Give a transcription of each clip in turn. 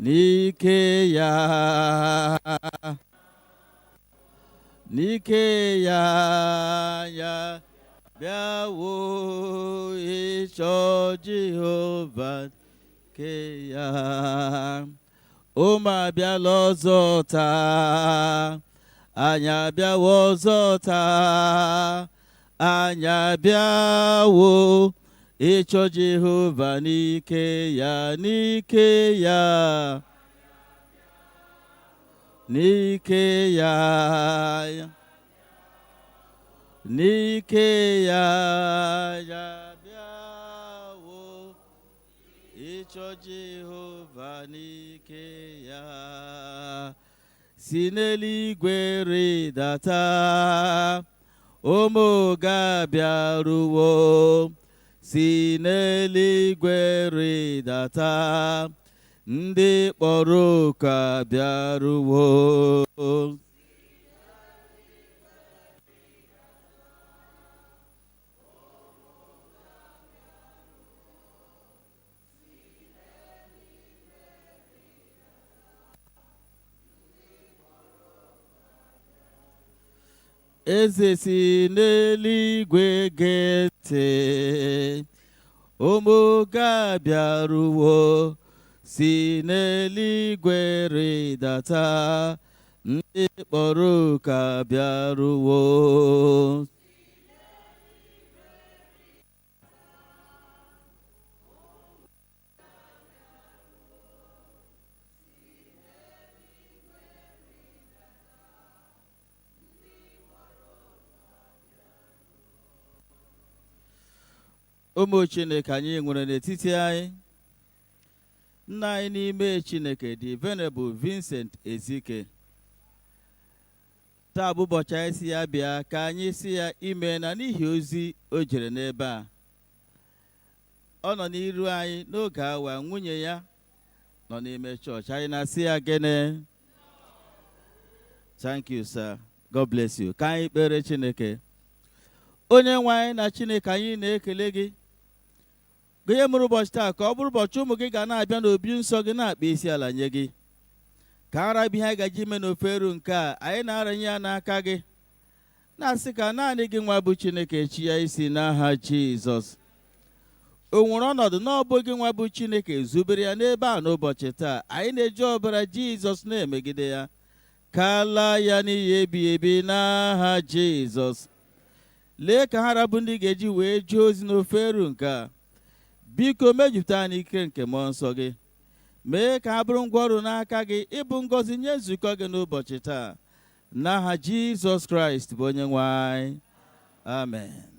n'ike ya n'ike ya ya bịawo ịchọ Jehova nke ya ụmụ abịala ọzọ taa anyị abịawo ọzọ taa anyị abịawo ịchọ Jehova n'ike ya n'ike ya n'ike ya n'ike ya ya bịawo ịchọ Jehova n'ike ya si n'eluigwe rịdata ụmụ ga-abịaruwo si n'eluigwe rịdata ndị kpọrọ oku abịaruwo eze si n'eluigwe gee ntị ụmụ ga-abịaruwo si n'eluigwe rịdata ndị kpọrọ oku abịaruwo ụmụ Chineke anyị nwere n'etiti anyị nna anyị n'ime Chineke dị Venerable Vincent Ezike taa bụ ụbọchị anyị si ya bịa ka anyị si ya ime na n'ihi ozi o jere n'ebe a ọ nọ n'iru anyị n'oge awa nwunye ya nọ n'ime chọọchị anyị na-asị ya gịnị thank you sir, God bless you. Ka anyị kpere Chineke. Onye nwe anyị na Chineke anyị na-ekele gị gụnye mụrụ ụbọchị taa ka ọ bụrụ ụbọchị ụmụ gị ga na-abịa n'obi nsọ gị na-akpa isi ala nye gị ka ara bụ ihe anyị gaji ime n'ofe eru nke a anyị na-aranye ya n'aka gị na-asị ka naanị gị nwa bụ Chineke chi ya isi n'aha Jizọs. O nwere ọnọdụ na ọ bụ gị nwa bụ Chineke zubere ya n'ebe a n'ụbọchị taa anyị na-eji ọbara Jizọs na-emegide ya ka laa ya n'iyi ebighị ebi n'aha Jizọs. Lee ka ha rabụ ndị ga-eji wee jee ozi n'ofe eru nke a biko mejupụta anyị ike nke mmụọ nsọ gị mee ka ha bụrụ ngwa ọrụ n'aka gị ịbụ ngọzi nye nzukọ gị n'ụbọchị taa n'aha Jizọs Kraịst bụ onye nwe anyị amen.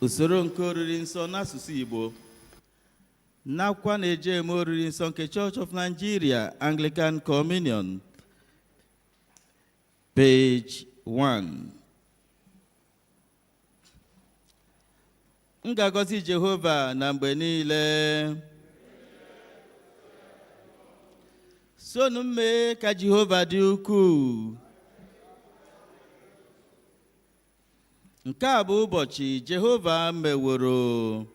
Usoro nke oriri nsọ n'asụsụ Igbo. N'akwụkwọ na-eje eme oriri nsọ nke Church of Nigeria, Anglican Communion, page 1. M ga-agọzi Jehova na mgbe niile. Sonu mee ka Jehova dị ukwuu. Nke a bụ ụbọchị Jehova meworo.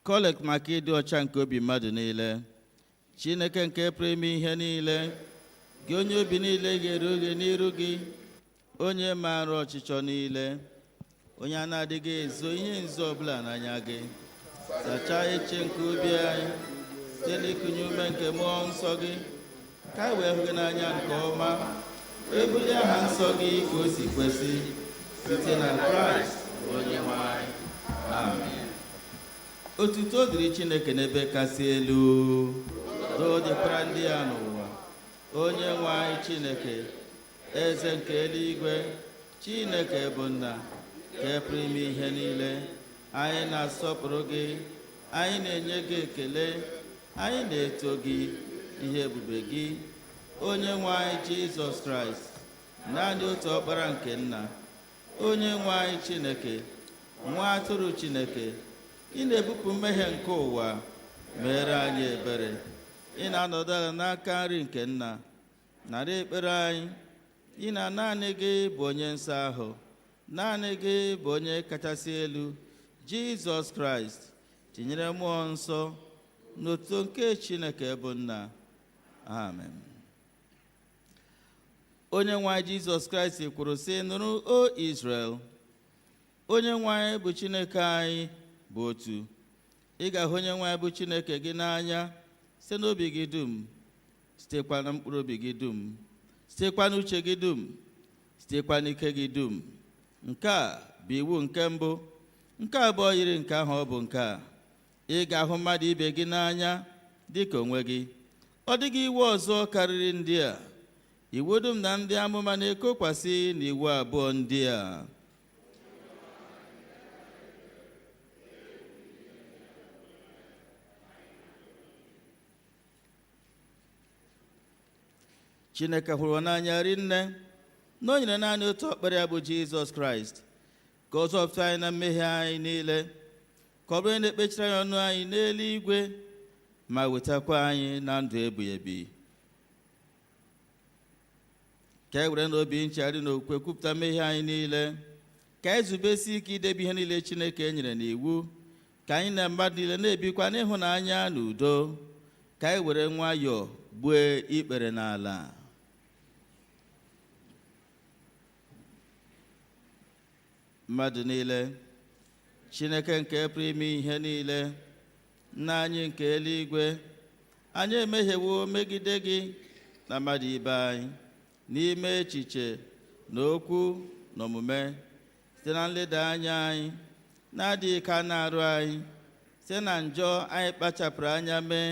Collect maka ịdị ọcha nke obi mmadụ niile. Chineke nke pụrụ ime ihe niile, gị onye obi niile ga-eru oghe n'iru gị, onye maara ọchịchọ niile, onye a na-adịghị ezo ihe nzu ọbụla n'anya gị. Sachaa eche nke obi anyị site n'ịkụnye ume nke mmụọ nsọ gị, ka anyị wee hụ gị n'anya nke ọma, ebulie aha nsọ gị ka o si kwesị, site na Kraịst onye nwe anyị. Amen. Otuto dịrị Chineke n'ebe kasị elu, udo dịkwara ndị ya n'ụwa. Onye nwe anyị Chineke, eze nke eluigwe, Chineke bụ nna nke pụrụ ime ihe niile, anyị na-asọpụrụ gị, anyị na-enye gị ekele, anyị na-eto gị, ihe ebube gị, onye nwe anyị Jizọs Kraịst, naanị otu ọkpara nke nna, onye nwe anyị Chineke, nwa atụrụ Chineke. Ị na-ebupụ mmehie nke ụwa, mere anyị ebere. Ị na-anọdụ ala n'aka nri nke nna, nara ekpere anyị. Ị na naanị gị bụ onye nsọ ahụ, naanị gị bụ onye kachasị elu, Jizọs Kraịst, tinyere mmụọ nsọ n'otuto nke Chineke bụ nna. Amen. Onye nwe anyị Jizọs Kraịst kwuru sị, nụrụ o Israel, onye nwe anyị bụ Chineke anyị bụ otu. Ị ga-ahụ onye nwe anyị bụ Chineke gị n'anya site n'obi gị dum, sitekwa na mkpụrụ obi gị dum, sitekwa n'uche gị dum, sitekwa n'ike gị dum. Nke a bụ iwu nke mbụ. Nke abụọ yiri nke ahụ, ọ bụ nke a: ị ga-ahụ mmadụ ibe gị n'anya dị ka onwe gị. Ọ dịghị iwu ọzọ karịrị ndị a. Iwu dum na ndị amụma na-ekokwasị n'iwu abụọ ndị a. Chineke hụrụ n'anya rinne na o nyere naanị otu ọkpara ya bụ Jizọs Kraịst, ka ọ zọpụta anyị na mmehie anyị niile, ka ọ bụrụ na ekpechiri anyị ọnụ anyị n'eluigwe, ma wetakwa anyị na ndụ ebighị ebi. Ka e were n'obi nchegharị na okwukwe kwupụta mmehie anyị niile, ka anyị zubesi ike idebe ihe niile Chineke nyere n'iwu, ka anyị na mmadụ niile na-ebikwa n'ịhụnanya na udo. Ka anyị were nwayọọ gbue ikpere n'ala. Mmadụ niile, Chineke nke pụrụ ime ihe niile, nna anyị nke eluigwe, anyị emehiewo megide gị na mmadụ ibe anyị, n'ime echiche na okwu na omume, site na nleda anya anyị na-adịghị ike na-arụ anyị, site na njọ anyị kpachapụrụ anya mee.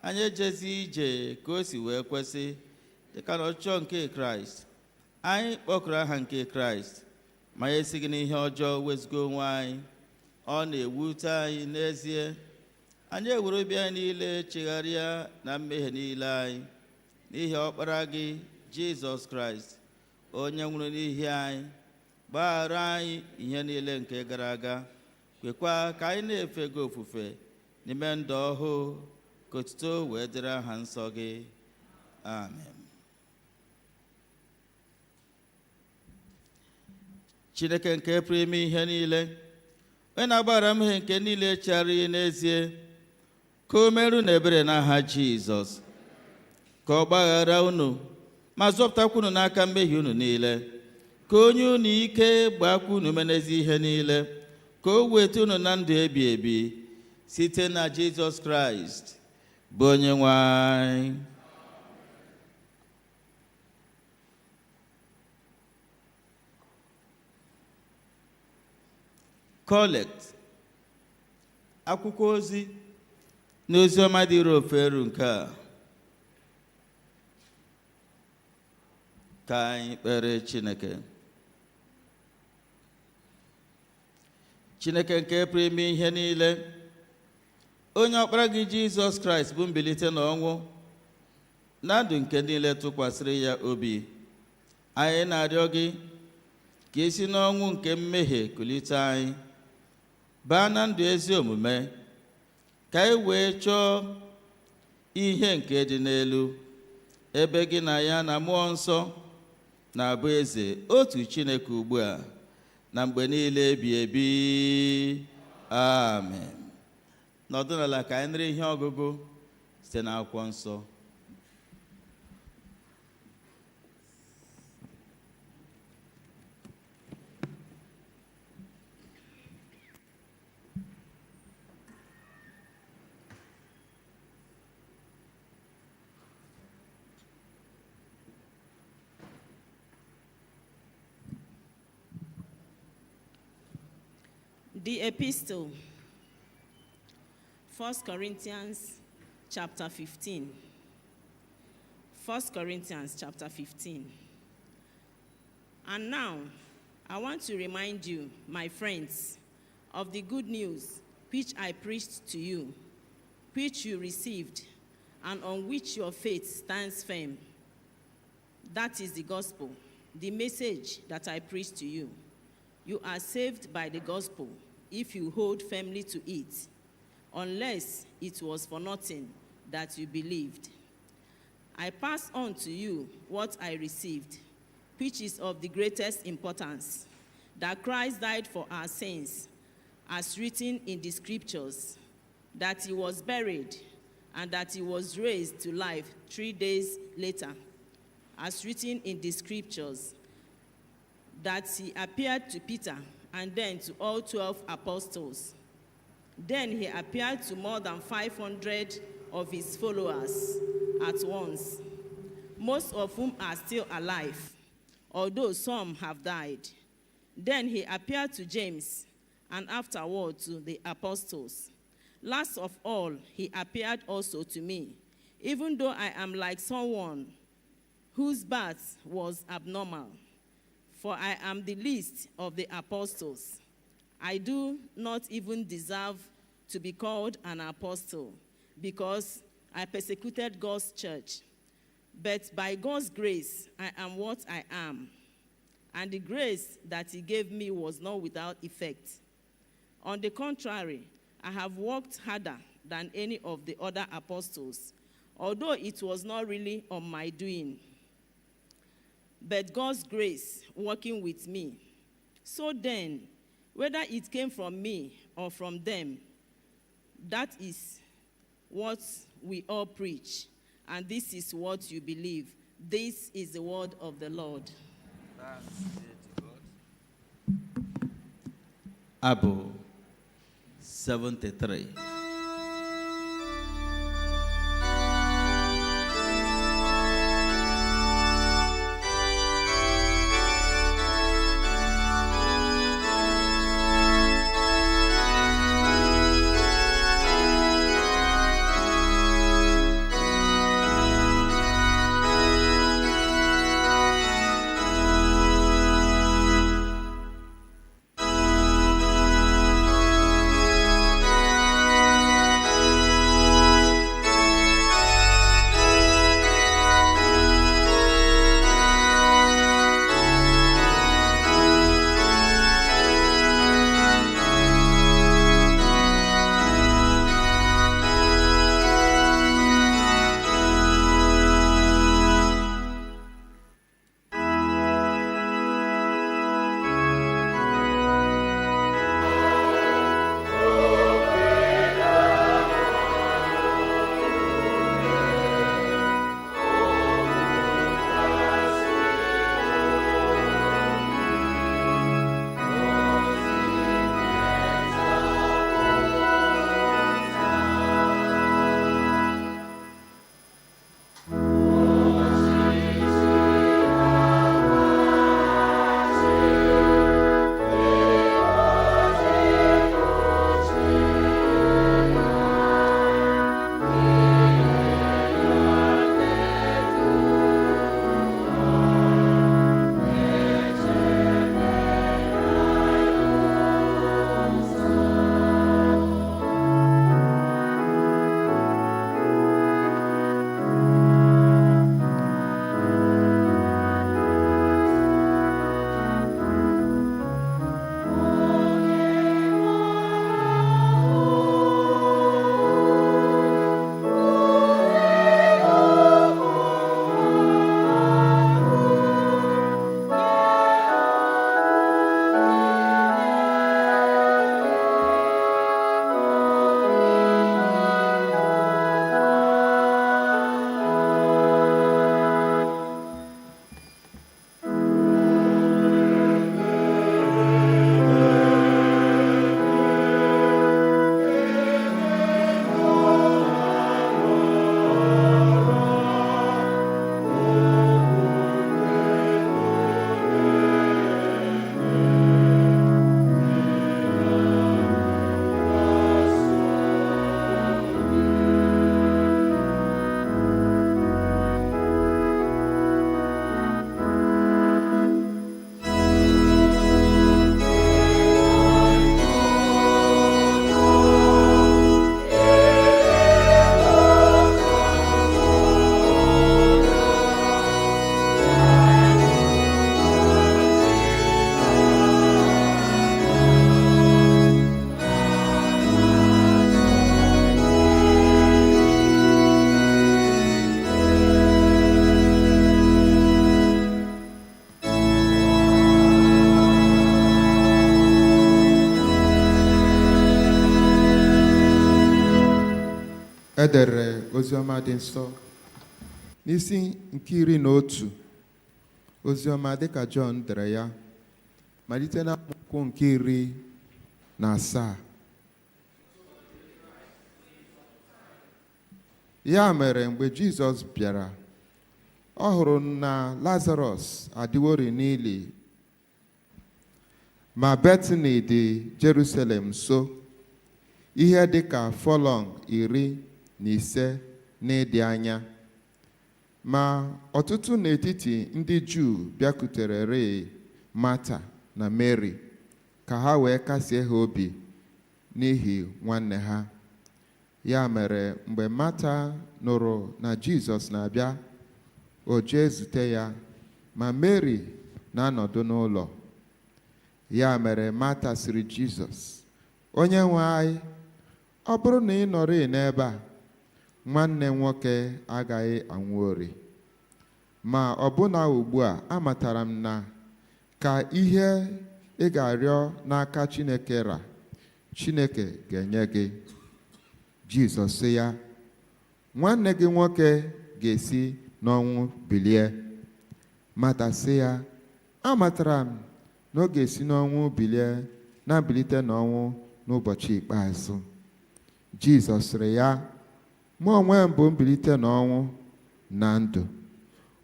Anyị ejezi ije ka o si wee kwesị, dịka n'ọchịchọ nke Kraịst. Anyị kpọkụrụ aha nke Kraịst, ma anyị esighị n'ihe ọjọọ wezụga onwe anyị. Ọ na-ewute anyị n'ezie. Anyị ewere obi anyị niile chegharịa na mmehie niile anyị, n'ihi ọkpara gị Jizọs Kraịst, onye nwụrụ n'ihi anyị, gbaghara anyị ihe niile nke gara aga. Kwekwa ka anyị na-efe gị ofufe n'ime ndụ ọhụụ, ka otuto wee dịrị aha nsọ gị. Amen. Chineke nke pụrụ ime ihe niile, onye na-agbaghara mmehie nke niile, chegharịa n'ezie, ka o merụ na ebere n'aha Jizọs, ka ọ gbaghara unu ma zọpụtakwa unu n'aka mmehie unu niile, ka onye unu ike gbakwa unu ume n'ezi ihe niile, ka o weta unu na ndụ ebighị ebi, site na Jizọs Kraịst bụ onye nwe anyị. Collect akwụkwọ ozi na oziọma dịrị oferu nke a. Ka anyị kpere Chineke. Chineke nke pụrụ ime ihe niile, onye ọkpara gị Jizọs Kraịst bụ mbilite n'ọnwụ na ndụ nke niile tụkwasịrị ya obi, anyị na-arịọ gị ka esi n'ọnwụ nke mmehie kulite anyị baa na ndụ ezi omume, ka anyị wee chọọ ihe nke dị n'elu, ebe gị na ya na mmụọ nsọ na-abụ eze otu Chineke ugbu a na mgbe niile ebighị ebi. Amen. Nọdụ n'ala ka anyị nụrụ ihe ọgụgụ site n'akwụkwọ nsọ. The epistle, 1 Corinthians chapter 15. 1 Corinthians chapter 15. And now, I want to remind you, my friends, of the good news which I preached to you, which you received, and on which your faith stands firm. That is the gospel, the message that I preached to you. You are saved by the gospel if you hold firmly to it, unless it was for nothing that you believed. I pass on to you what I received, which is of the greatest importance, that Christ died for our sins, as written in the scriptures, that he was buried, and that he was raised to life 3 days later, as written in the scriptures, that he appeared to Peter and then to all 12 apostles. Then he appeared to more than 500 of his followers at once, most of whom are still alive, although some have died. Then he appeared to James, and afterward to the apostles. Last of all, he appeared also to me, even though I am like someone whose birth was abnormal. For I am the least of the apostles. I do not even deserve to be called an apostle, because I persecuted God's church. But by God's grace, I am what I am. And the grace that he gave me was not without effect. On the contrary, I have worked harder than any of the other apostles, although it was not really on my doing, but God's grace working with me. So then, whether it came from me or from them, that is what we all preach, and this is what you believe. This is the word of the Lord. Thanks be to God. Abụ 73. edere oziọma dị nsọ n'isi nke 11 oziọma dịka Jọn dere ya malite na amaokwu nke 17. Ya mere mgbe Jizọs bịara ọ hụrụ na Lazarọs adịworị n'ili, ma Betani dị Jerusalem nso, ihe dịka fọlọng 15 n'ịdị anya. Ma ọtụtụ n'etiti ndị Juu bịakutere Mata na Mary ka ha wee kasie ha obi n'ihi nwanne ha. Ya mere mgbe Mata nụrụ na Jizọs na-abịa, o jee zute ya, ma Mary na-anọdụ n'ụlọ. Ya mere Mata sịrị Jizọs, Onyenwe anyị, ọ bụrụ na ị nọrị n'ebe a, nwanne nwoke agaghị anwụọrị. Ma ọbụna ugbu a amatara m na ka ihe ị ga-arịọ n'aka Chineke ra, Chineke ga-enye gị. Jizọs sị ya, nwanne gị nwoke ga-esi n'ọnwụ bilie. Mata sị ya, amatara m na ọ ga-esi n'ọnwụ bilie, na-abilite n'ọnwụ n'ụbọchị ikpeazụ. Jizọs sịrị ya, mụ onwe m bụ mbilite n'ọnwụ na ndụ.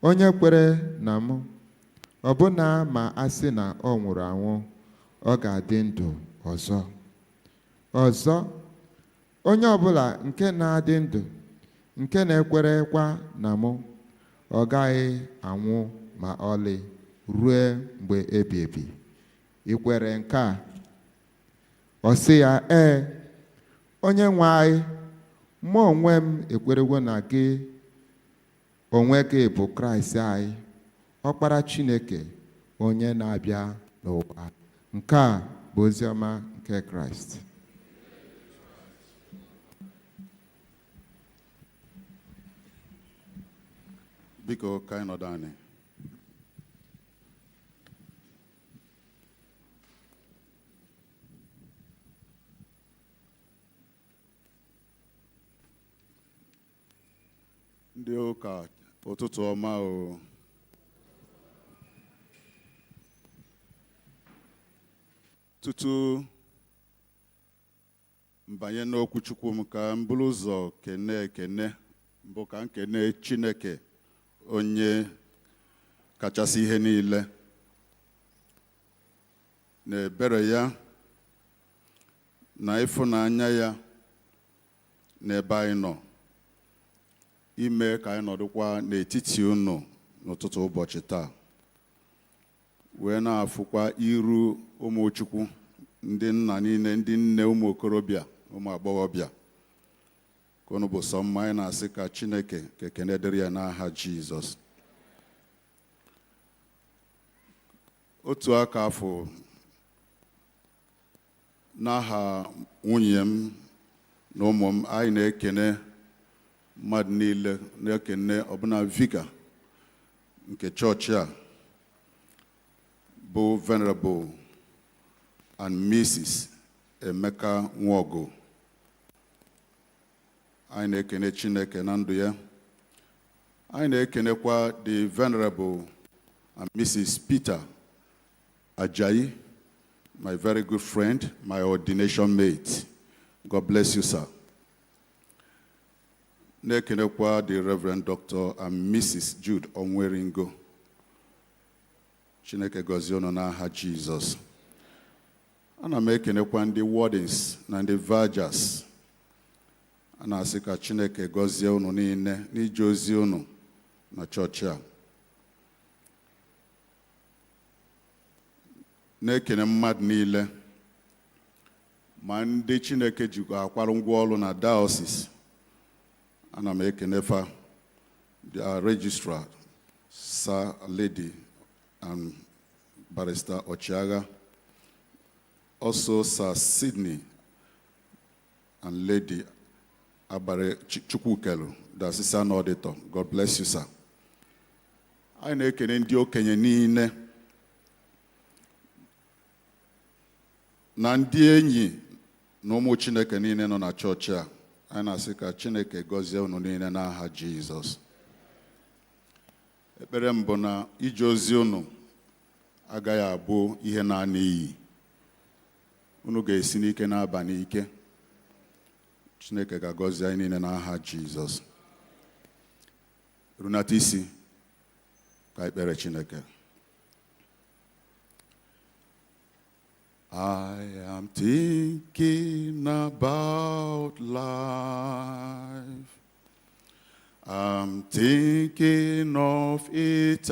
Onye kwere na m, ọbụna ma a sị na ọ nwụrụ anwụ, ọ ga-adị ndụ ọzọ. Ọzọ, onye ọbụla nke na-adị ndụ, nke na-ekwerekwa na mụ, ọ gaghị anwụ ma ọlị ruo mgbe ebighị ebi. Ị kwere nke a? Ọ sị ya, ee, Onyenwe anyị, mụ onwe m ekwerewo na gị onwe gị bụ Kraịst anyị, Ọkpara Chineke, onye na-abịa n'ụwa. Nke a bụ oziọma nke Kraịst. Biko ka anyị nọdụ anyị. Ndị ụka ụtụtụ ọma o. Tutu mbanye n'okwu Chukwu m ka m buru ụzọ kene mbụ ka m kene Chineke onye kachasị ihe niile, na ebere ya na ịfụnanya ya n'ebe anyị nọ, ime ka anyị nọdụkwa n'etiti unu n'ụtụtụ ụbọchị taa, wee na-afụkwa iru ụmụ Chukwu, ndị nna niile, ndị nne, ụmụ okorobịa, ụmụ agbọghọbịa. Ka unu bụ sọ mma, anyị na-asị ka Chineke ka ekene dịrị ya n'aha Jizọs. Otu aka afọ n'aha nwunye m na ụmụ m, anyị na-ekene mmadụ niile, na-ekene ọbụna Vicar nke chọọchị a bụ Venerable and Mrs. Emeka Nwaogu. Anyị na-ekene Chineke na ndụ ya. Anyị na-ekenekwa the Venerable and Mrs. Peter Ajayi, my very good friend, my ordination mate. God bless you, sir. Na-ekenekwa the Reverend Dr. and Mrs. Jude Onweringo. Chineke gọzie unu n'aha Jizọs. Ana m ekenekwa ndị wardens na ndị vergers. A na-asị ka Chineke gọzie unu niile n'ije ozi unu na chọọchị a. Na-ekene mmadụ niile, ma ndị Chineke jikwa akwarụ ngwa ọrụ na diocese. Ana m ekenefa the registrar, Sir, Lady, and Barrister Ochiaga. Also Sir Sydney and Lady Abare Chukwukelu, the assistant auditor. God bless you, sir. Anyị na-ekene ndị okenye niile na ndị enyi na ụmụ Chineke niile nọ na chọọchị a. anyị na-asị ka Chineke gọzie unu niile n'aha Jizọs. Ekpere m bụ na ije ozi unu agaghị abụ ihe na-ana iyi. Unu ga-esi n'ike na-aba n'ike. Chineke ga-agọzie anyị niile n'aha Jizọs. Runata isi ka ekpere Chineke. I am thinking about life. I'm thinking of eternity.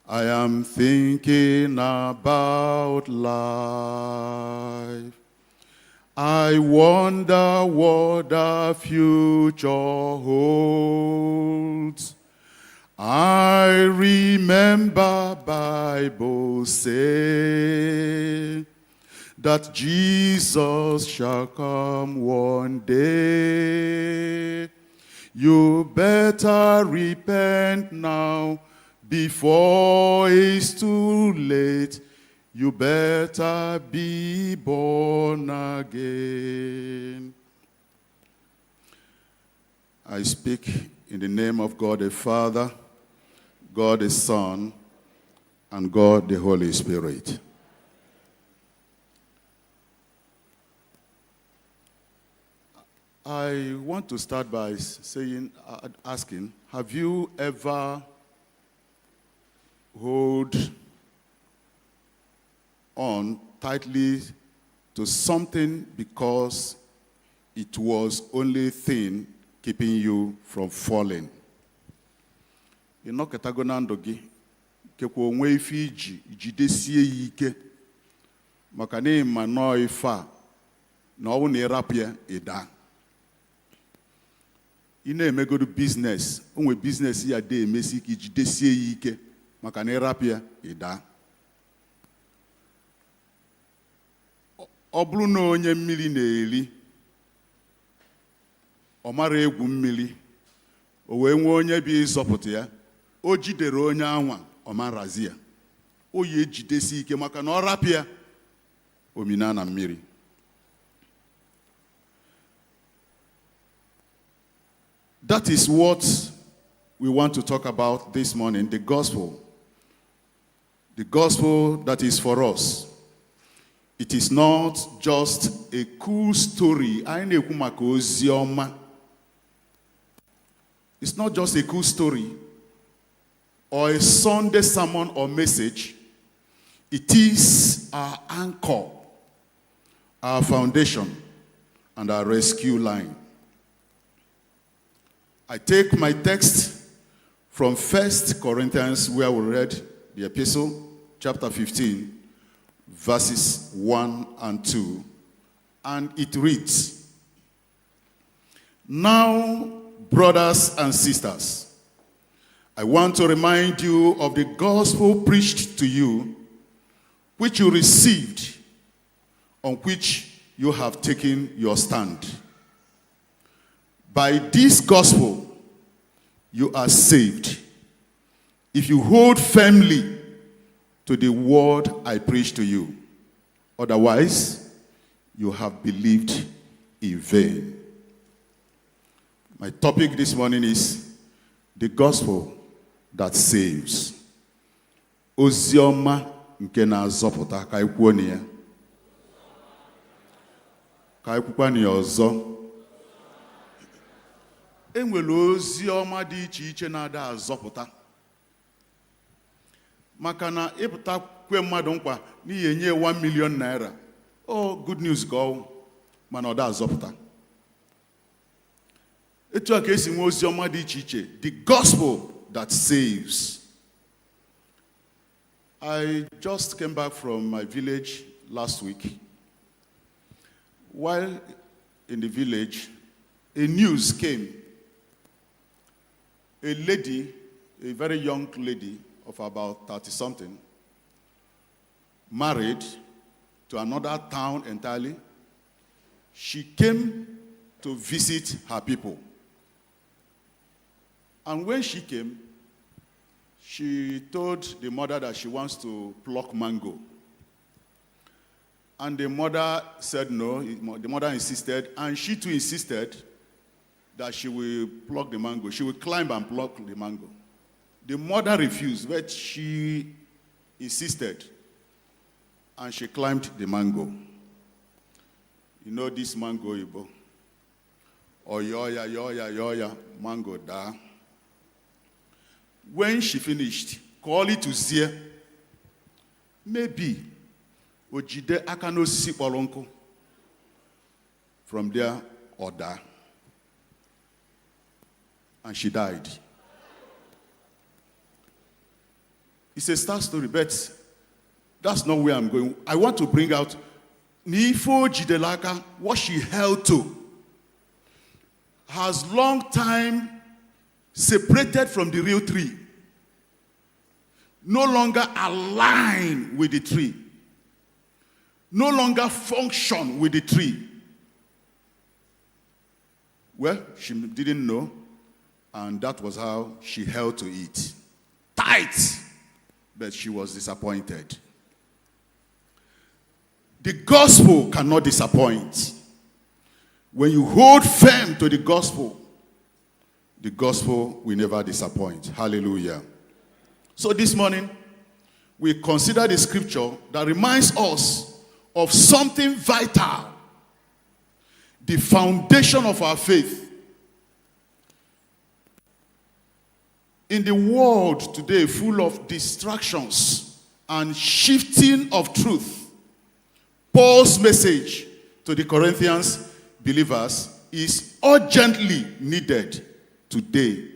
I am thinking about life. I wonder what the future holds. I remember Bible say that Jesus shall come one day. You better repent now before it's too late. You better be born again. I speak in the name of God the Father, God the Son, and God the Holy Spirit. I want to start by asking, have you ever hold on tightly to something because it was only thing keeping you from falling? Ịnọkọtago na ndụ gị kekwa onwe ife jidesie ya ike maka na ịma nọọ ife a na ọ bụ na ịrapụ ya ịda. Ị na-emegodu biznes, onwe biznes ya dị emesi ka jidesie ya ike maka na ịrapụ ya ịda. Ọ bụrụ na onye mmiri na-eri ọ mara egwu mmiri, o wee nwee onye bi ịzọpụta ya, o jidere onye anwa ọ marazi ya, o yi ejidesi ike maka na ọ rapụ ya omina na mmiri. That is what we want to talk about this morning, the gospel. The gospel that is for us. It is not just a cool story. It's not just a cool story or a Sunday sermon or message. It is our anchor, our foundation, and our rescue line. I take my text from 1 Corinthians, where we read the epistle, chapter 15, verses 1 and 2, and it reads, "Now, brothers and sisters, I want to remind you of the gospel preached to you, which you received, on which you have taken your stand. By this gospel, you are saved, if you hold firmly to the word I preach to you. Otherwise, you have believed in vain." My topic this morning is the gospel that saves. Ozioma nke na-azọpụta, ka anyị kwuo na ya. Ka anyị kwukwa na ya ọzọ. Enwere oziọma dị iche iche na-ada azọpụta. Maka na ịpụta kwe mmadụ nkwa n'ihi enye 1 million naira. Oh, good news ka ọ mana ọ da azọpụta. Etu a ka esi nwe oziọma dị iche iche, the gospel that saves. I just came back from my village last week. While in the village, a news came. A lady, a very young lady of about 30-something, married to another town entirely. She came to visit her people. And when she came, she told the mother that she wants to pluck mango. And the mother said no. The mother insisted, and she too insisted that she will pluck the mango. She will climb and pluck the mango. The mother refused, but she insisted, and she climbed the mango. You know this mango, Igbo? Oyoya, mango da. When she finished, call it to Zie. Maybe Ojide akano si polonko. From there, Oda. And she died. It's a sad story, but that's not where I'm going. I want to bring out Nifo Jidelaka, what she held to, has long time separated from the real tree, no longer aligned with the tree, no longer function with the tree. Well, she didn't know, and that was how she held to it. Tight, but she was disappointed. The gospel cannot disappoint. When you hold firm to the gospel will never disappoint. Hallelujah. So this morning, we consider the scripture that reminds us of something vital, the foundation of our faith. In the world today, full of distractions and shifting of truth, Paul's message to the Corinthians believers is urgently needed today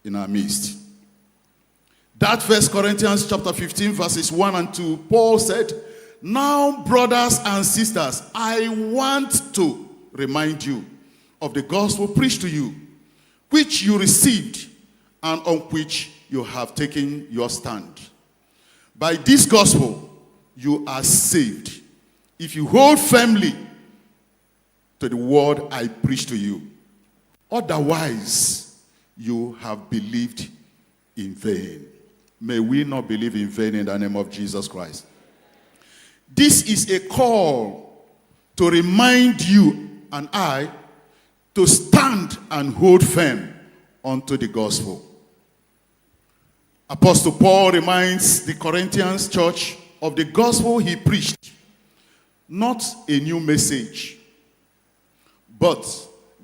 in our midst. That 1 Corinthians chapter 15 verses 1 and 2, Paul said, "Now, brothers and sisters, I want to remind you of the gospel preached to you, which you received and on which you have taken your stand. By this gospel you are saved, if you hold firmly to the word I preach to you. Otherwise, you have believed in vain." May we not believe in vain in the name of Jesus Christ. This is a call to remind you and I to stand and hold firm unto the gospel. Apostle Paul reminds the Corinthians church of the gospel he preached. Not a new message, but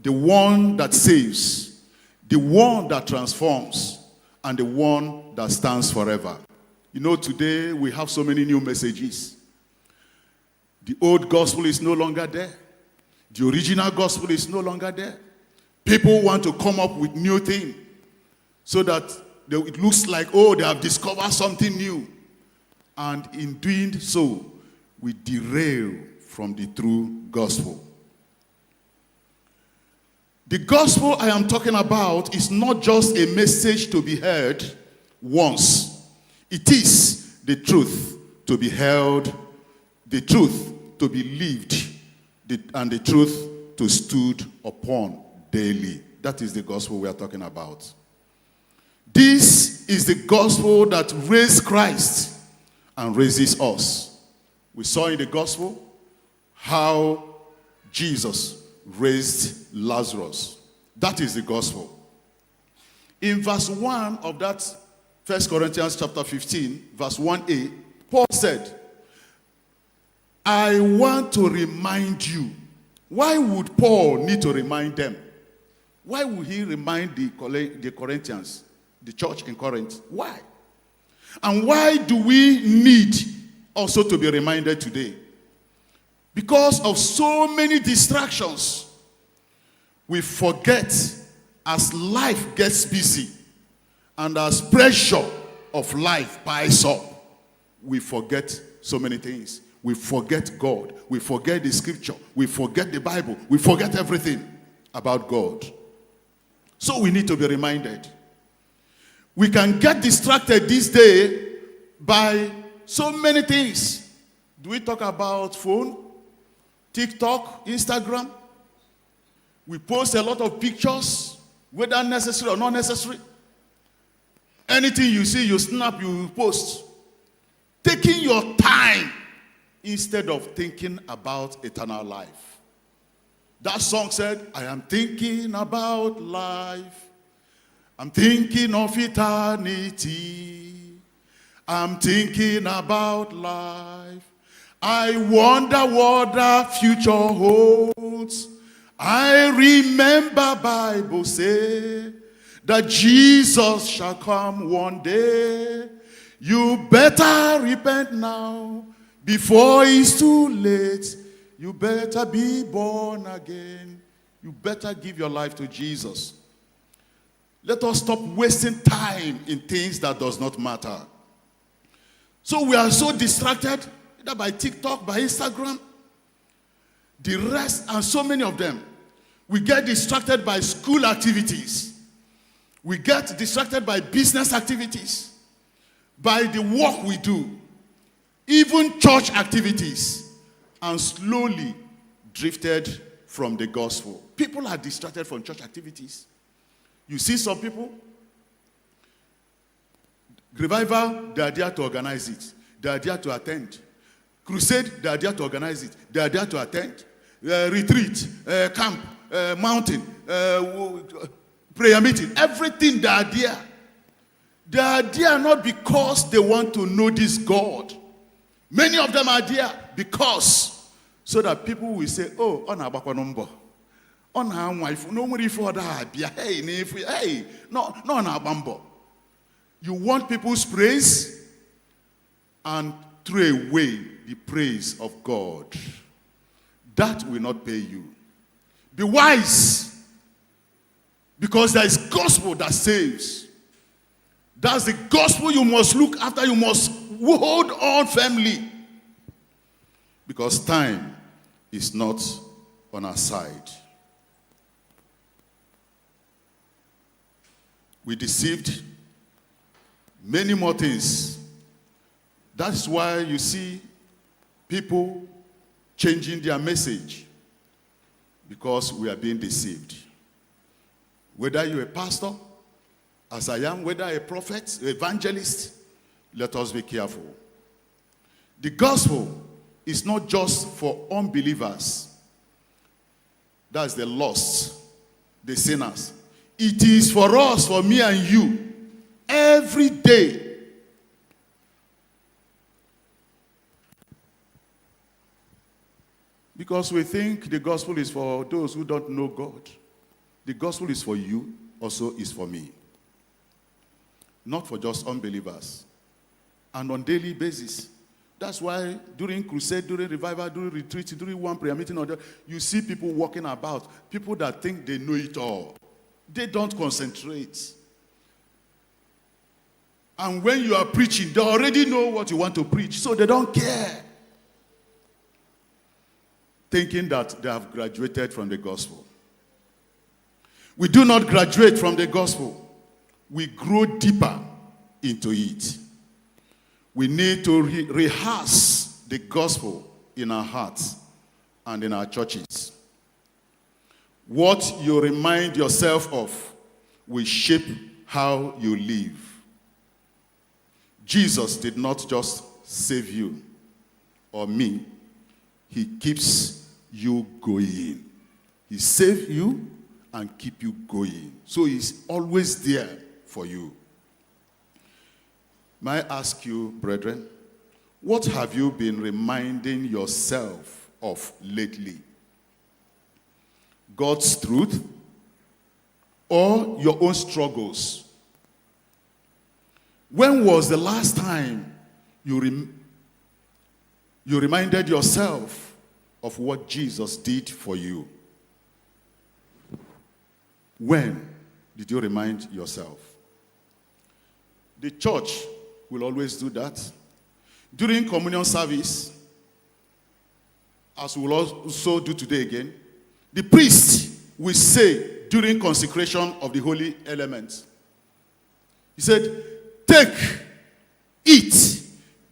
the one that saves, the one that transforms, and the one that stands forever. You know, today we have so many new messages. The old gospel is no longer there. The original gospel is no longer there. People want to come up with new things so that it looks like, oh, they have discovered something new. And in doing so, we derail from the true gospel. The gospel I am talking about is not just a message to be heard once. It is the truth to be held, the truth to be lived, and the truth to stood upon daily. That is the gospel we are talking about. This is the gospel that raised Christ and raises us. We saw in the gospel how Jesus raised Lazarus. That is the gospel. In verse 1 of that 1 Corinthians chapter 15, verse 1a, Paul said, "I want to remind you." Why would Paul need to remind them? Why would he remind the Corinthians, the church in Corinth? Why? And why do we need also to be reminded today? Because of so many distractions, we forget as life gets busy and as pressure of life piles up, we forget so many things. We forget God. We forget the scripture. We forget the Bible. We forget everything about God. So we need to be reminded. We can get distracted this day by so many things. Do we talk about phone? TikTok, Instagram. We post a lot of pictures, whether necessary or not necessary. Anything you see, you snap, you post. Taking your time instead of thinking about eternal life. That song said, I am thinking about life. I'm thinking of eternity. I'm thinking about life. I wonder what the future holds. I remember Bible say that Jesus shall come one day. You better repent now before it's too late. You better be born again. You better give your life to Jesus. Let us stop wasting time in things that does not matter. So we are so distracted, either by TikTok, by Instagram, the rest, and so many of them. We get distracted by school activities. We get distracted by business activities, by the work we do, even church activities, and slowly drifted from the gospel. People are distracted from church activities. You see some people, revival, they are there to organize it. They are there to attend. Crusade, they are there to organize it. They are there to attend. Retreat, camp, mountain, prayer meeting, everything they are there. They are there not because they want to know this God. Many of them are there because so that people will say, oh, on a bakwa number. On our wife, no more for that. Hey, no, na bambo. You want people's praise and throw away the praise of God. That will not pay you. Be wise, because there is gospel that saves. That's the gospel you must look after. You must hold on firmly, because time is not on our side. We deceived many more things. That's why you see people changing their message, because we are being deceived. Whether you're a pastor, as I am, whether a prophet, evangelist, let us be careful. The gospel is not just for unbelievers. That's the lost, the sinners. It is for us, for me and you, every day. Because we think the gospel is for those who don't know God. The gospel is for you, also is for me. Not for just unbelievers. And on daily basis. That's why during crusade, during revival, during retreat, during one prayer meeting, you see people walking about. People that think they know it all. They don't concentrate. And when you are preaching, they already know what you want to preach, so they don't care. Thinking that they have graduated from the gospel. We do not graduate from the gospel. We grow deeper into it. We need to rehearse the gospel in our hearts and in our churches. What you remind yourself of will shape how you live. Jesus did not just save you or me. He keeps you going. He saved you and keep you going. So he's always there for you. May I ask you, brethren, what have you been reminding yourself of lately? God's truth or your own struggles? When was the last time you reminded yourself of what Jesus did for you? When did you remind yourself? The church will always do that. During communion service, as we will also do today again, the priest will say during consecration of the holy elements, he said, take, eat.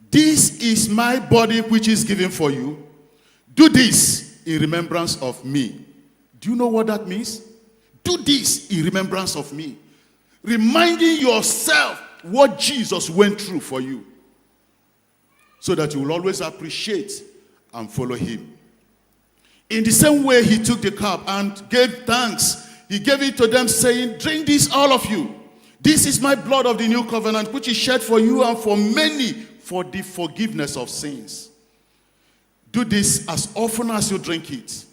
This is my body which is given for you. Do this in remembrance of me. Do you know what that means? Do this in remembrance of me. Reminding yourself what Jesus went through for you. So that you will always appreciate and follow him. In the same way, he took the cup and gave thanks. He gave it to them, saying, "Drink this, all of you. This is my blood of the new covenant, which is shed for you and for many for the forgiveness of sins. Do this as often as you drink it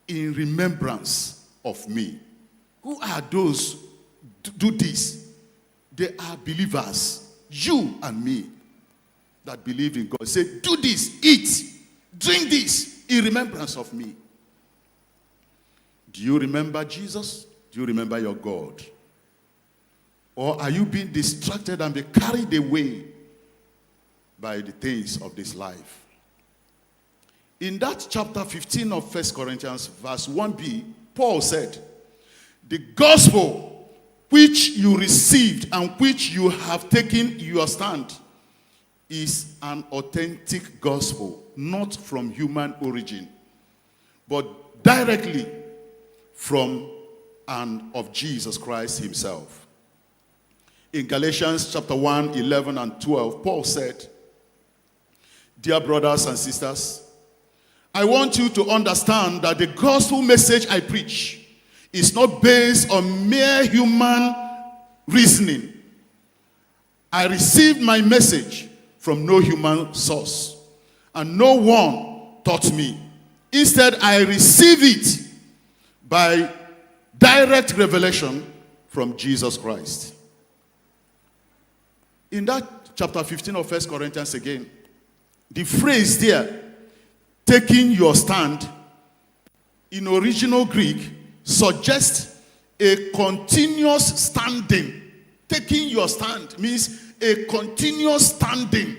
in remembrance of me." Who are those who do this? They are believers, you and me, that believe in God. Say, do this, eat, drink this in remembrance of me. Do you remember Jesus? Do you remember your God? Or are you being distracted and be carried away by the things of this life? In that chapter 15 of 1 Corinthians, verse 1b, Paul said, "The gospel which you received and which you have taken your stand is an authentic gospel, not from human origin, but directly from and of Jesus Christ himself." In Galatians chapter 1, 11 and 12, Paul said, "Dear brothers and sisters, I want you to understand that the gospel message I preach is not based on mere human reasoning. I received my message from no human source, and no one taught me. Instead, I received it by direct revelation from Jesus Christ." In that chapter 15 of 1 Corinthians again, the phrase there, "taking your stand," in original Greek suggests a continuous standing. Taking your stand means a continuous standing,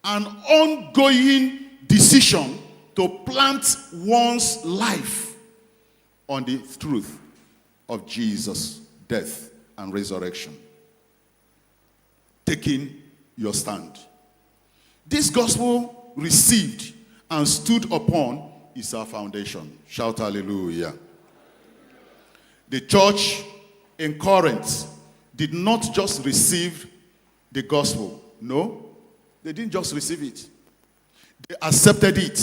an ongoing decision to plant one's life on the truth of Jesus' death and resurrection. Taking your stand. This gospel received and stood upon is our foundation. Shout hallelujah. The church in Corinth did not just receive the gospel. No, they didn't just receive it. They accepted it.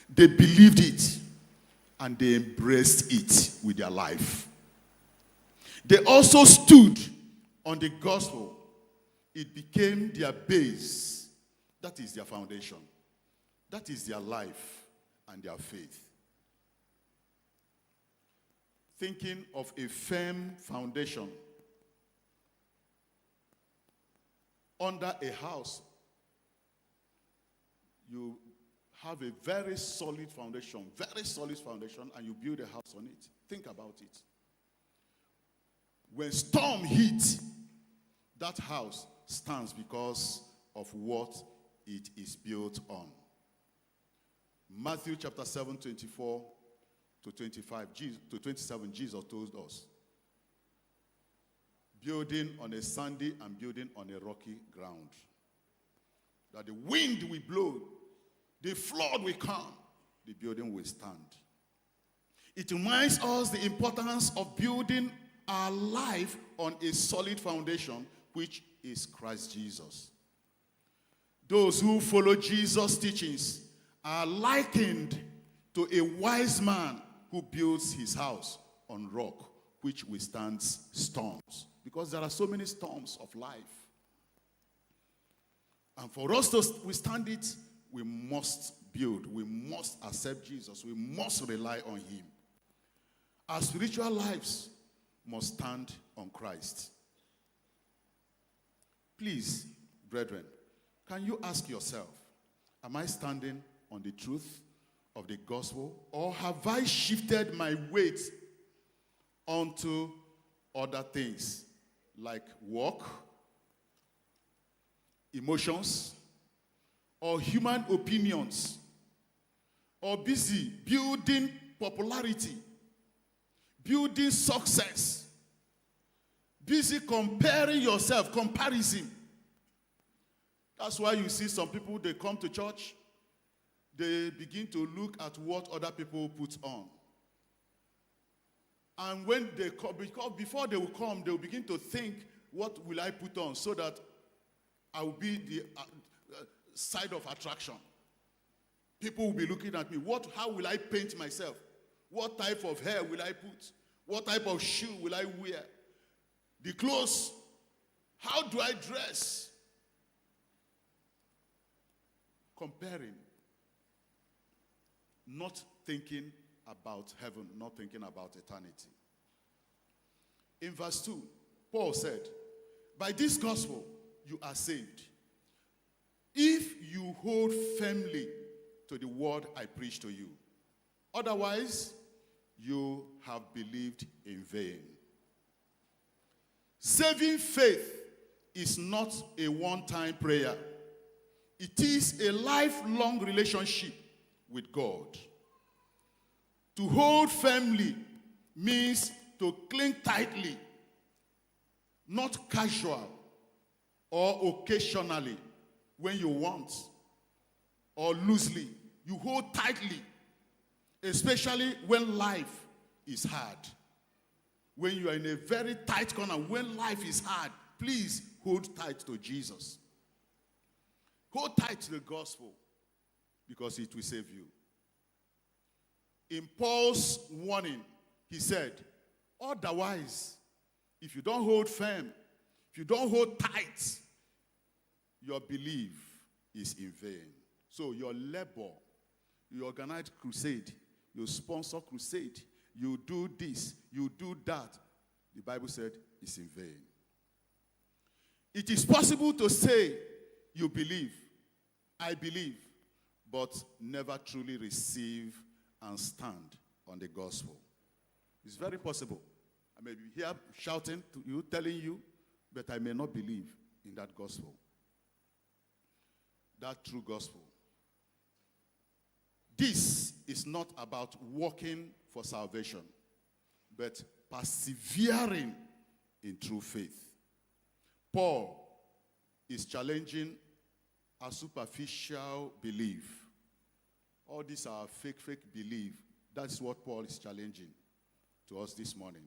They believed it. And they embraced it with their life. They also stood on the gospel. It became their base. That is their foundation. That is their life and their faith. Thinking of a firm foundation under a house, you have a very solid foundation, and you build a house on it. Think about it. When storm hits, that house stands because of what it is built on. Matthew chapter 7, 24 to 25, to 27, Jesus told us, building on a sandy and building on a rocky ground, that the wind will blow, the flood will come, the building will stand. It reminds us the importance of building our life on a solid foundation, which is Christ Jesus. Those who follow Jesus' teachings are likened to a wise man who builds his house on rock, which withstands storms. Because there are so many storms of life. And for us to withstand it, we must build. We must accept Jesus. We must rely on him. Our spiritual lives must stand on Christ. Please, brethren, can you ask yourself, am I standing on the truth of the gospel, or have I shifted my weight onto other things like work, emotions, or human opinions, or busy building popularity, building success, busy comparing yourself, comparison? That's why you see some people, they come to church, they begin to look at what other people put on. And when they come, because before they will come, they will begin to think, what will I put on so that I will be the side of attraction? People will be looking at me. How will I paint myself? What type of hair will I put? What type of shoe will I wear? The clothes. How do I dress? Comparing. Not thinking about heaven, not thinking about eternity. In verse 2, Paul said, by this gospel you are saved, if you hold firmly to the word I preach to you. Otherwise, you have believed in vain. Saving faith is not a one-time prayer. It is a lifelong relationship with God. To hold firmly means to cling tightly, not casual or occasionally when you want, or loosely. You hold tightly, especially when life is hard. When you are in a very tight corner, when life is hard, please hold tight to Jesus. Hold tight to the gospel because it will save you. In Paul's warning, he said, otherwise, if you don't hold firm, if you don't hold tight, your belief is in vain. So your labor, you organize crusade, you sponsor crusade, you do this, you do that, the Bible said it's in vain. It is possible to say you believe, I believe, but never truly receive and stand on the gospel. It's very possible. I may be here shouting to you, telling you, but I may not believe in that gospel. That true gospel. This is not about working for salvation, but persevering in true faith. Paul is challenging a superficial belief. All these are fake belief. That's what Paul is challenging to us this morning.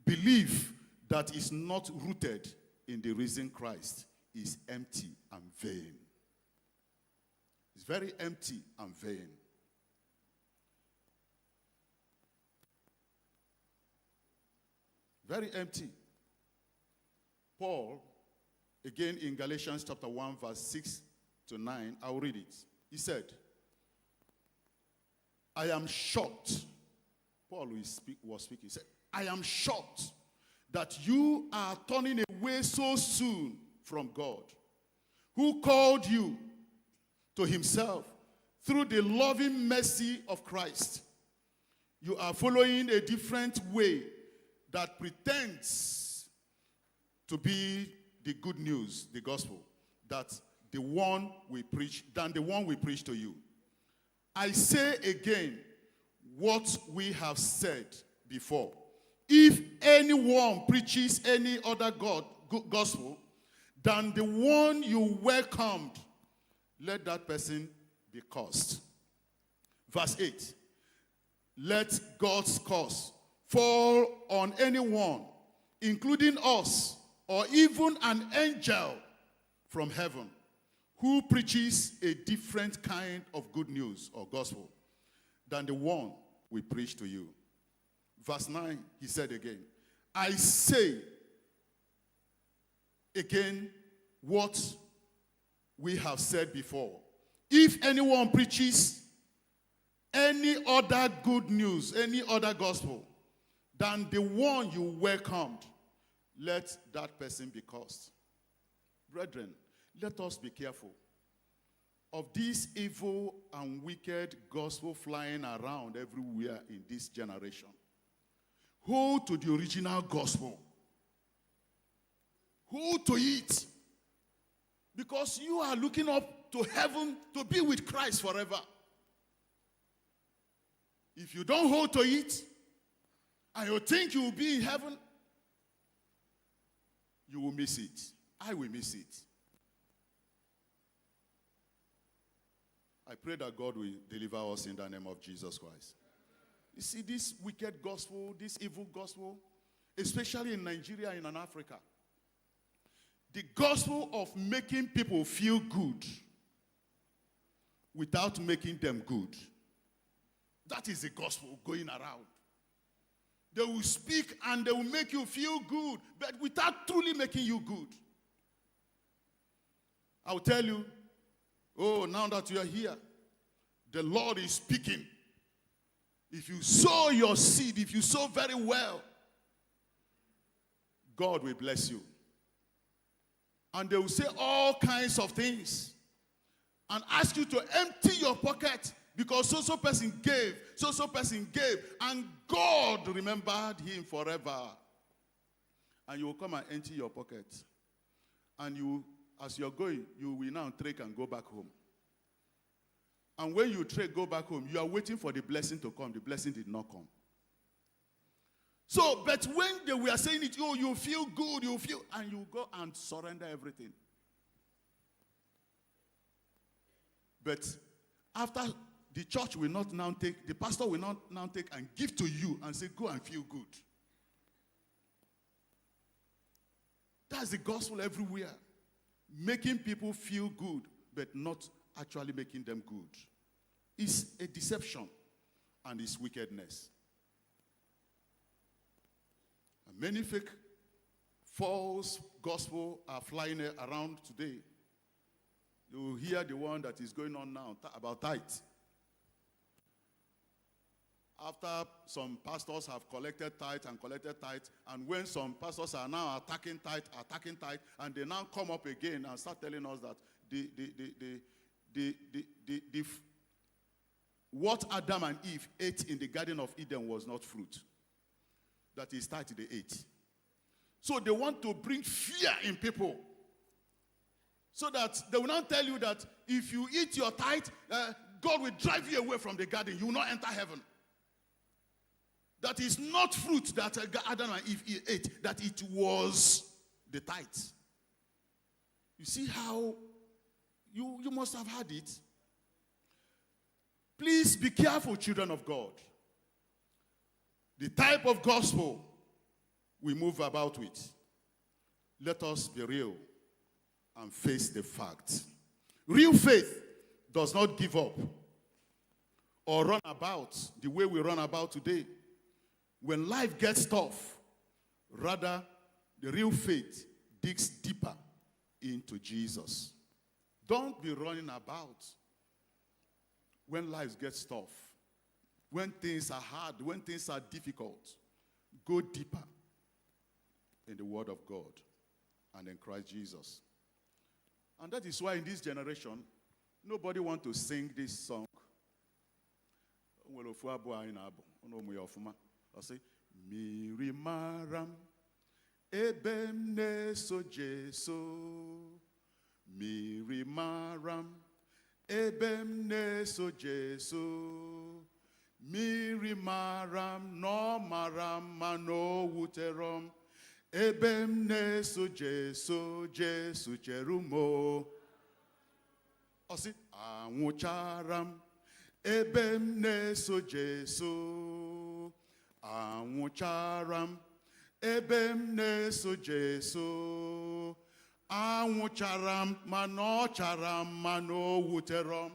Belief that is not rooted in the risen Christ is empty and vain. It's very empty and vain. Very empty. Paul, again in Galatians chapter 1, verse 6 to 9, I'll read it. He said, I am shocked. Paul was speaking. He said, I am shocked that you are turning away so soon from God, who called you to himself through the loving mercy of Christ. You are following a different way that pretends to be the good news, the gospel, than the one we preach to you. I say again what we have said before. If anyone preaches any other gospel than the one you welcomed, let that person be cursed. Verse 8. Let God's curse fall on anyone, including us, or even an angel from heaven, who preaches a different kind of good news or gospel than the one we preach to you. Verse 9, he said again, I say again what we have said before. If anyone preaches any other good news, any other gospel than the one you welcomed, let that person be cursed. Brethren, let us be careful of this evil and wicked gospel flying around everywhere in this generation. Hold to the original gospel. Hold to it. Because you are looking up to heaven to be with Christ forever. If you don't hold to it, and you think you will be in heaven, you will miss it. I will miss it. I pray that God will deliver us in the name of Jesus Christ. You see, this wicked gospel, this evil gospel, especially in Nigeria and in Africa, the gospel of making people feel good, without making them good. That is the gospel going around. They will speak and they will make you feel good, but without truly making you good. I will tell you, oh, now that you are here, the Lord is speaking. If you sow your seed, if you sow very well, God will bless you. And they will say all kinds of things and ask you to empty your pocket because so person gave, so person gave, and God remembered him forever. And you will come and empty your pocket. And you, as you're going, you will now trek and go back home. And when you trek, go back home, you are waiting for the blessing to come. The blessing did not come. So, but when they were saying it, oh, you feel good, you feel, and you go and surrender everything. But after the church will not now take, the pastor will not now take and give to you and say, go and feel good. That's the gospel everywhere. Making people feel good, but not actually making them good. It's a deception and it's wickedness. And many fake, false gospel are flying around today. You will hear the one that is going on now about tithe. After some pastors have collected tithe, and when some pastors are now attacking tithe, and they now come up again and start telling us that what Adam and Eve ate in the Garden of Eden was not fruit. That is tithe they ate. So they want to bring fear in people. So that they will not tell you that if you eat your tithe, God will drive you away from the garden. You will not enter heaven. That is not fruit that Adam and Eve ate. That it was the tithe. You see how you must have had it. Please be careful, children of God. The type of gospel we move about with. Let us be real and face the fact. Real faith does not give up or run about the way we run about today. When life gets tough, rather, the real faith digs deeper into Jesus. Don't be running about when life gets tough, when things are hard, when things are difficult. Go deeper in the Word of God and in Christ Jesus. And that is why in this generation, nobody wants to sing this song. I say, Miri maram, ebem ne so Jesu. Miri maram, ebem ne so Jesu. Miri maram, no maram, mano wuterom. Ebem ne so Jesu, Jesu cherumo. I say, anwucharam, ebem ne so Jesu. Anwụcharam ebe m na-eso Jesu. Anwụcharam mana ọ chara m mana o wutere m.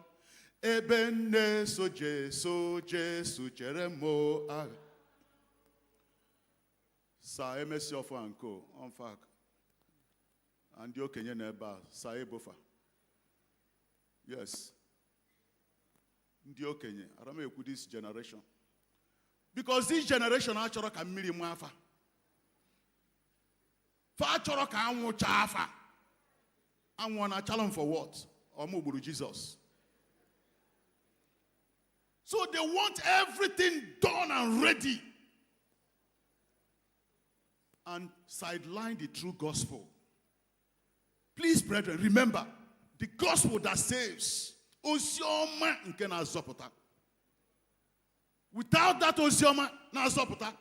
Ebe m na-eso Jesu, Jesu chere m agha. Sa emesi ọfọ anko, ọmfak. Ndị okenye n'ebe a, sa ebofa. Yes. Ndị okenye, I don't know this generation. Because this generation achọrọ ka mmiri mụ afa. Fa achọrọ ka anwụ chaa afa. Anwụ na challenge for what? Ọmụ gburu Jesus. So they want everything done and ready. And sideline the true gospel. Please, brethren, remember the gospel that saves. Oziọma nke na-azọpụta. Without that oziọma na-azọpụta.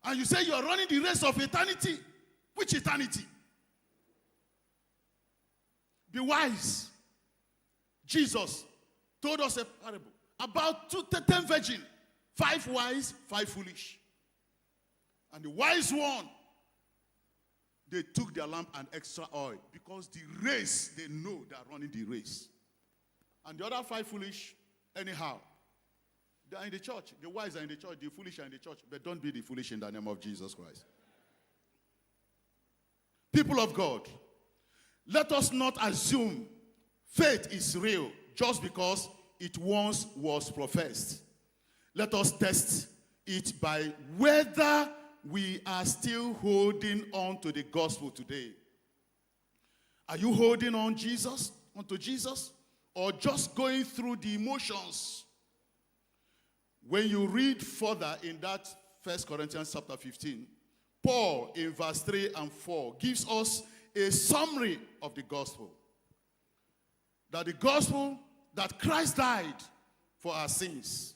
And you say you are running the race of eternity. Which eternity? Be wise. Jesus told us a parable about 10 virgins. 5 wise, 5 foolish. And the wise one, they took their lamp and extra oil because the race, they know they are running the race. And the other 5 foolish, anyhow. They are in the church. The wise are in the church. The foolish are in the church. But don't be the foolish in the name of Jesus Christ. People of God, let us not assume faith is real just because it once was professed. Let us test it by whether we are still holding on to the gospel today. Are you holding on onto Jesus, or just going through the emotions? When you read further in that 1 Corinthians chapter 15, Paul in verse 3 and 4 gives us a summary of the gospel. That the gospel that Christ died for our sins.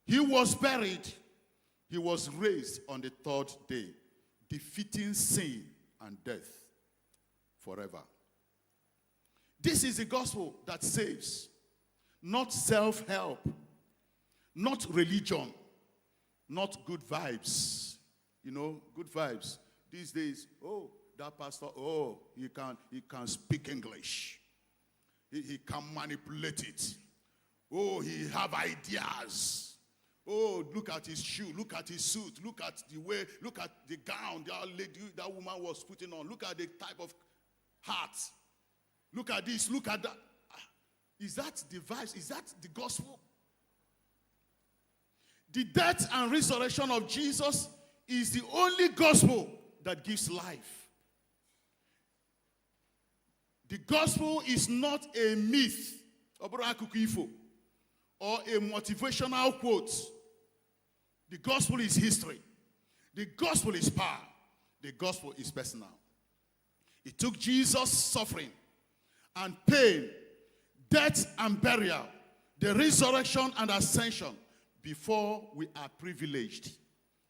He was buried. He was raised on the 3rd day, defeating sin and death forever. This is the gospel that saves, not self-help, not religion, not good vibes. You know, good vibes. These days, oh, that pastor, oh, he can speak English. He can manipulate it. Oh, he have ideas. Oh, look at his shoe, look at his suit, look at the way, look at the gown that woman was putting on. Look at the type of hat. Look at this, look at that. Is that the vibes? Is that the gospel? The death and resurrection of Jesus is the only gospel that gives life. The gospel is not a myth or a motivational quote. The gospel is history. The gospel is power. The gospel is personal. It took Jesus' suffering and pain, death and burial, the resurrection and ascension before we are privileged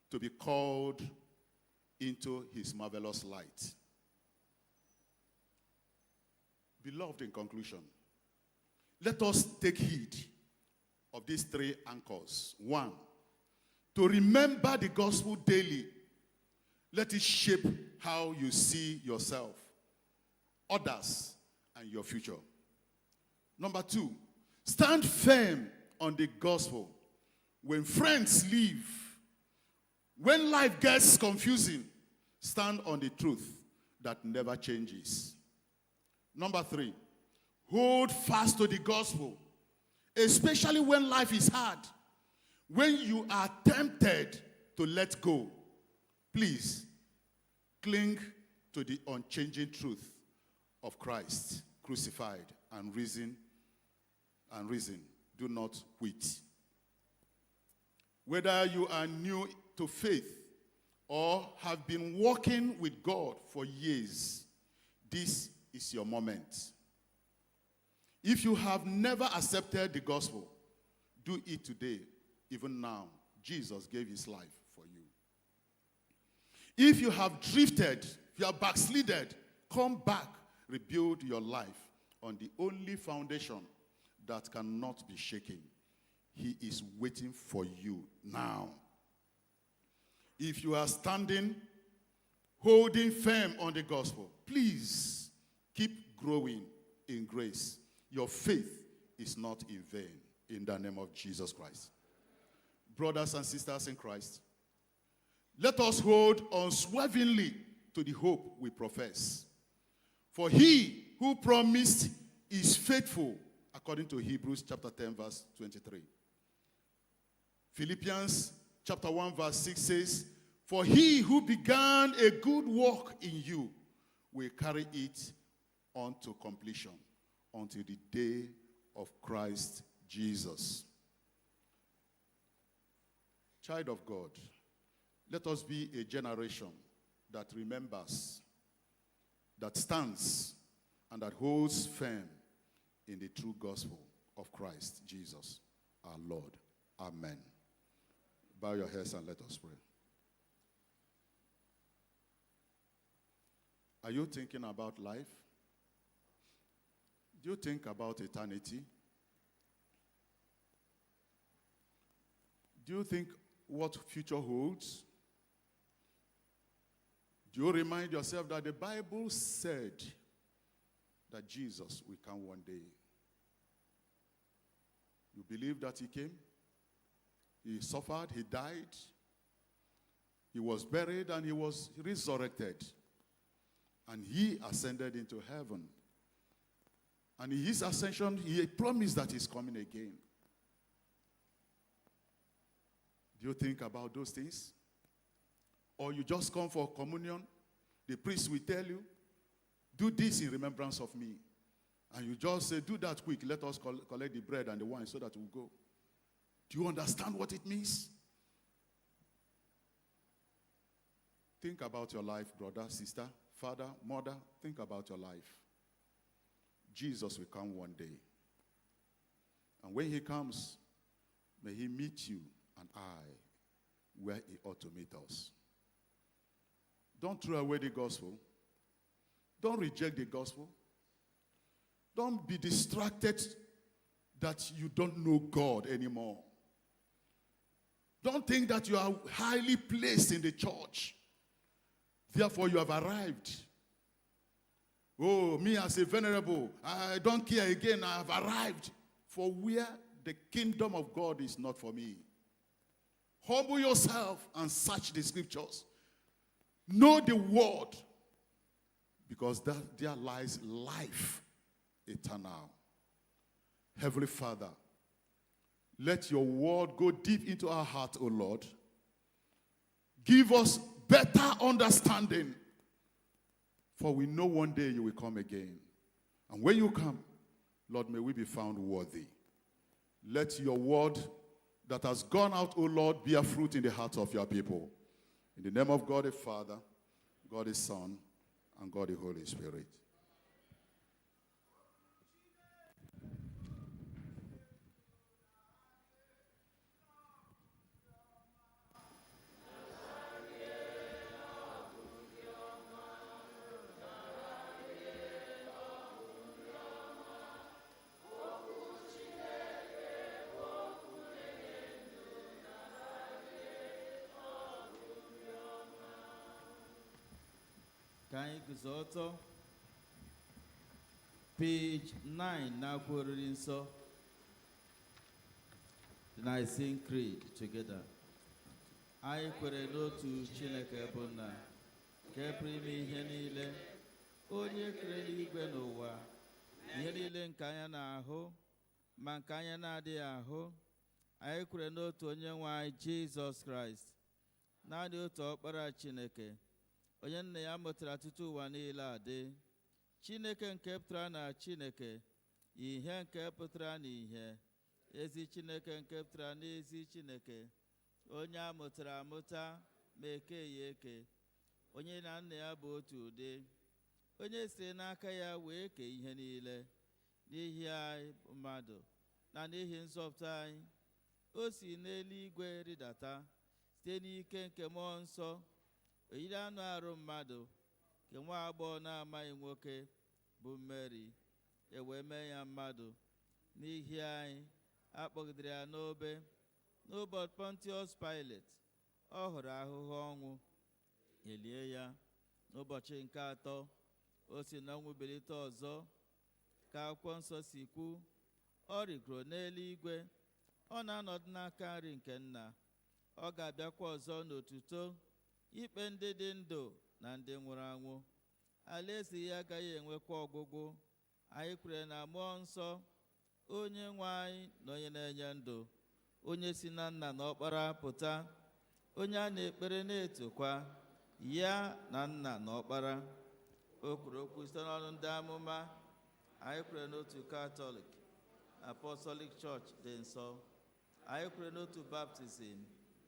to be called into his marvelous light. Beloved, in conclusion, let us take heed of these 3 anchors. 1, to remember the gospel daily. Let it shape how you see yourself, others, and your future. Number 2, stand firm on the gospel. When friends leave, when life gets confusing, stand on the truth that never changes. Number 3, hold fast to the gospel, especially when life is hard. When you are tempted to let go, please cling to the unchanging truth of Christ, crucified and risen. Do not quit. Whether you are new to faith or have been walking with God for years, this is your moment. If you have never accepted the gospel, do it today. Even now, Jesus gave his life for you. If you have drifted, if you have backslided, come back, rebuild your life on the only foundation that cannot be shaken. He is waiting for you now. If you are standing, holding firm on the gospel, please keep growing in grace. Your faith is not in vain, in the name of Jesus Christ. Brothers and sisters in Christ, let us hold unswervingly to the hope we profess. For he who promised is faithful, according to Hebrews chapter 10, verse 23. Philippians chapter 1, verse 6 says, for he who began a good work in you will carry it on to completion until the day of Christ Jesus. Child of God, let us be a generation that remembers, that stands, and that holds firm in the true gospel of Christ Jesus, our Lord. Amen. Bow your heads and let us pray. Are you thinking about life? Do you think about eternity? Do you think what future holds? Do you remind yourself that the Bible said that Jesus will come one day? You believe that he came, he suffered, he died, he was buried, and he was resurrected. And he ascended into heaven. And in his ascension, he promised that he's coming again. Do you think about those things? Or you just come for communion, the priest will tell you, do this in remembrance of me. And you just say, do that quick, let us collect the bread and the wine so that we'll go. Do you understand what it means? Think about your life, brother, sister, father, mother. Think about your life. Jesus will come one day. And when he comes, may he meet you and I where he ought to meet us. Don't throw away the gospel. Don't reject the gospel. Don't be distracted that you don't know God anymore. Don't think that you are highly placed in the church. Therefore, you have arrived. Oh, me as a venerable, I don't care again, I have arrived. For where the kingdom of God is not for me. Humble yourself and search the scriptures. Know the word, because there lies life eternal. Heavenly Father, let your word go deep into our heart, O Lord. Give us better understanding, for we know one day you will come again. And when you come, Lord, may we be found worthy. Let your word that has gone out, O Lord, bear fruit in the hearts of your people. In the name of God the Father, God the Son, and God the Holy Spirit. Ka anyị guzo ọtọ. Page 9 n'akwụkwọ Oriri Nsọ. The Nicene Creed together. Anyị kwere n'otu Chineke bụ Nna, nke pụrụ ime ihe niile, onye kere eluigwe n'ụwa, ihe niile nke anya na-ahụ, ma nke anya na-adịghị ahụ. Anyị kwere n'otu onye nwe anyị Jizọs Kraịst, naanị otu ọkpara Chineke, onye nna ya mụtara tutu ụwa niile adị, Chineke nke pụtara na Chineke, ihe nke pụtara n'ihe, ezi Chineke nke pụtara n'ezi Chineke, onye a mụtara amụta ma eke ya eke, onye na nna ya bụ otu ụdị, onye siri n'aka ya wee kee ihe niile, n'ihi anyị mmadụ na n'ihi nzọpụta anyị. O si n'eluigwe rịdata site n'ike nke mmụọ nsọ, o yiri anụ arụ mmadụ, nke nwa agbọghọ na-amaghị nwoke bụ Mary, wee mee ya mmadụ n'ihi anyị. Akpọgidere ya n'obe n'ụbọchị Pontius Pilate. Ọ hụrụ ahụhụ ọnwụ, elie ya. N'ụbọchị nke atọ, o si n'ọnwụ bilite ọzọ, ka akwụkwọ nsọ si kwu. Ọ rịgoro n'eluigwe, ọ na-anọdụ n'aka nri nke Nna. Ọ ga-abịakwa ọzọ n'otuto ikpe ndị dị ndụ na ndị nwụrụ anwụ. Alaeze ya agaghị enwekwa ọgwụgwụ. Anyị kwere na mmụọ nsọ, onye nwe anyị na onye na-enye ndụ, onye si na Nna na Ọkpara pụta, onye a na-ekpere na-etokwa, ya na Nna na Ọkpara. O kwuru okwu site n'ọnụ ndị amụma. Anyị kwere n'otu Katọlik Apostolic Church dị nsọ. Anyị kwere n'otu baptizim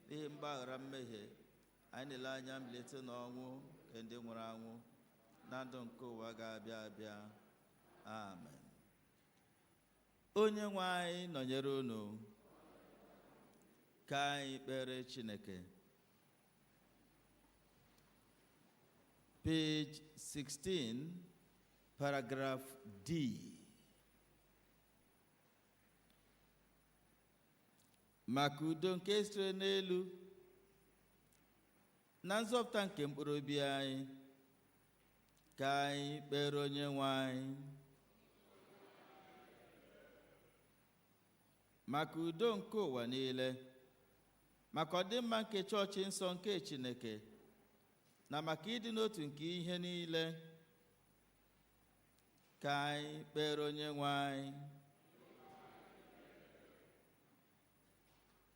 n'ihi mgbaghara mmehie. Anyị na-ele anya mbilite n'ọnwụ nke ndị nwụrụ anwụ na ndụ nke ụwa ga-abịa abịa. Amen. Onye nwe anyị nọnyere unu. Ka anyị kpere Chineke. Page 16, paragraph D. Maka udo nke sitere n'elu na nzọpụta nke mkpụrụ obi anyị, ka anyị kpere onye nwe anyị. maka udo nke ụwa niile, maka ọdịmma nke chọọchị nsọ nke Chineke, na maka ịdị n'otu nke ihe niile. Ka anyị kpere Onyenwe anyị.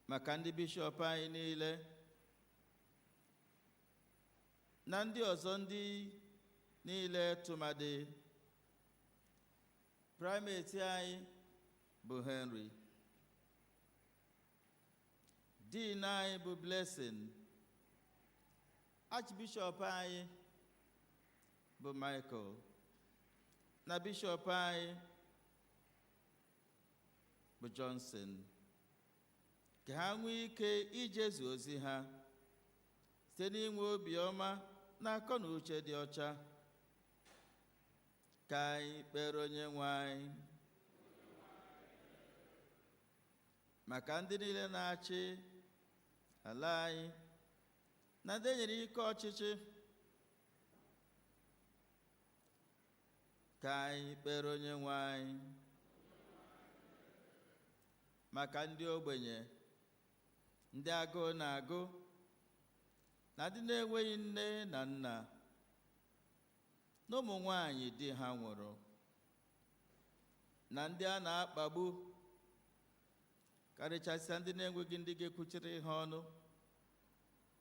Maka ndị bishọp anyị niile na ndị ọzọ ndị niile, tụmadị primate anyị bụ Henry, dean anyị bụ Blessing, archbishop anyị bụ Michael, na bishọp anyị bụ Johnson, ka ha nwee ike ijezu ozi ha site n'inwe obiọma na akọ na uche dị ọcha. Ka anyị kpere Onyenwe anyị. Maka ndị niile na-achị ala anyị na ndị e nyere ike ọchịchị, ka anyị kpere Onyenwe anyị. Maka ndị ogbenye, ndị agụụ na-agụ, na ndị na-enweghị nne na nna, na ụmụ nwanyị di ha nwụrụ, na ndị a na-akpagbu, karịchasịa ndị na-enweghị ndị ga-ekwuchiri ha ọnụ,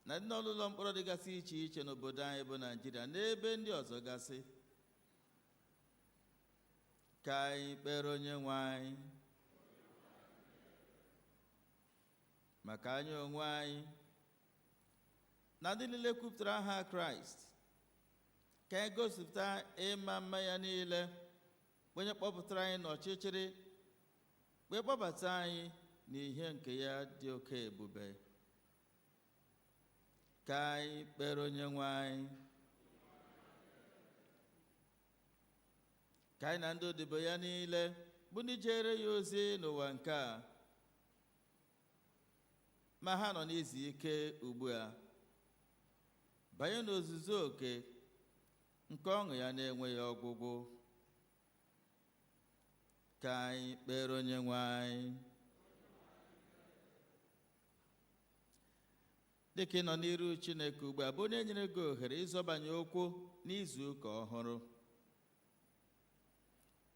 na ndị nọ n'ụlọ mkpọrọ dịgasị iche iche n'obodo anyị bụ Naịjirịa na ebe ndị ọzọ gasị. Ka anyị kpere Onyenwe anyị. Maka anyị onwe anyị na ndị niile kwupụtara aha Kraịst, ka anyị gosipụta ịma mma ya niile, onye kpọpụtara anyị n'ọchịchịrị, wee kpọbata anyị n'ihe nke ya dị oke ebube. Ka anyị kpere Onyenwe anyị. Ka anyị na ndị odibo ya niile bụ ndị jere ya ozi n'ụwa nke a, ma ha nọ n'izu ike ugbu a, banye n'ozuzu oke nke ọṅụ ya na-enweghị ọgwụgwụ. Ka anyị kpere Onyenwe anyị. Dịka ị nọ n'iru Chineke ugbu a, bụ onye nyere gị ohere ịzọbanye okwu n'izu ụka ọhụrụ,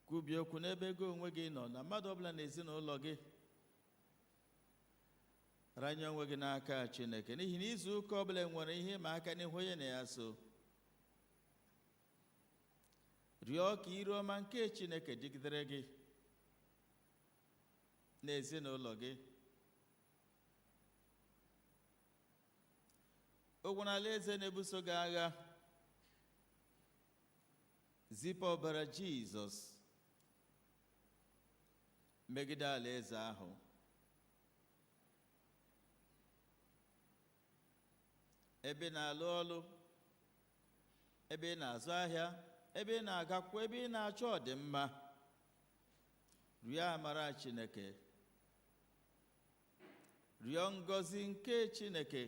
kwubie okwu n'ebe gị onwe gị nọ na mmadụ ọbụla n'ezinụlọ gị. Ranye onwe gị n'aka Chineke, n'ihi na izu ụka ọbụla nwere ihe ịma aka n'ihu onye na ya so. Rịọ ka iru ọma nke Chineke dịgidere gị n'ezinụlọ gị. Ogwu n'ala eze na-ebuso gị agha, zipụ ọbara Jizọs megide ala eze ahụ. Ebe ị na-alụ ọlụ, ebe ị na-azụ ahịa, ebe ị na-agakwụ, ebe ị na-achọ ọdịmma, rịọ amara Chineke, rịọ ngọzi nke Chineke.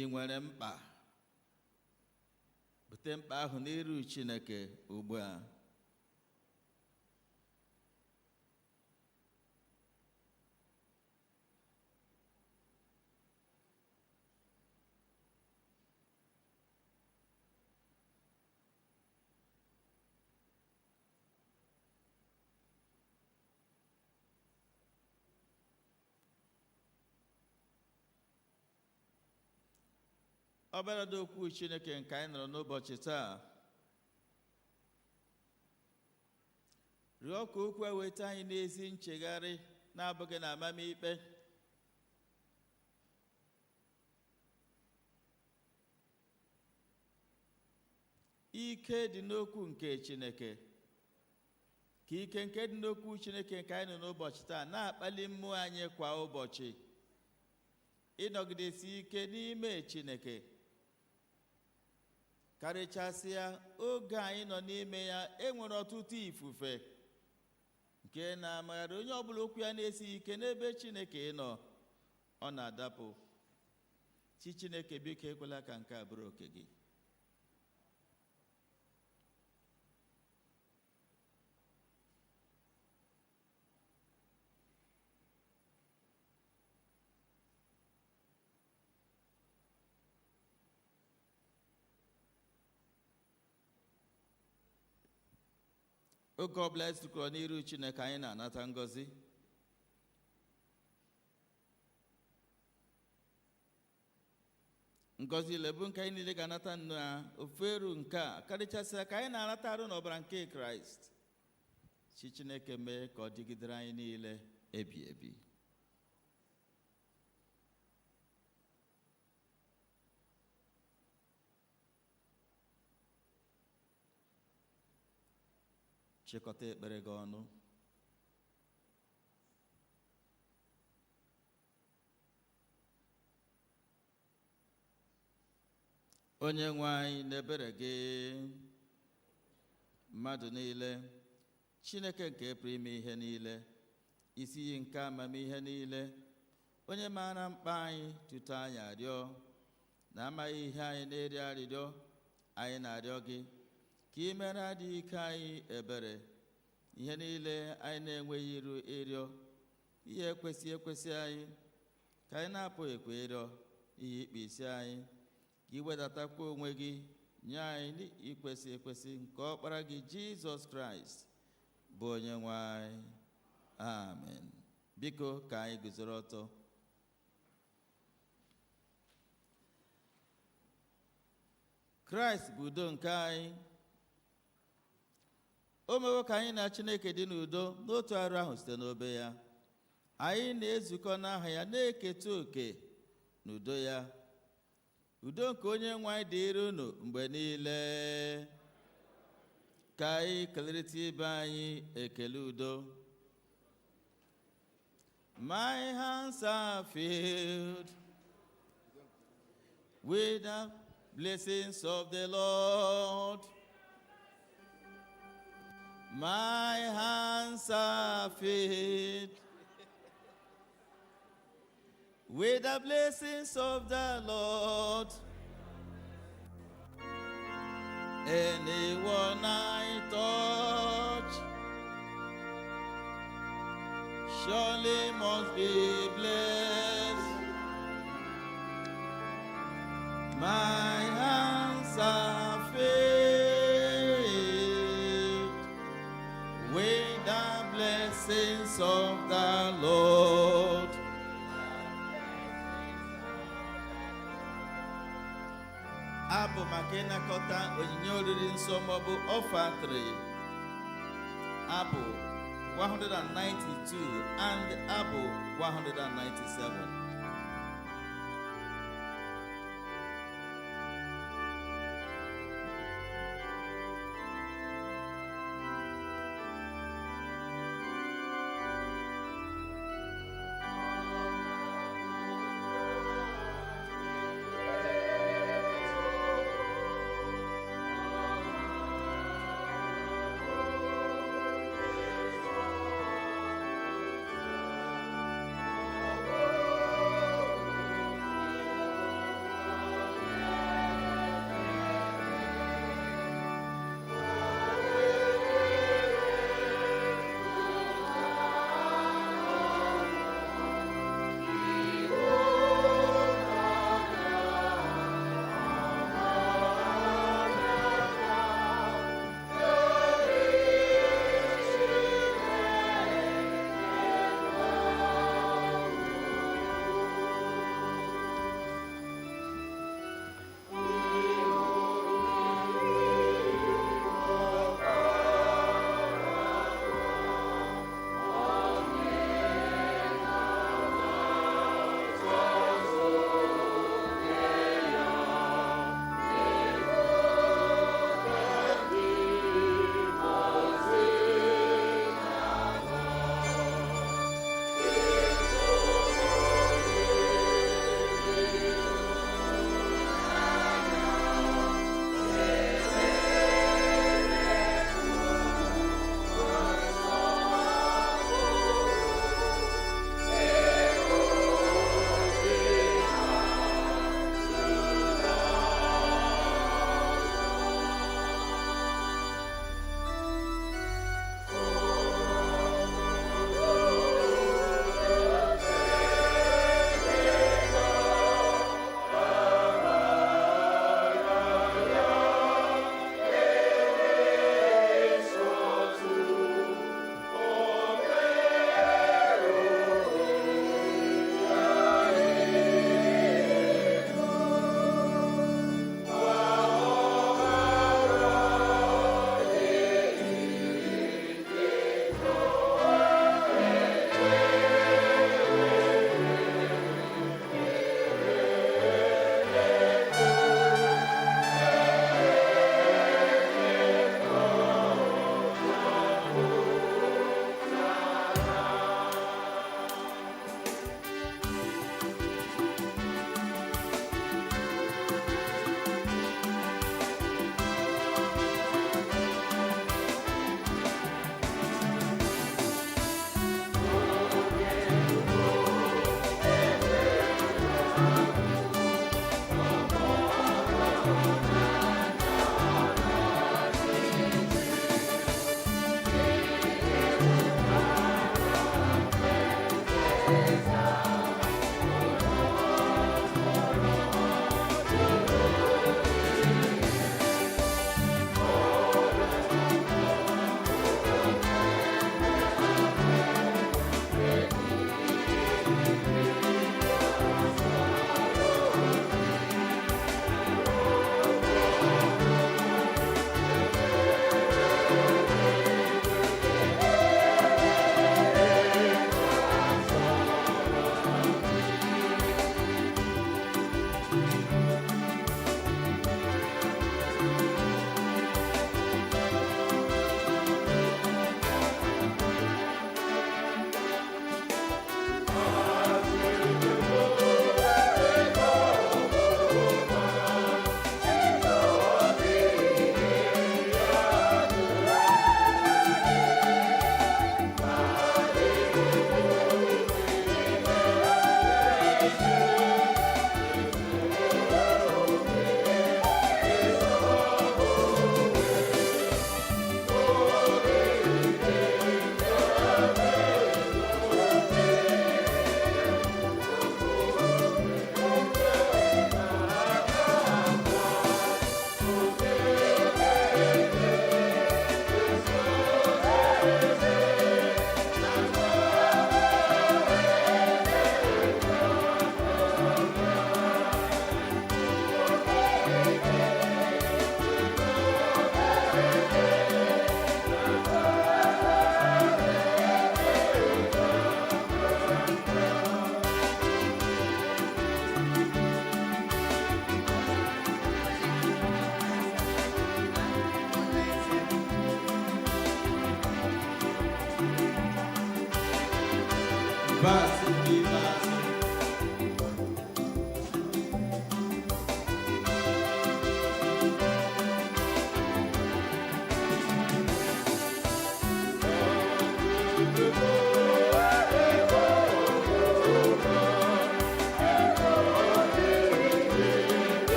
Ị nwere mkpa, bute mkpa ahụ n'iru Chineke ugbu a. Ọbara dị okwu Chineke nke anyị nọrọ n'ụbọchị taa, rịọ ka okwu eweta anyị n'ezi nchegharị na-abụghị na amamikpe. Ike dị n'okwu nke Chineke, ka ike nke dị n'okwu Chineke nke anyị nọ n'ụbọchị taa na-akpali mmụọ anyị kwa ụbọchị ịnọgidesi ike n'ime Chineke, karịchasịa oge anyị nọ n'ime ya. Enwere ọtụtụ ifufe nke na-amagharị onye ọbụla okwu ya na-esighị ike n'ebe Chineke nọ, ọ na-adapụ. Chi Chineke, biko ekwela ka nke a bụrụ oke gị. oge ọbụla anyị sirikọrọ n'iru Chineke anyị na-anata ngọzi. Ngọzi ile bụ nke anyị niile ga-anata na ofu eru nke a karịchasịa ka anyị na-anata arụ n'ọbara nke Kraịst. Chi Chineke mee ka ọ dịgidere anyị niile ebi ebi. Chịkọta ekpere gị ọnụ. Onye nwe anyị n'ebere gị, mmadụ niile, Chineke nke pụrụ ime ihe niile, isi iyi nke amamihe niile, onye maara mkpa anyị tutu anyị arịọ, na amaghị ihe anyị na-eri arịrịọ, anyị na-arịọ gị ka ị mere adịghị ike anyị ebere, ihe niile anyị na-enweghị iru ịrịọ, ihe ekwesị anyị ka anyị na-apụghị ekwe ịrịọ, ihe ikpe isi anyị, ka ị wedatakwa onwe gị nye anyị ikwesị ekwesị nke ọkpara gị Jizọs Kraịst bụ onye nwe anyị. Amen. Biko ka anyị guzoro ọtọ. Kraịst bụ udo nke anyị. O mewo ka anyị na Chineke dị n'udo n'otu arụ ahụ site n'obe ya. Anyị na-ezukọ n'aha ya na-eketa oke n'udo ya. Udo nke onye nwe anyị dịrị unu mgbe niile. Ka anyị kelerịta ibe anyị ekele udo. My hands are filled with the blessings of the Lord. My hands are filled with the blessings of the Lord. Anyone I touch surely must be blessed. My hands are filled with the blessings of the Lord. Abụ maka ịnakọta onyinye oriri nsọ maọbụ ọfatịrị. Abụ 192 and Abụ 197.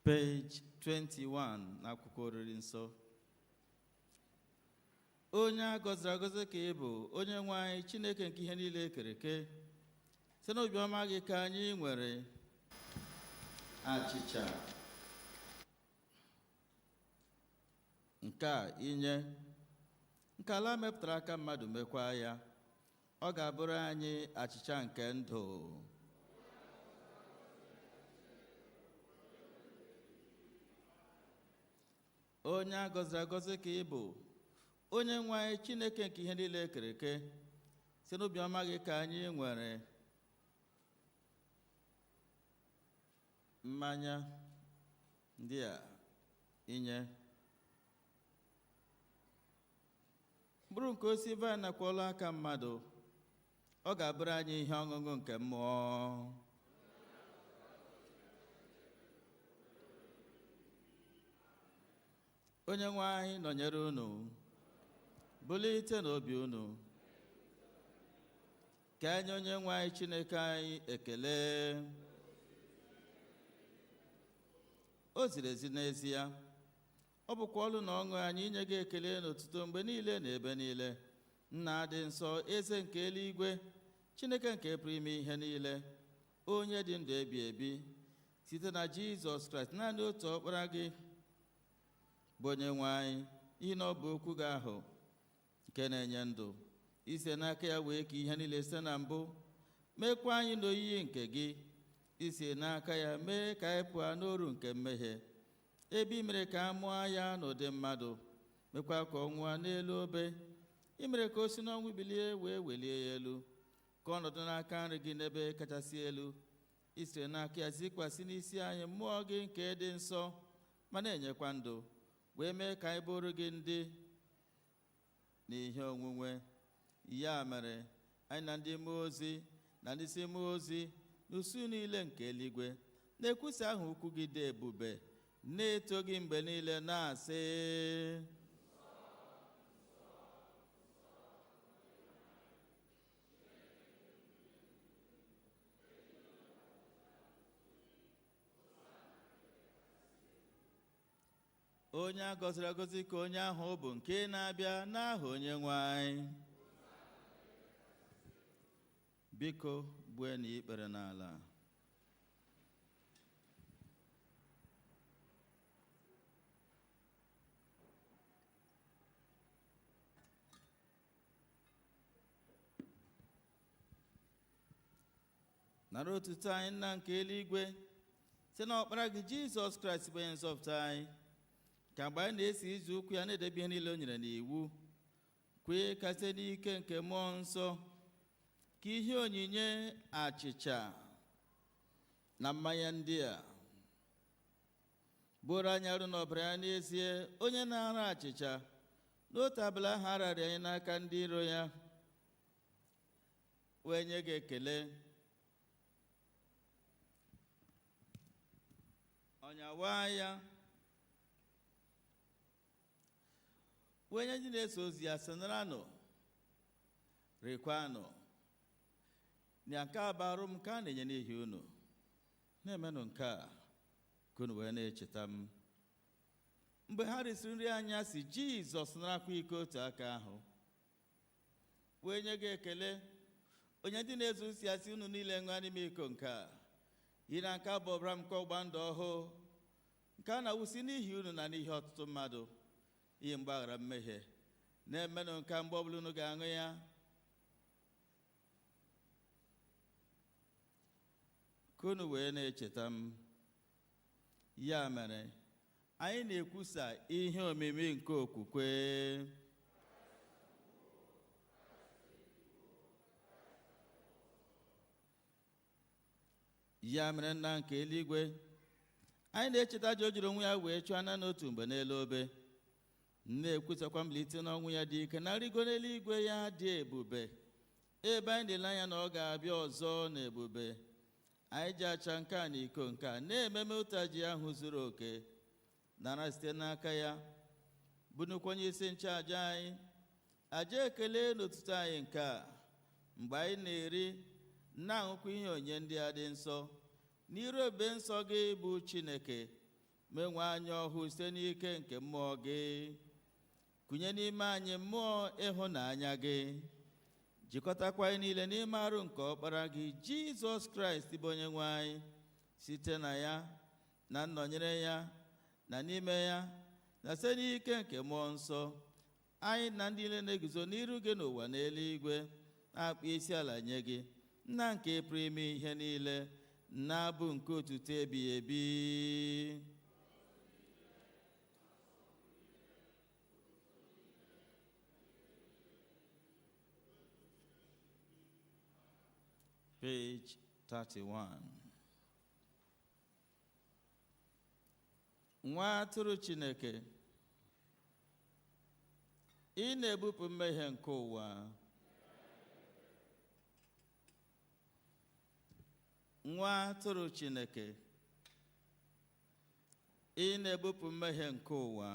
Page 21 n'akwụkwọ oriri nsọ. Onye a gọziri agọzi ka ị bụ, onye nwe anyị Chineke nke ihe niile kere eke. Site n'obiọma gị ka anyị nwere achịcha nke a inye, nke ala mepụtara aka mmadụ mekwa ya. Ọ ga-abụrụ anyị achịcha nke ndụ. Onye a gọziri agọzi ka ị bụ, onye nwe anyị Chineke nke ihe niile kere eke. Site n'obiọma gị ka anyị nwere mmanya ndị a inye. Mkpụrụ nke osisi vaịn nakwa ọlụ aka mmadụ, ọ ga-abụrụ anyị ihe ọṅụṅụ nke mmụọ. Onye nwe anyị nọnyere unu, bulite n'obi unu. Ka anyị onye nwe anyị Chineke anyị ekele. O ziri ezi n'ezie, ọ bụkwa ọlụ na ọṅụ anyị inye gị ekele n'otuto mgbe niile na ebe niile. Nna dị nsọ, eze nke eluigwe, Chineke nke pụrụ ime ihe niile, onye dị ndụ ebi ebi, site na Jizọs Kraịst naanị otu ọkpara gị bụ onye nwe anyị, ihe na ọ bụ okwu gị ahụ nke na-enye ndụ, ise n'aka ya wee ka ihe niile site na mbụ, mekwa anyị n'oyiyi nke gị, isi n'aka ya mee ka anyị pụọ n'oru nke mmehie, ebe i mere ka a mụọ ya n'ụdị mmadụ, mekwa ka ọ nwụọ n'elu obe, i mere ka o si n'ọnwụ bilie wee welie ya elu, ka ọ nọdụ n'aka nri gị n'ebe kachasị elu, i siri n'aka ya zikwasị n'isi anyị mmụọ gị nke dị nsọ ma na-enyekwa ndụ, wee mee ka anyị bụrụ gị ndị na ihe onwunwe. Ya mere anyị na ndị mmụọ ozi na ndị isi mmụọ ozi n'usu niile nke eluigwe na-ekwusa aha ukwu gị dị ebube, na-eto gị mgbe niile, na-asị: onye a gọziri agọzi ka onye ahụ bụ nke na-abịa n'aha onye nwe anyị. Biko gbue na ikpere n'ala. Nara otuto anyị Nna nke eluigwe, site na ọkpara gị Jizọs Kraịst bụ onye nzọpụta anyị, ka mgbe anyị na-esi izu ụkwụ ya na-edebe ihe niile o nyere n'iwu, kwee ka site n'ike nke mmụọ nsọ ka ihe onyinye achịcha na mmanya ndị a bụrụ anyị arụ n'ọbara ya n'ezie, onye na-ara achịcha n'otu abalị ahụ ararị anyị n'aka ndị iro ya, wee nye gị ekele, ọnyawa ya, wee nye ndị na-eso ozi ya sị: naranụ, rikwanụ, na nke a bụ arụ m ka a na-enye n'ihi unu. Na-emenụ nke a ka unu wee na-echeta m. Mgbe ha risiri nri anyasị, Jizọs narakwa iko otu aka ahụ, wee nye gị ekele. Onye ndị na-ezu si asị unu niile ṅụọ n'ime iko nke a, iri nke a bụ ọbara m nke ọgba ndụ ọhụụ, nke a na-awụsi n'ihi unu na n'ihi ọtụtụ mmadụ, ihe mgbaghara mmehie. Na-emenụ nke a mgbe ọbụla unu ga-aṅụ ya ka unu wee na-echeta m. Ya mere, anyị na-ekwusa ihe omimi nke okwukwe. Ya mere, nna nke eluigwe, anyị na-echeta ji o jiri onwe ya wee chụọ anya n'otu mgbe n'elu obe, na-ekwusakwa mbilite n'ọnwụ ya dị ike na nrigo n'eluigwe ya dị ebube, ebe anyị na-ele anya na ọ ga-abịa ọzọ n'ebube. Anyị ji acha nke a na iko nke a na-ememe ụtaji ahụ zuru oke, nara site n'aka ya, bunukwa onye isi nchụaja anyị, aja ekele n'otuto anyị nke a, mgbe anyị na-eri na-aṅụkwa ihe onye ndị a dị nsọ n'iru ebe nsọ gị bụ Chineke. Menwe anyị ọhụụ site n'ike nke mmụọ gị, kụnye n'ime anyị mmụọ ịhụnanya gị, jikọtakwa anyị niile n'ime arụ nke ọkpara gị Jizọs Kraịst bụ onye nwe anyị, site na ya na nnọnyere ya na n'ime ya na site n'ike nke mmụọ nsọ, anyị na ndị niile na-eguzo n'iru gị n'ụwa na eluigwe na-akpọ isi ala nye gị, nna nke pụrụ ime ihe niile, na-abụ nke otuto ebighị ebi. Page 31. Nwa atụrụ Chineke, ị na-ebupụ mmehie nke ụwa. Nwa atụrụ Chineke, ị na-ebupụ mmehie nke ụwa.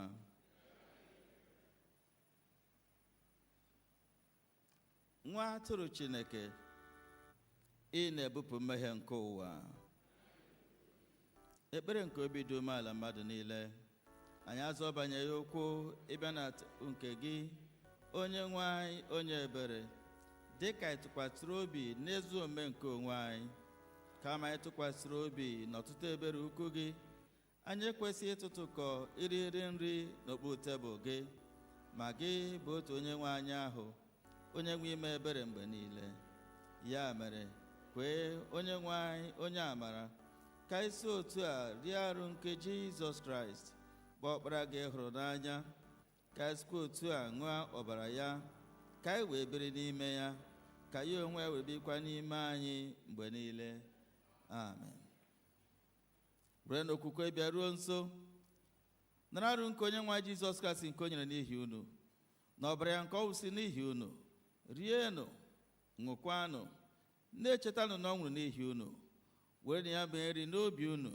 Nwa atụrụ Chineke, ị na-ebupụ mmehie nke ụwa. Ekpere nke obi dị umeala mmadụ niile. Anyị azọbanyeghị okwu ịbịa na nke gị, onye nwe anyị, onye ebere, dị ka anyị tụkwasịrị obi n'ezi omume nke onwe anyị, kama anyị tụkwasịrị obi n'ọtụtụ ebere ukwu gị. Anyị ekwesịghị ịtụtụkọ iri nri n'okpuru tebụl gị, ma gị bụ otu onye nwe anyị ahụ, onye nwe ime ebere mgbe niile. Ya mere, kwee onye nwe anyị, onye amara, ka isi otu a rie arụ nke Jizọs Kraịst bụ ọkpara gị hụrụ n'anya, ka esikwa otu a ṅụọ ọbara ya, ka anyị wee biri n'ime ya, ka ya onwe ya wee bikwa n'ime anyị mgbe niile. Amen. Were n'okwukwe bịa ruo nso, nara arụ nke onye nwe Jizọs Kraịst nke o nyere n'ihi unu, na ọbara ya nke ọ wụsị n'ihi unu. Rienụ, ṅụkwanụ, na-echetanụ na ọ nwụrụ n'ihi unu. Were ya bụ nri n'obi unu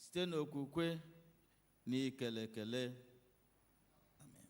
site n'okwukwe na ikele ekele. Amen.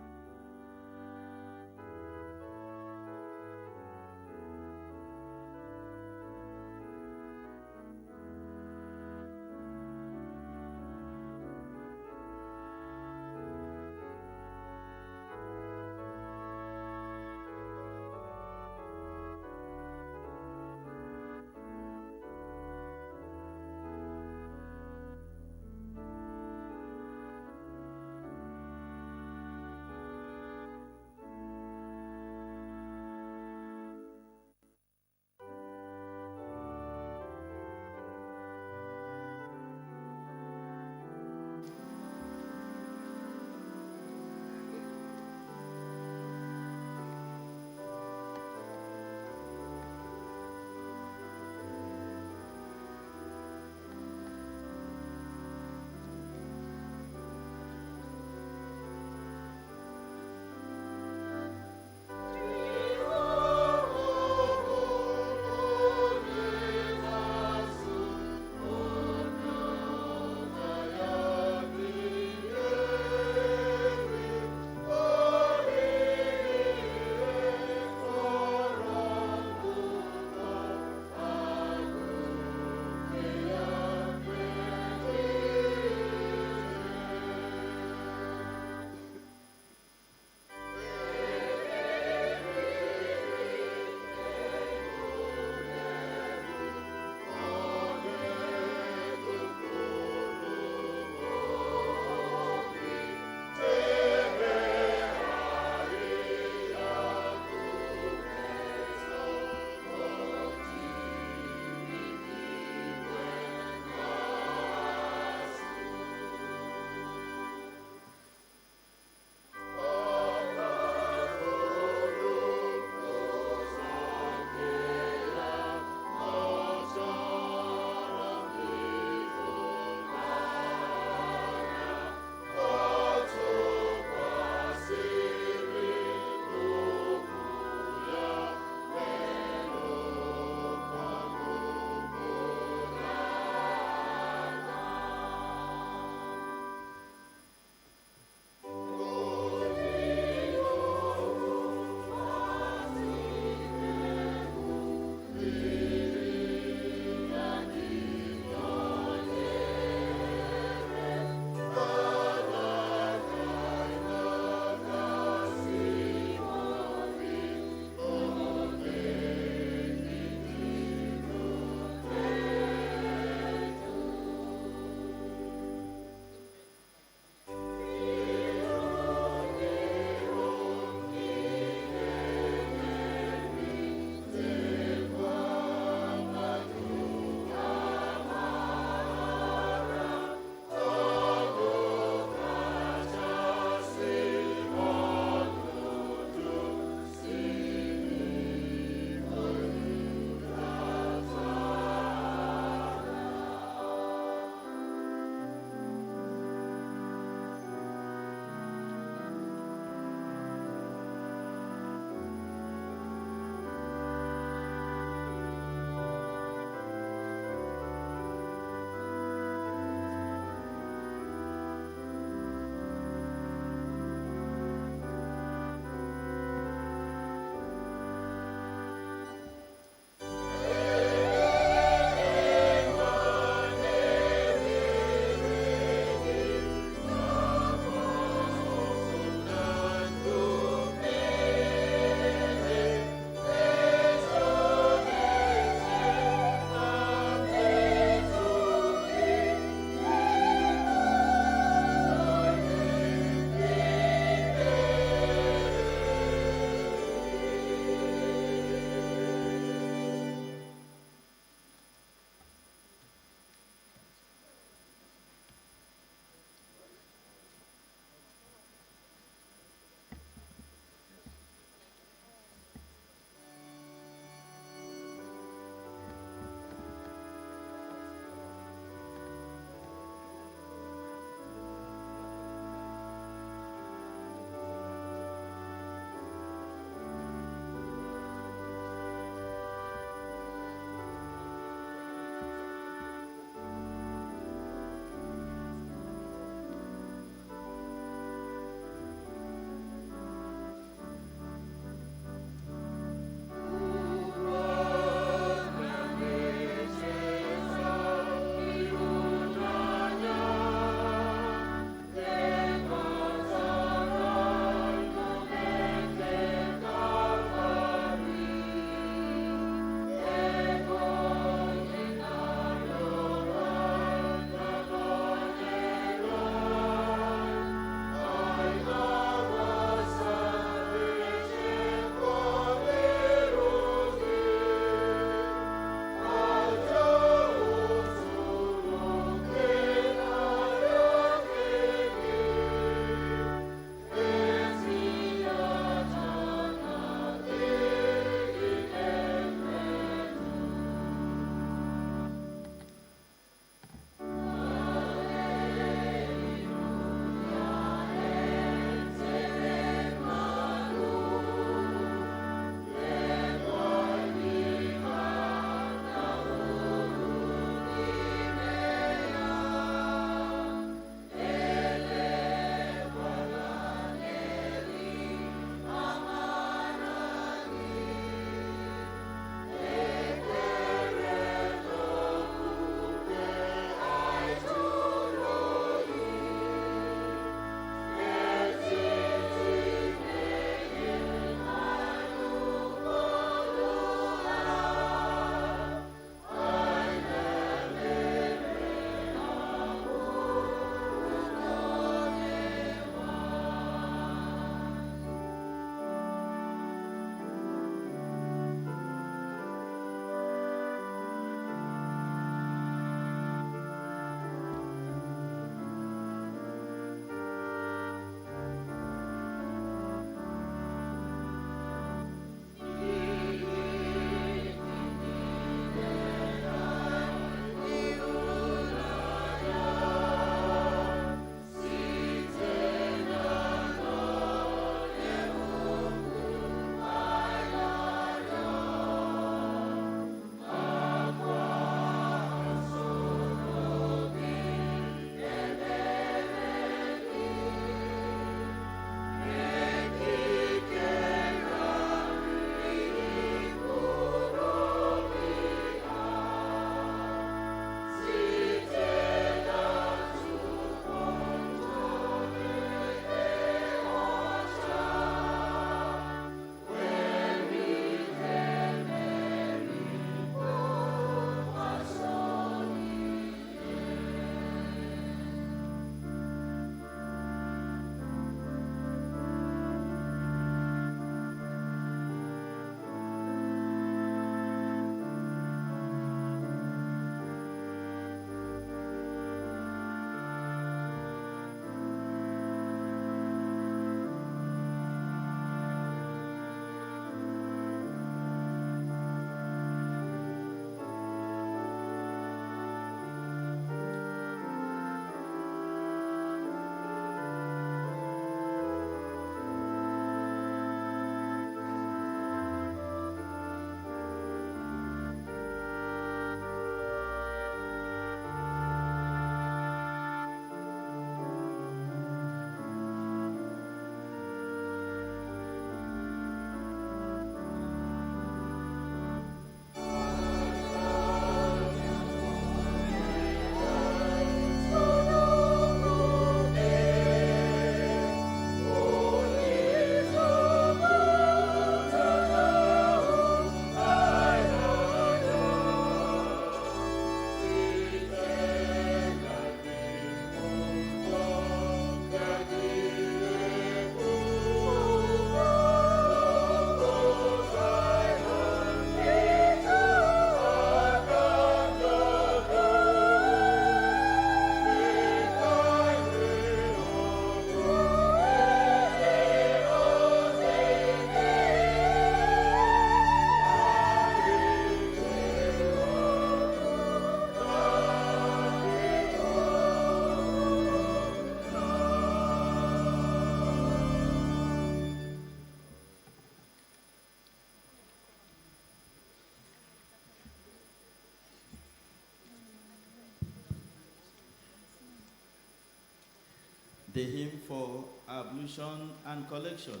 The hymn for ablution and collection.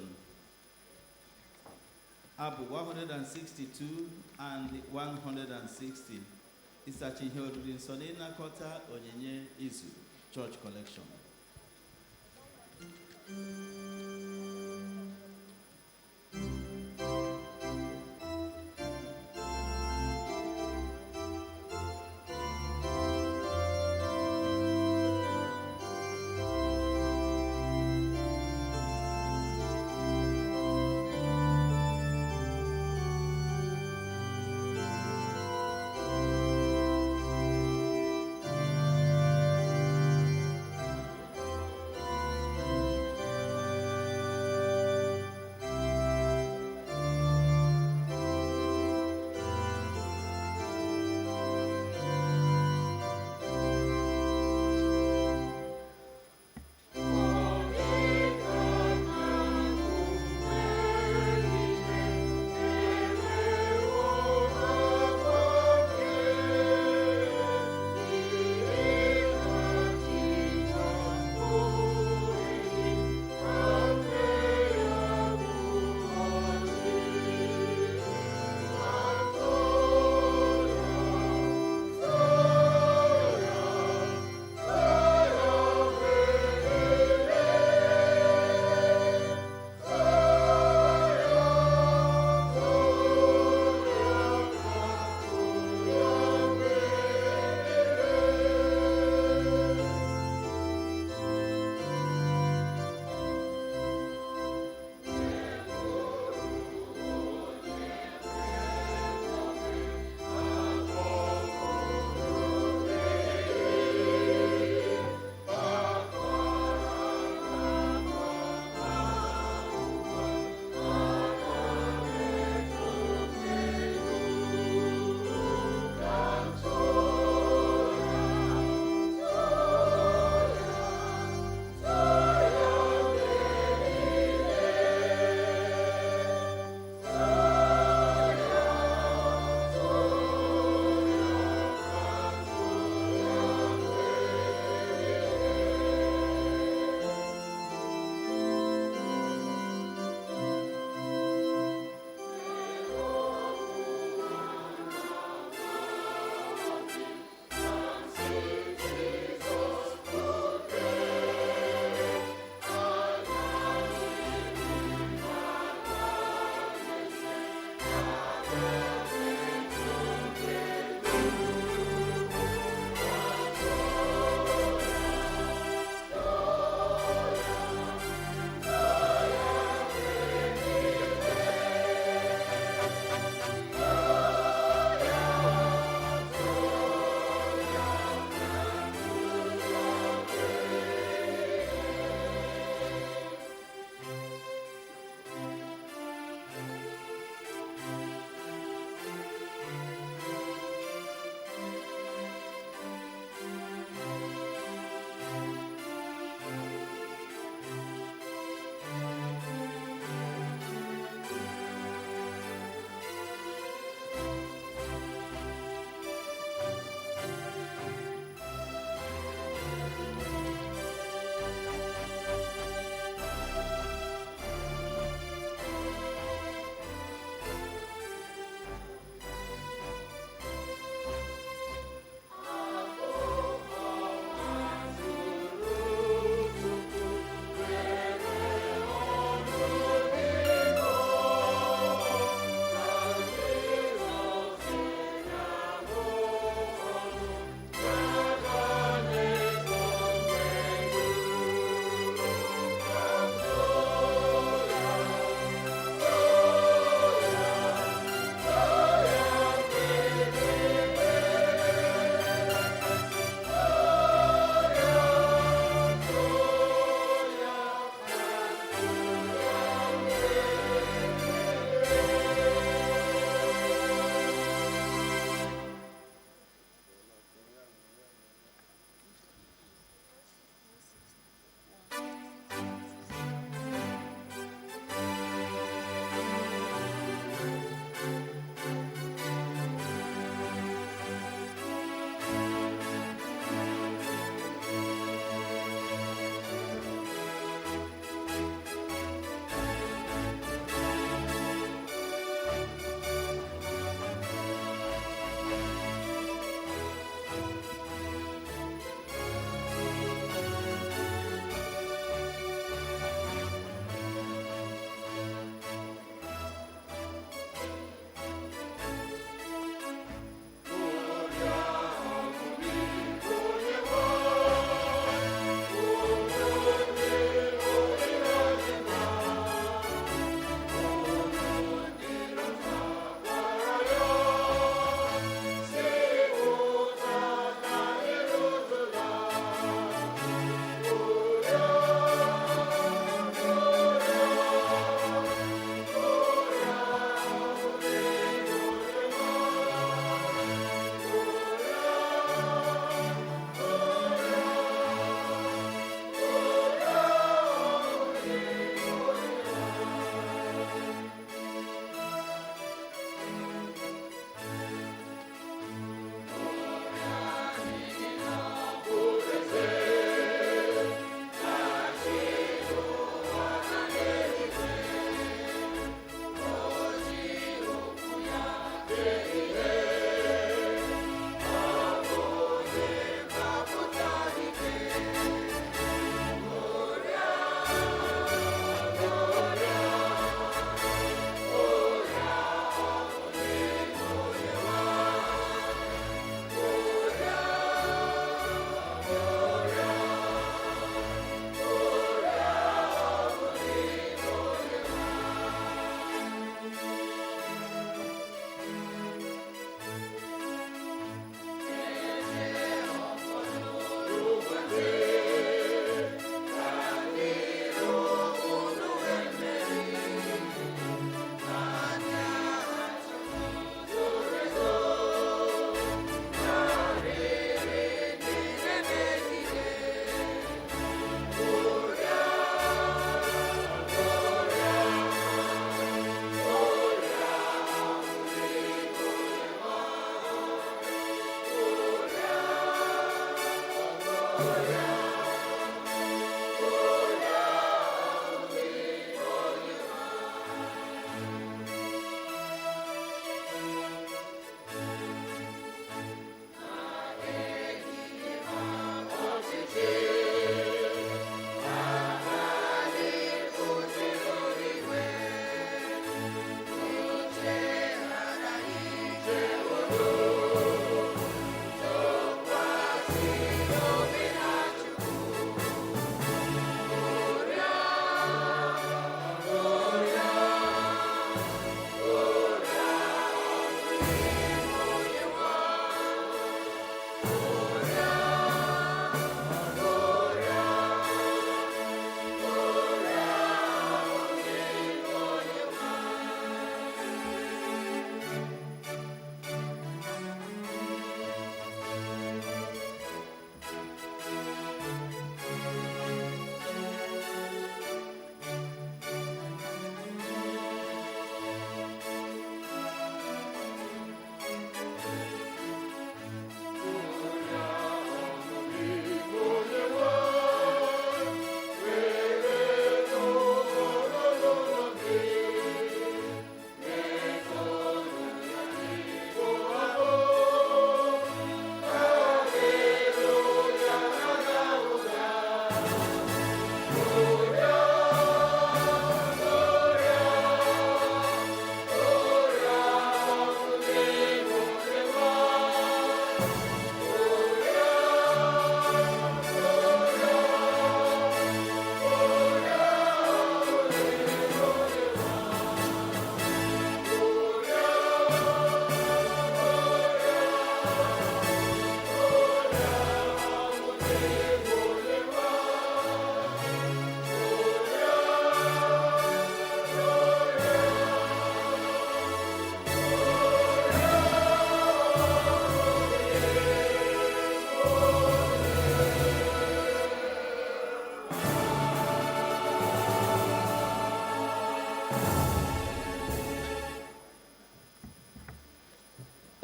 Abu 162 and 160. Isachi ihe oriri nsọ na ịnakọta onyinye izu church collection.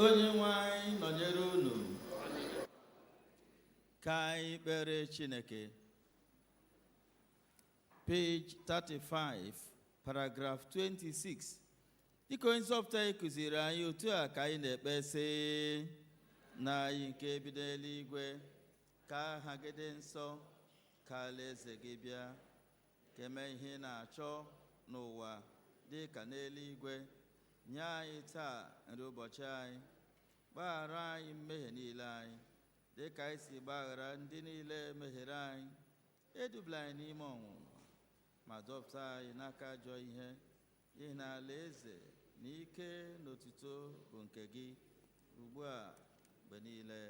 onye nwe anyị nọnyere unu. Ka anyị kpere Chineke. Page 35, paragraph 26. Dịka onye nzọpụta anyị kụziri anyị otu a ka anyị na-ekpe sị: na anyị nke bi n'eluigwe, ka aha gị dị nsọ, ka alaeze gị bịa, ka eme ihe ị na-achọ n'ụwa dị ka n'eluigwe. Nye anyị taa nri ụbọchị anyị, gbaghara anyị mmehie niile anyị dị ka anyị si gbaghara ndị niile mehiere anyị. Edubila anyị n'ime ọnwụnwa, ma dọpụta anyị n'aka ajọ ihe, n'ihi na alaeze na ike na otuto bụ nke gị, ugbu a mgbe niile.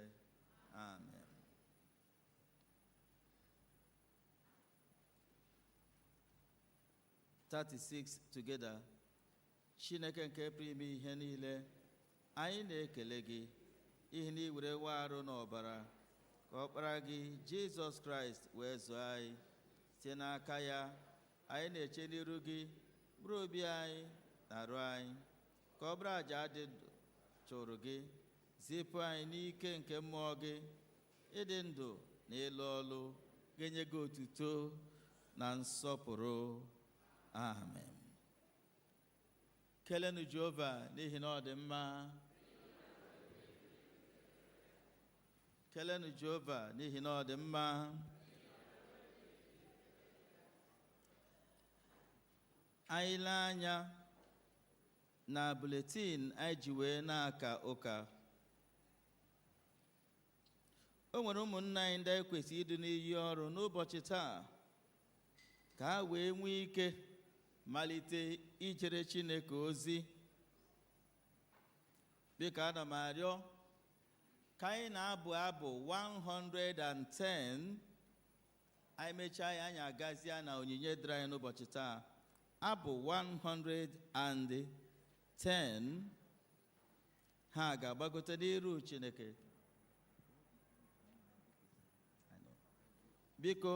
Amen. Together. Chineke nke pụrụ ime ihe niile, anyị na-ekele gị ihe na iwere wa arụ n'ọbara ka ọkpara gị Jizọs Kraịst wee zụọ anyị. Site n'aka ya, anyị na-eche n'iru gị mkpụrụ obi anyị na arụ anyị, ka ọ bụrụ àjà dị ndụ chụrụ gị, zipụ anyị n'ike nke mmụọ gị, ịdị ndụ na ịlụ ọlụ ga-enye gị otuto na nsọpụrụ. Amen. Kelenu Jehova n'ihi na ọ dị mma. Kelenu Jehova n'ihi na ọ dị mma. Anyị lee anya na buletin anyị ji wee na-aka ụka, o nwere ụmụnna anyị ndị anyị kwesịrị ịdụ n'iyi ọrụ n'ụbọchị taa ka ha wee nwee ike malite ijere Chineke ozi. Biko ana m arịọ ka anyị na-abụ abụ 110, anyị mechaa ya anyị agazia na onyinye dịrị anyị n'ụbọchị taa. Abụ 110 ha ga-agbagote n'iru Chineke. Biko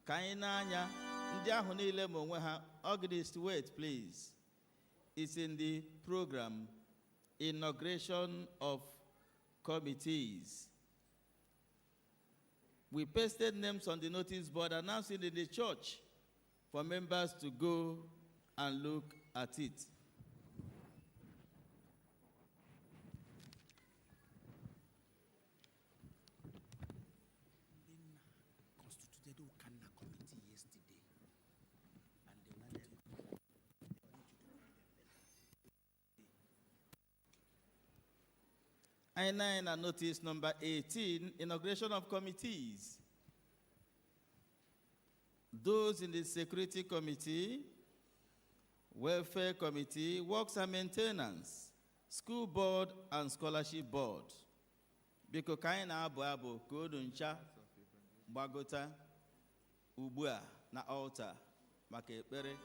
ka anyị n'anya ndị ahụ niile ma onwe ha. Organist, wait please. It's in the program, inauguration of committees. We pasted names on the notice board announcing in the church for members to go and look at it. Constituted Okana committee yesterday, and they wanted to I-9 and notice number 18, inauguration of committees. Those in the Security Committee, Welfare Committee, Works and Maintenance, School Board and Scholarship Board. Biko kaina abu abu kodu ncha gbagota ugbu a na altar maka ekpere.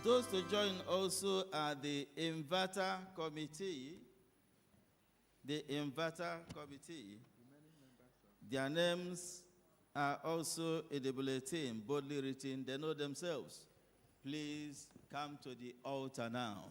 Those to join also are the Inverter Committee. The Inverter Committee. Their names are also in the bulletin, boldly written. They know themselves. Please come to the altar now.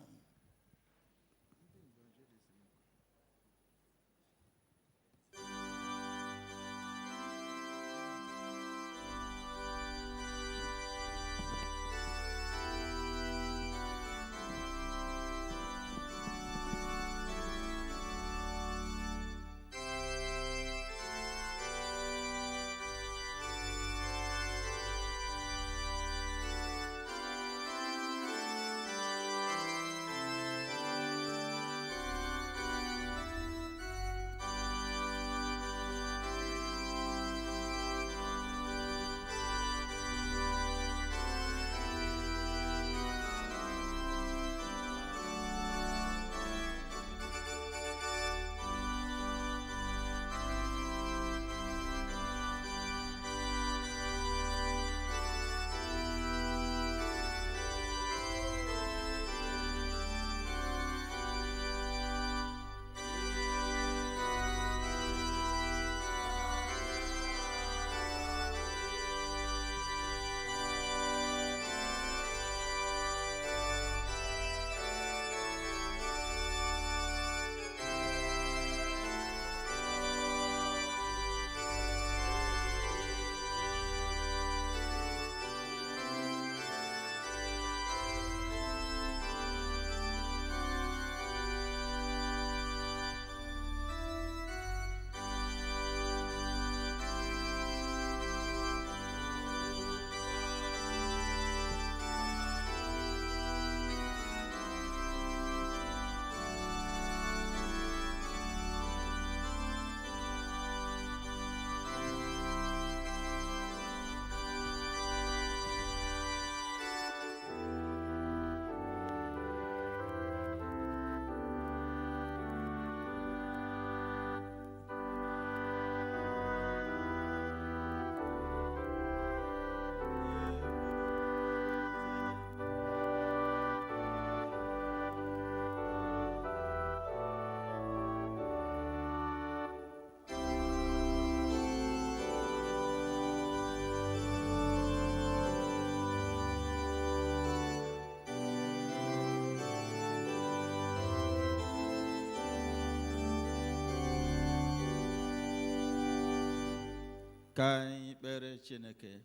Ka anyị kpere Chineke.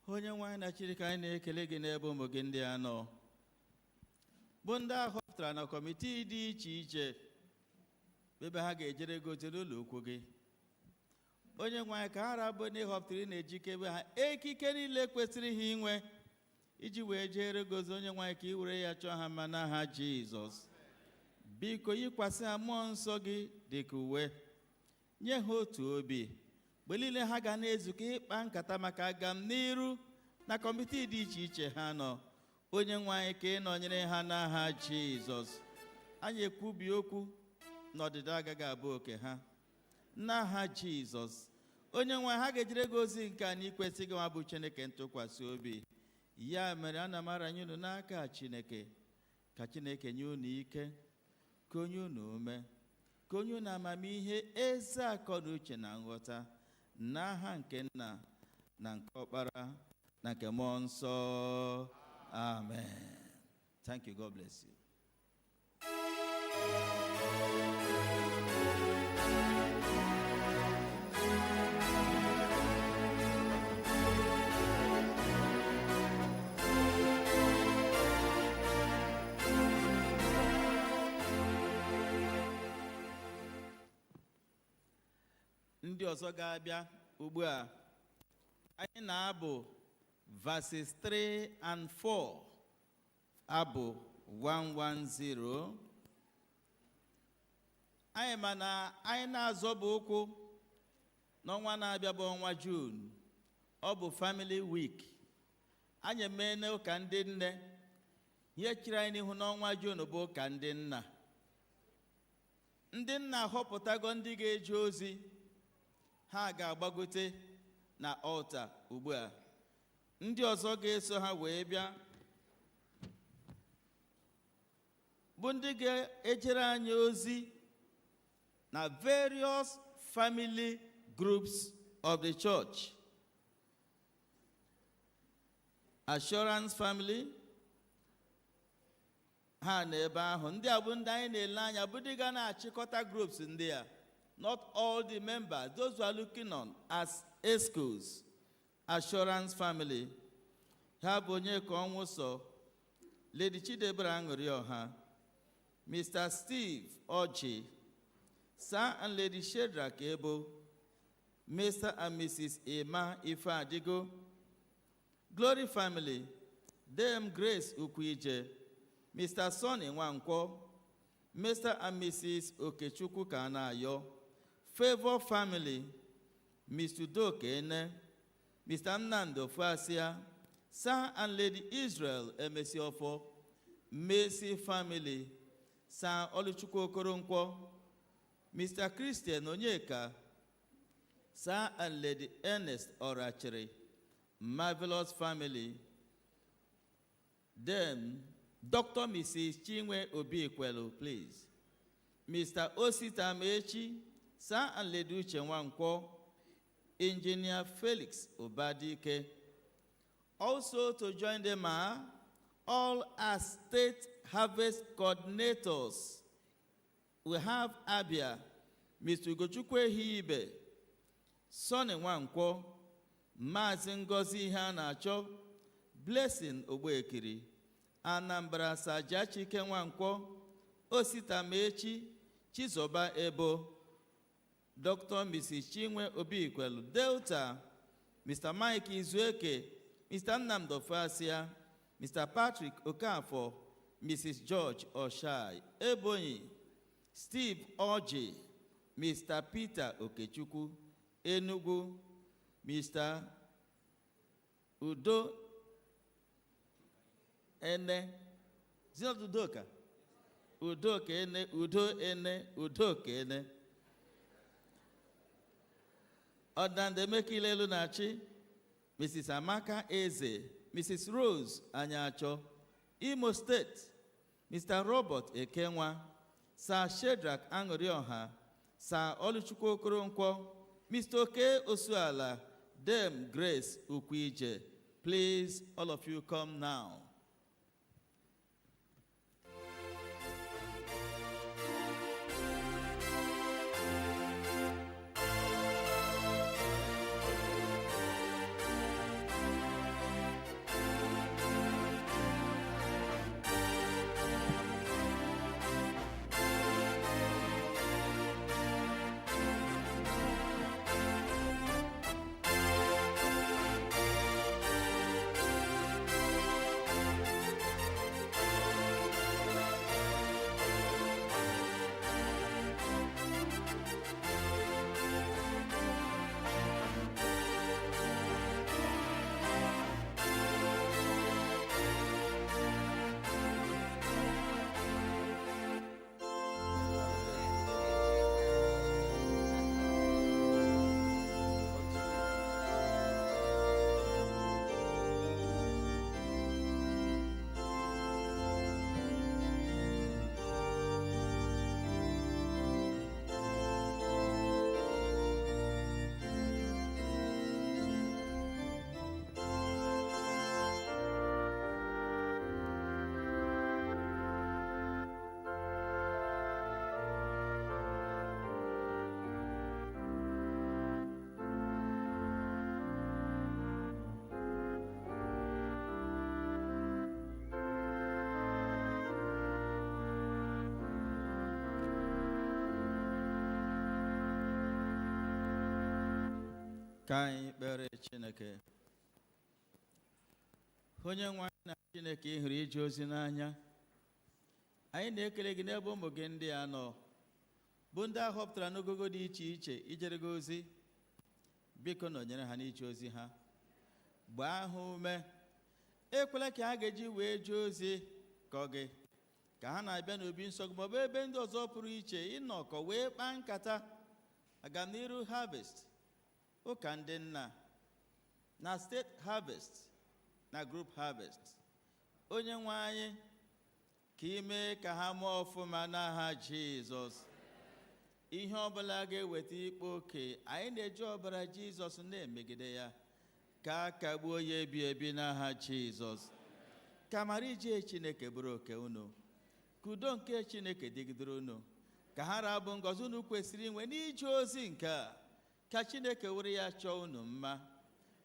Onye nwe anyị na Chineke, anyị na-ekele gị n'ebe ụmụ gị ndị a nọ, bụ ndị a họpụtara na kọmitii dị iche iche ebe ha ga-ejere gozi n'ụlọ okwu gị. Onye nwe anyị, ka ha rabụ na ịhọpụtara ị na-ejikebe ha ekike niile kwesịrị ha inwe iji wee jere gozi. Onye nwe anyị, ka ị were ya chọọ ha mma n'aha Jizọs. Biko yikwasị ha mmụọ nsọ gị dịka uwe, nye ha otu obi mgbe niile ha ga na-ezukọ ịkpa nkata maka agamniru na kọmitii dị iche iche ha nọ. Onye nwe anyị, ka ị nọnyere ha n'aha Jizọs. Anyị ekwubi okwu na ọdịda agaghị abụ oke ha n'aha Jizọs. Onye nwe anyị, ha ga-ejere gị ozi nke a n'ikwesị gị nwa bụ Chineke ntụkwasị obi. Ya mere, ana m aranye unu n'aka Chineke, ka Chineke nye unu ike, ka onye unu ume, ka onye unu amamihe, eze akọ na uche na nghọta, n'aha nke Nna na nke Ọkpara na nke Mmụọ Nsọ. Amen. Thank you. God bless you. Ndị ọzọ ga-abịa ugbu a, anyị na-abụ verses 3 and 4, abụ 110. Anyị ma na anyị na-azọbụ ụkwụ n'ọnwa na-abịa bụ ọnwa June. Ọ bụ Family Week. Anyị emeela ụka ndị nne. Ihe chiri anyị n'ihu n'ọnwa June bụ ụka ndị nna. Ndị nna họpụtago ndị ga-eje ozi. Ha ga-agbagote na altar ugbu a. Ndị ọzọ ga-eso ha wee bịa bụ ndị ga-ejere anyị ozi na various family groups of the church. Assurance family, ha na ebe ahụ. Ndị a bụ ndị anyị na-ele anya bụ ndị ga na-achịkọta groups ndị a. Not all the members, those who are looking on as ESCOs, Assurance family. Ha bụ onye ka ọnwụ sọ, Lady Chidebere Aṅụrịọha, Mr. Steve Oji, Sir and Lady Shedrack Ebo, Mr. and Mrs. Emma Ifeadigo. Glory family, Dame Grace Ukwije, Mr. Sonny Nwankwo, Mr. and Mrs. Okechukwu Kanayo. Favor family, Mr. Udoka Ene, Mr. Nnamdi Ofuasia, Sir and Lady Israel Emesiofo. Mercy family, Sir Oluchukwu Okoronkwo, Mr. Christian Onyeka, Sir and Lady Ernest Orachiri. Marvelous family, then Dr. Mrs. Chinwe Obikwelu, please. Mr. Osita Mechi, Sir and Lady Uche Nwankwo, Engineer Felix Obadike. Also to join them are all as state harvest coordinators. We have Abia, Mr. Ugochukwu Hibe, Sonny Nwankwo, Maazị Ngozi ihe a na-achọ, Blessing Ogbekiri, Anambra Sajachike Nwankwo, Osita Mechi, Chizoba Ebo, Dr. Mrs. Chinwe Obikwelu, Delta, Mr. Mike Izueke, Mr. Nnamdi Ofuasia, Mr. Patrick Okafor, Mrs. George Oshai, Ebonyi, Steve Oji, Mr. Peter Okechukwu, Enugu, Mr. Udo Ene, is it not Udoka? Udoka Ene, Udo Ene, Udoka Ene. Odande Mekilelu Nachi, Mrs. Amaka Eze, Mrs. Rose Anyacho, Imo State, Mr. Robert Ekenwa, Sir Shedrack Aṅụrịọha, Sir Oluchukwu Okoronkwo, Mr. Oke Osuala, Dame Grace Ukwije. Please, all of you come now. Ka anyị kpere Chineke. Onye nwe anyị na Chineke ị hụrụ ije ozi n'anya, anyị na-ekele gị n'ebe ụmụ gị ndị a nọ, bụ ndị a họpụtara n'ogogo dị iche iche ijere gị ozi. Biko nọnyere ha n'ije ozi ha, gbaa ha ume, ekwela ka ha ga-eji wee jee ozi ka gị, ka ha na-abịa n'obi nsọ gị maọbụ ebe ndị ọzọ pụrụ iche ịnọkọ wee kpaa nkata agamniru harvest, ụka ndị nna, na state harvest, na group harvest. Onye nwe anyị, ka ime ka ha mụọ ọfụma n'aha Jizọs. Ihe ọbụla ga-eweta ikpe oke, anyị na-eji ọbara Jizọs na-emegide ya, ka a kagbuo ya ebi ebi n'aha Jizọs. Ka amara ije Chineke bụrụ oke unu, ka udo nke Chineke dịgidere unu, ka ha rabụ ngọzi unu kwesịrị inwe n'ije ozi nke a. Ka Chineke were ya chọọ unu mma,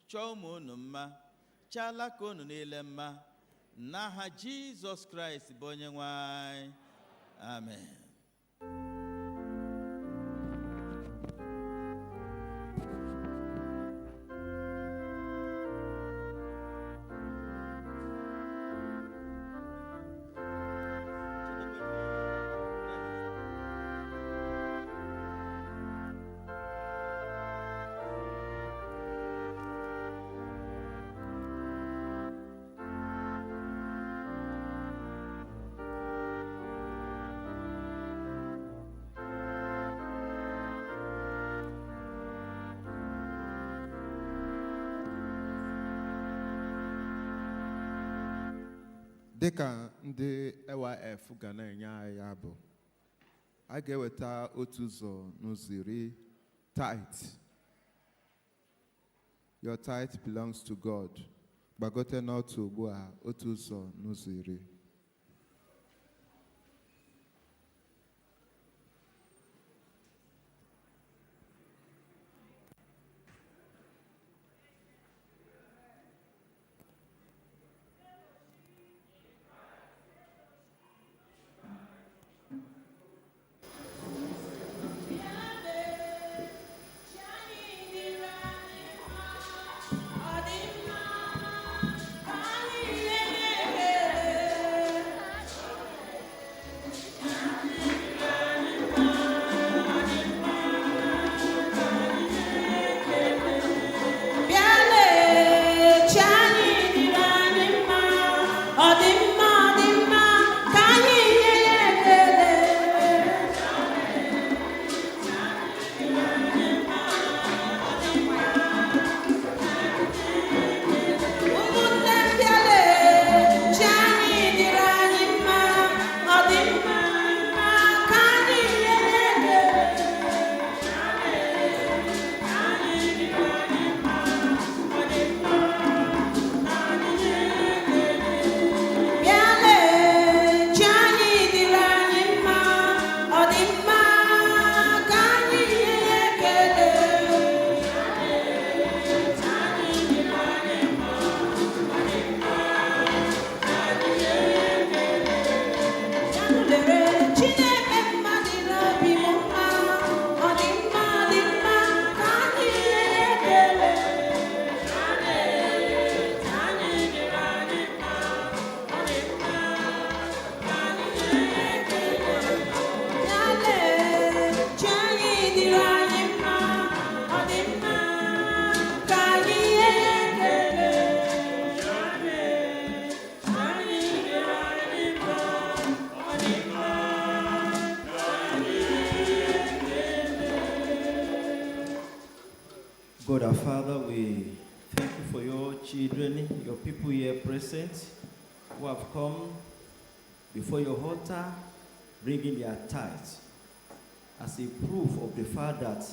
chọọ ụmụ unu mma, chọọ alaka unu niile mma, n'aha Jizọs Kraịst bụ onye nwe anyị. Amen. Dịka ndị EYF ga na-enye anyị abụ, a ga-eweta otu ụzọ n'ụzọ iri tithe. Your tithe belongs to God. Gbagote n'otu ugbu a otu ụzọ n'ụzọ iri. God our Father, we thank you for your children, your people here present, who have come before your altar, bringing their tithes as a proof of the fact that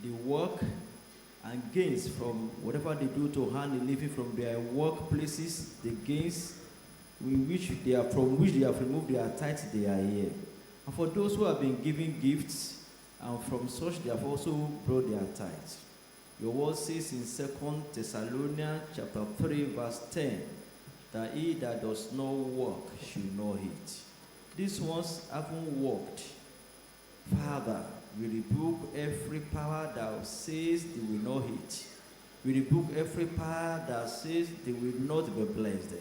the work and gains from whatever they do to earn a living from their workplaces, the gains from which they have removed their tithes, they are here. And for those who have been giving gifts, and from such they have also brought their tithes. Your word says in 2 Thessalonians chapter 3, verse 10, that he that does not work should not eat. These ones haven't worked. Father, We rebuke every power that says they will not hit. We rebuke every power that says they will not be blessed.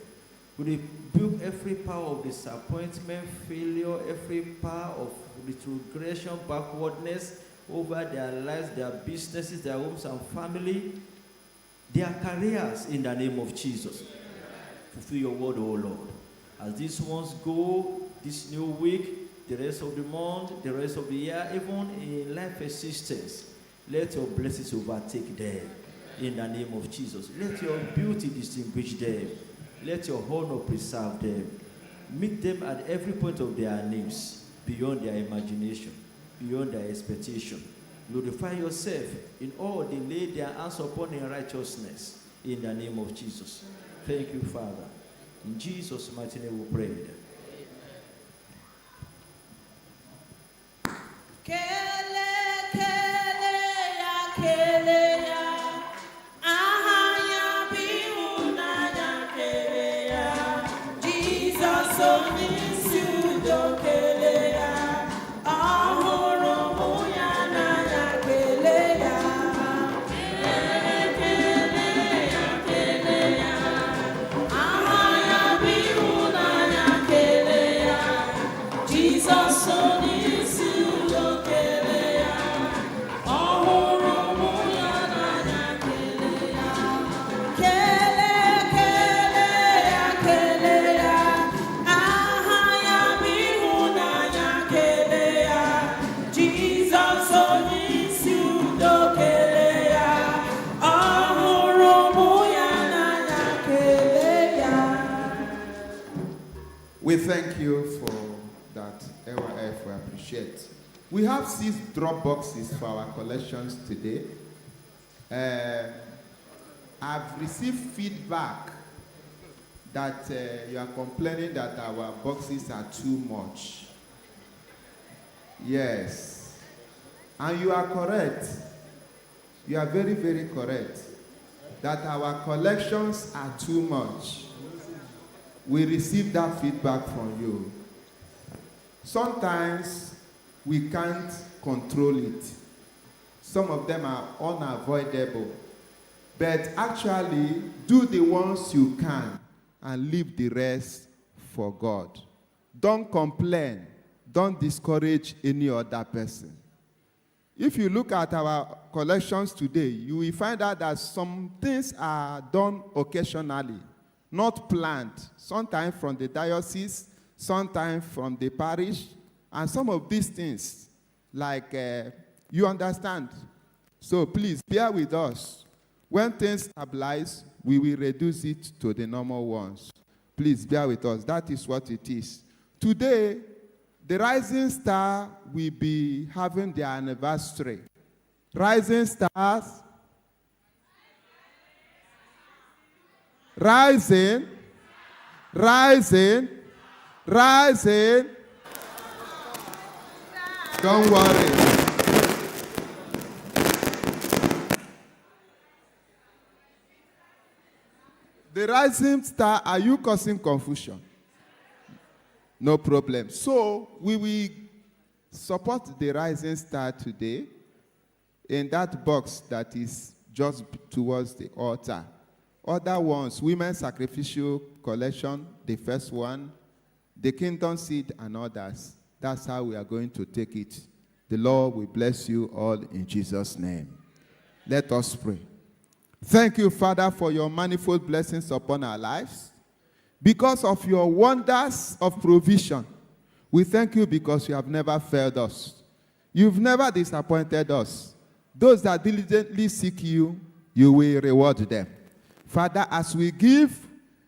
We rebuke every power of disappointment, failure, every power of retrogression, backwardness over their lives, their businesses, their homes and family, their careers in the name of Jesus. Fulfill your word, O Lord. As these ones go this new week, the rest of the month, the rest of the year, even in life existence, let your blessings overtake them in the name of Jesus. Let your beauty distinguish them. Let your honor preserve them. Meet them at every point of their needs, beyond their imagination, beyond their expectation. Glorify yourself in all they lay their hands upon in righteousness, in the name of Jesus. Thank you, Father. In Jesus' mighty name we pray. We thank you for that, Oweh, we appreciate. We have 6 drop boxes for our collections today. I've received feedback that you are complaining that our boxes are too much. Yes. And you are correct. You are very, very correct. That our collections are too much. We receive that feedback from you. Sometimes we can't control it. Some of them are unavoidable. But actually, do the ones you can and leave the rest for God. Don't complain. Don't discourage any other person. If you look at our collections today, you will find out that some things are done occasionally, not planned. Sometimes from the diocese, sometimes from the parish, and some of these things, like you understand. So please bear with us. When things stabilize, we will reduce it to the normal ones. Please bear with us. That is what it is. Today, the Rising Star will be having their anniversary. Rising Stars. Rising. Rising. Rising. Don't worry. The Rising Star, are you causing confusion? No problem. So we will support the Rising Star today in that box that is just towards the altar. Other ones, Women's Sacrificial Collection, the first one, the Kingdom Seed and others. That's how we are going to take it. The Lord will bless you all in Jesus' name. Let us pray. Thank you, Father, for your manifold blessings upon our lives. Because of your wonders of provision, we thank you because you have never failed us. You've never disappointed us. Those that diligently seek you, you will reward them. Father, as we give,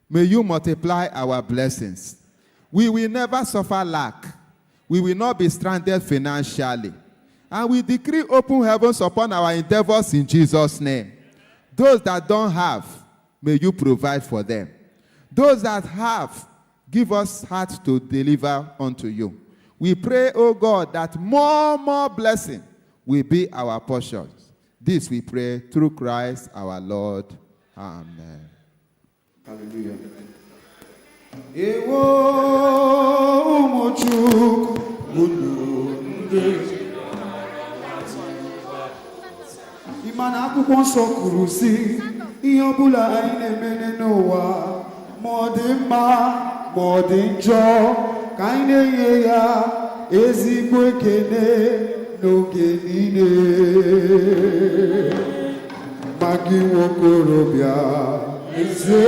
may you multiply our blessings. We will never suffer lack. We will not be stranded financially. And we decree open heavens upon our endeavors in Jesus' name. Those that don't have, may you provide for them. Those that have, give us heart to deliver unto you. We pray, O God, that more blessing will be our portion. This we pray through Christ our Lord. Amen. Hallelujah. Ewo umuchuku unu mana akwụkwọ nsọ kwuru si ihe ọbụla anyị na-emene n'ụwa ma ọ dị mma ma ọ dị njọ ka anyị na-enye ya ezigbo ekele n'oge niile. Ma gị nwokorobịa ezie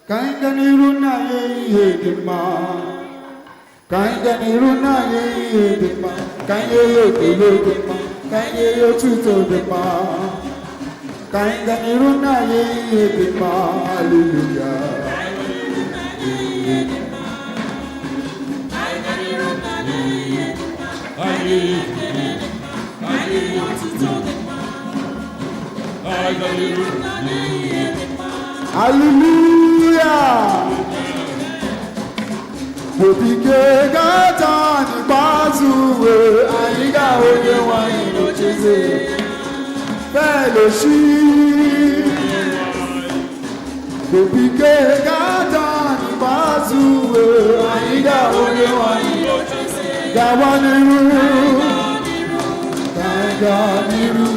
ka anyị gaa n'iru nna ya ihe dị mma, ka anyị gaa n'iru nna ya ihe dị mma, ka anyị nye ya ekele dị mma, ka anyị nye ya otuto dị mma, ka anyị gaa n'iru nna ya ihe dị mma. Haleluya. Hallelujah. Obike gata n'ikpeazụ anyị ga-ahụ onye nwanyị n'ocheeze fellowship. Obike gata n'ikpeazụ anyị ga-ahụ onye nwanyị n'ocheeze. Gawa n'iru, gawa n'iru,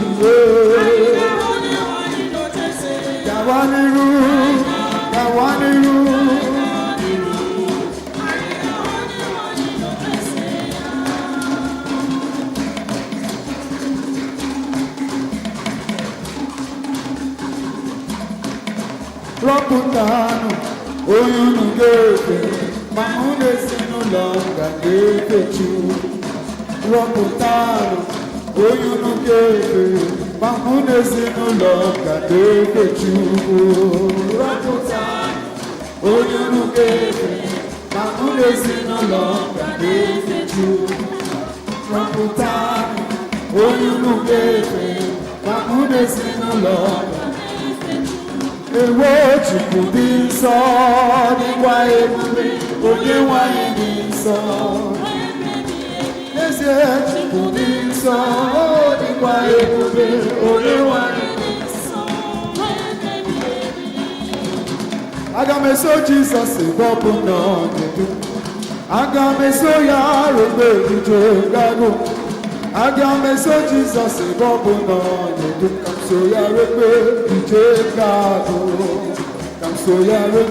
gawa n'iru, gawa n'iru. Rọpụtanụ onye unu ga-efe ma mụ na ezinụlọ m ga-efe Chukwu. Rọpụtanụ onye unu ga-efe ma mụ na ezinụlọ m ga-efe Chukwu. Rọpụtanụ onye unu ga-efe ma mụ na ezinụlọ m ga-efe Chukwu. Rọpụtanụ onye unu ga-efe ma mụ na ezinụlọ m. Ewo Chukwu dị nsọ, dịkwa ebube, onye nwanyị dị nsọ. N'ezie Chukwu dị nsọ, dịkwa ebube, onye nwanyị dị nsọ. Aga m eso Jizọs ebe ọ bụ na ọ dị. Aga m eso ya ruo ebido gago. Aga m eso Jizọs ebe ọ bụ na ọ dị. Ka m so ya ruo ije gago. Ka m so ya ruo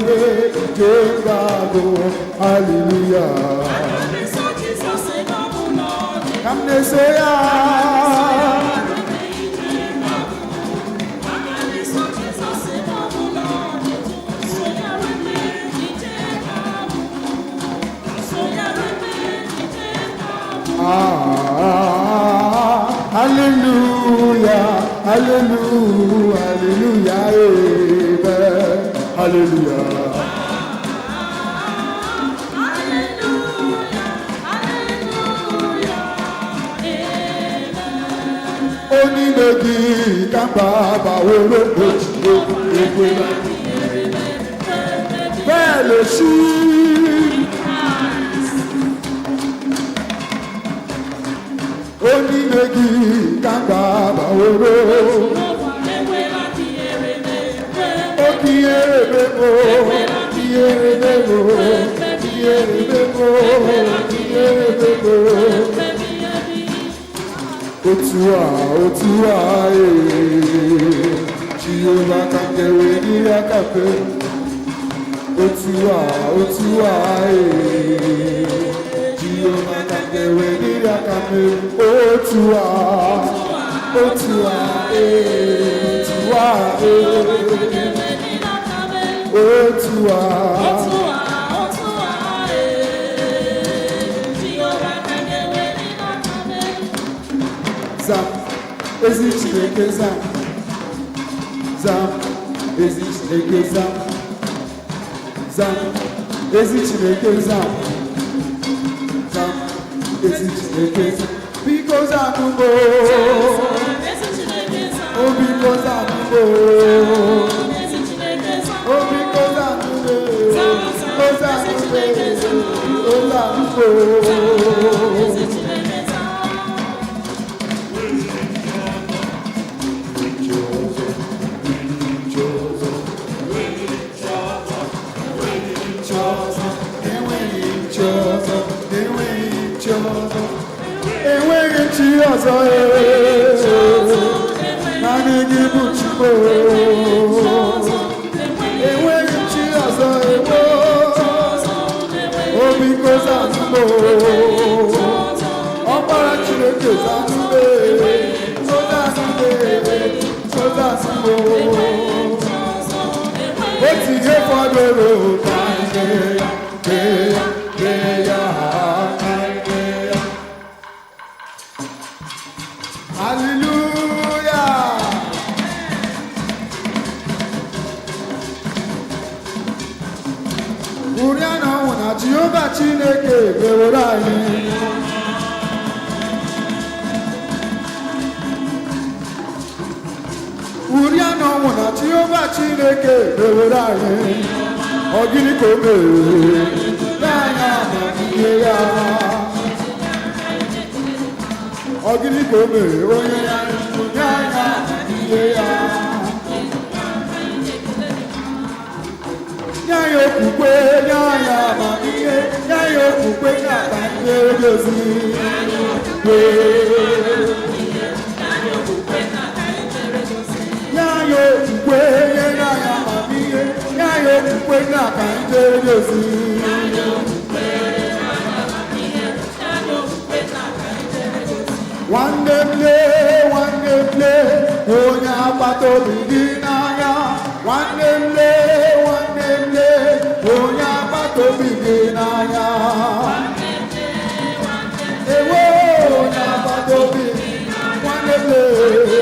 ije gago. Hallelujah. Ka m na-eso ya. Hallelujah, hallelujah, hallelujah, amen. Hallelujah. Onímẹ̀gì kápá bàwòrò òjìlé ègbè bẹ́ẹ̀ lè ṣí. Onímẹ̀gì kápá bàwòrò okiyerememo okiyerememo okiyerememo okiyerememo. Otua Jehovah ka kewe ni akape. Otua Jehovah ka kewe ni akape. Otua Zam, ezi Chineke zam. Zam, ezi Chineke zam. Zam, ezi Chineke zam. Zam, ezi Chineke zam. Because I know, oh, because I know, oh, because I know, because I know. Enweghị chi ọzọ bụ Chukwu. Enweghị chi ọzọ ewo. O biko zanụ m. Ọkpara Chineke zanụ m. Otu ihe fọdụrụ ka anyị kee ya. Hallelujah. Uri a na ọnwụ na Jehova Chineke ga-ewere anyị. Uri a na ọnwụ na Jehova Chineke ga-ewere anyị. Ọ gịnị ka o mere? N'anya amamihe ya. Ọ gịnị ka o mere? Onye ya nye anya amamihe ya. Nye anyị okwukwe, nye anyị amamihe, nye anyị okwukwe na aka ndị edozi. Nye anyị okwukwe, nye anyị amamihe, nye anyị okwukwe na aka ndị edozi. Nwanne m lee, onye agbata obi gị n'anya. Nwanne m lee, onye agbata obi gị n'anya. Ewo onye agbata obi, nwanne m lee,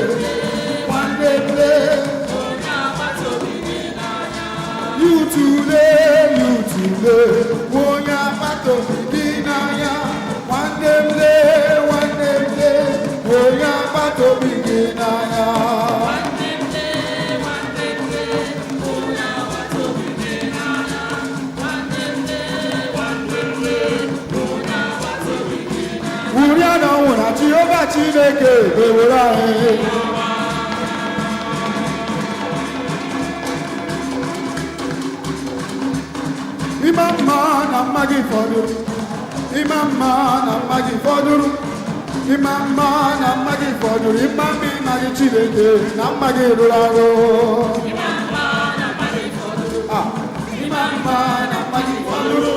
onye agbata obi gị n'anya. You too, onye agbata obi gị n'anya. Nwanne m lee, onye agbata obi gị n'anya. Uri a na ọnwụ na Jehova Chineke ga-ewere anyị. Ịma mma na mma gị fọdụrụ. Ịma mma na mma gị fọdụrụ. Ịma mma na mma gị fọdụrụ. Ịma mma gị Chineke na mma gị rụrụ arụ. Ịma mma na mma gị fọdụrụ. Ịma mma na mma gị fọdụrụ.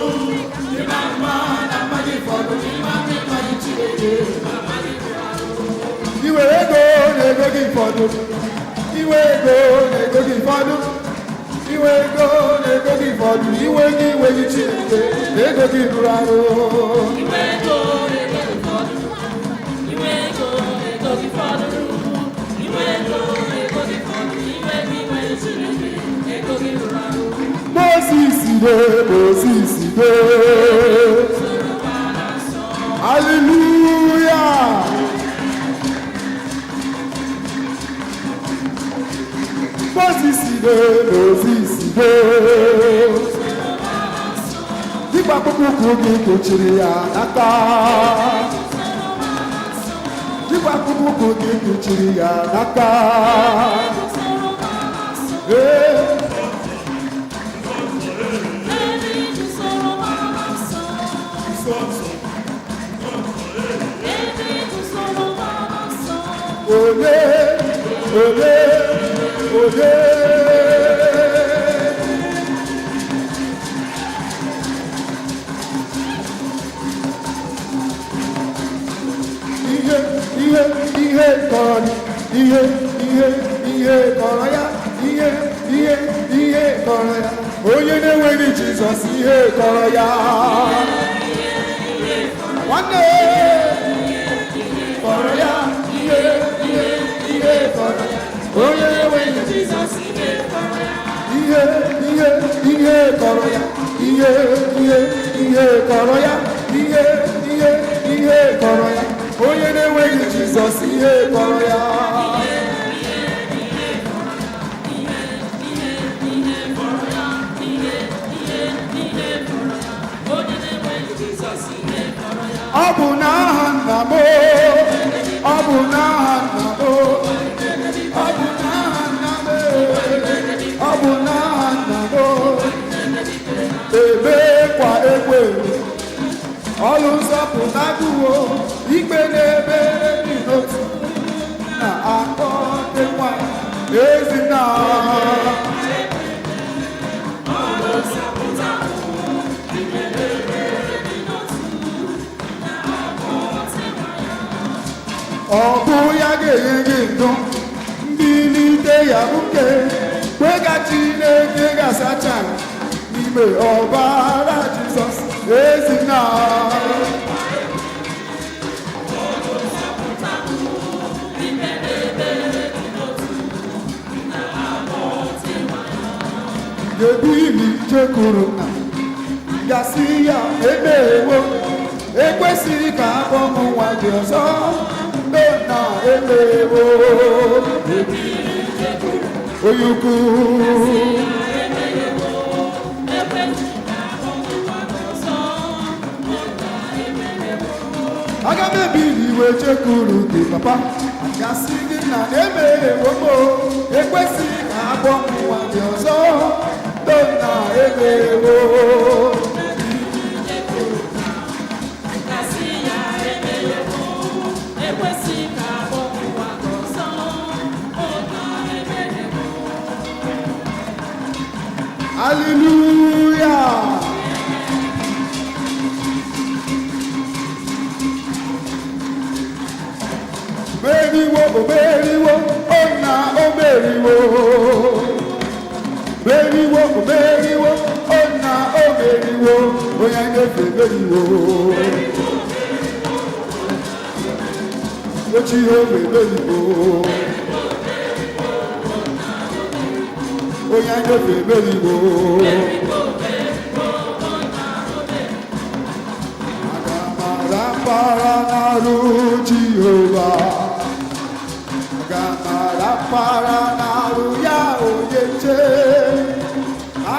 Ịma mma na mma gị fọdụrụ. Ịma mma gị Chineke na mma gị rụrụ arụ. Iwe ego na-ego gị fọdụrụ. Iwe ego na-ego gị fọdụrụ. Iwe ego na-ego gị fọdụrụ. Iwe gị Chineke na-ego gị rụrụ arụ. Iwe ego na-ego gị fọdụrụ. Moses dee. Hallelujah. Moses dee. Dịkwa akpụkpọ ụkwụ gị kechiri ya n'aka. Dịkwa akpụkpọ ụkwụ gị kechiri ya n'aka. Ole. Ihe kọrọ ya. Onye na-enweghị Jizọs ihe kọrọ ya. Nwanne kọrọ ya. Ihe kọrọ ya. Onye na-enweghị Jizọs ihe kọrọ ya. Ihe kọrọ ya. Ihe kọrọ ya. Ihe kọrọ ya. Onye na-enweghị Jizọs ihe kọrọ ya. Ọ bụ n'aha nna m, ọ bụ n'aha nna m, ọ bụ n'aha nna m, ọ bụ n'aha nna m. Ebe kwa ekwe ọlụ nzọpụta gụwo ikpe na-ebe dị n'otu na akọ dị nwa Ezina. Ọbụ ya ga-enye gị ndụ mbilite ya buke kwega Chineke ga-asacha n'ime ọbara Jizọs Ezina. Ebili chekwuru na gasị ya emewo ekwesịghị ka akpọ m nwa gị ọzọ mgbe na emewo onye ukwu aga m ebili iwe chekwuru gị papa gasị gị na emewo m ekwesịghị ka akpọ m nwa gị ọzọ na emewo Hallelujah. Meriwo, meriwo, ona o meriwo. Meriwo, meriwo, ona o meriwo. Oya ngefe meriwo. Ochi o meriwo. Oya ngefe meriwo. Agamara para naru Jehovah. Agamara para naru ya oyeche.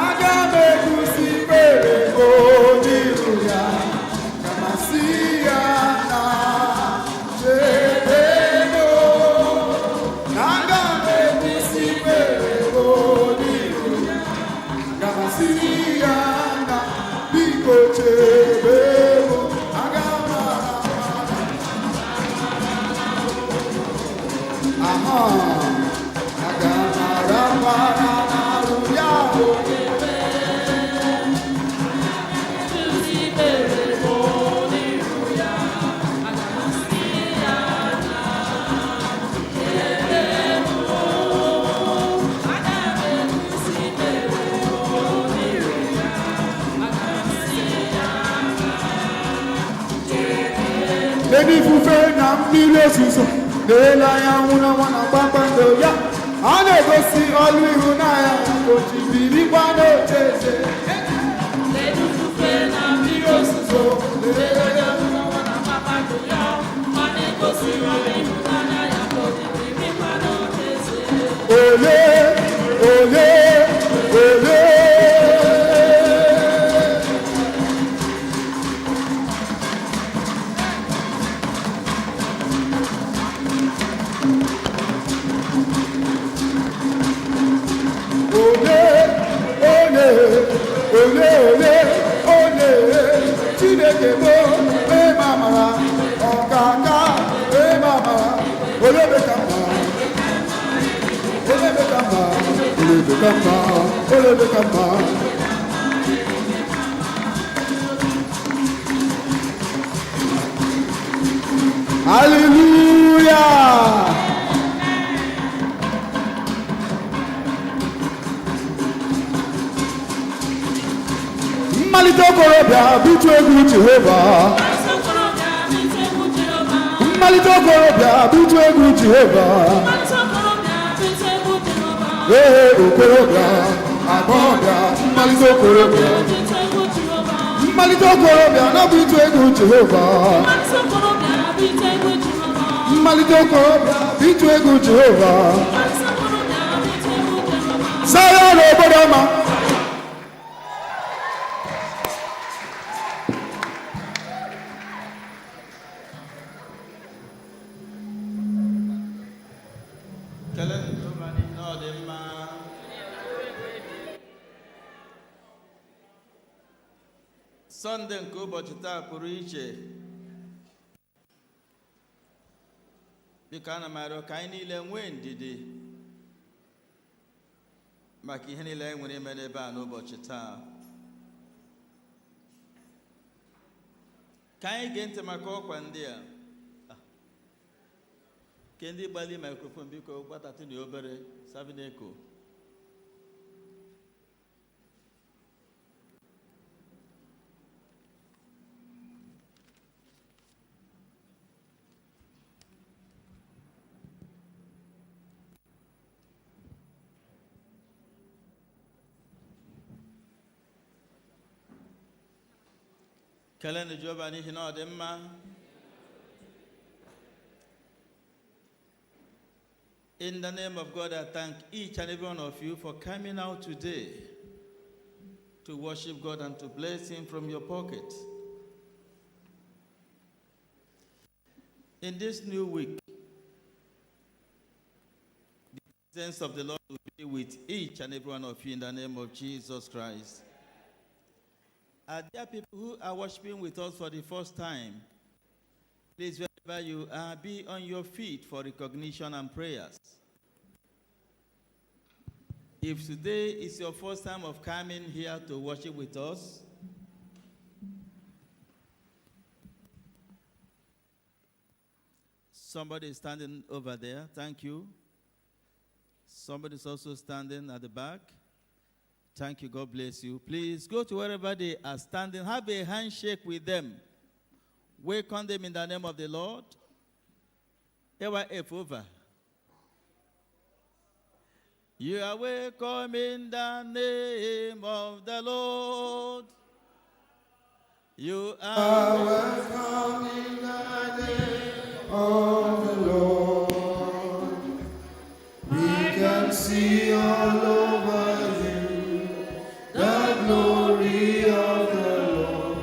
Agame kusi mere odiruya. Kamasiya na jebeno. Agame kusi mere odiruya. Kamasiya na biko jebeno. Lady Fufe na mmiri ozuzo na-ele anya nwụrụ nwana kpakpando ya a na-egosi ọlụ ịhụnanya ojibirikwa n'oche eze. Lady Fufe na mmiri ozuzo na-ele anya nwụrụ nwana kpakpando ya a na-egosi ọlụ ịhụnanya ya ojibirikwa n'oche eze. Ole ole ole ole ole Chineke bụ eme amara ọkaka eme amara olebe ka mma olebe ka mma olebe ka mma olebe ka mma. Hallelujah. Mmalite okorobịa bitu egwu Jehova. Mmalite okorobịa bitu egwu Jehova. Ee okorobịa agbọghọbịa mmalite okorobịa. Mmalite okorobịa na bitu egwu Jehova. Mmalite okorobịa bitu egwu Jehova. Saya n'obodo ọma. Sọnde nke ụbọchị taa pụrụ iche. Biko ana m arịọ ka anyị niile nwee ndidi maka ihe niile anyị nwere ime n'ebe a n'ụbọchị taa. Ka anyị gee ntị maka ọkwa ndị a. Ke ndị gbali microphone biko gbatatụ na obere Sabineko. Kelenu Jehova n'ihi na ọ dị mma. In the name of God, I thank each and every one of you for coming out today to worship God and to bless Him from your pocket. In this new week, the presence of the Lord will be with each and every one of you in the name of Jesus Christ. Are there people who are worshiping with us for the first time? Please, wherever you are, be on your feet for recognition and prayers. If today is your first time of coming here to worship with us, somebody is standing over there. Thank you. Somebody is also standing at the back. Thank you. God bless you. Please go to wherever they are standing. Have a handshake with them. Welcome them in the name of the Lord. F over. You are welcome in the name of the Lord. You are welcome in the name of the Lord. We can see all over you the glory of the Lord.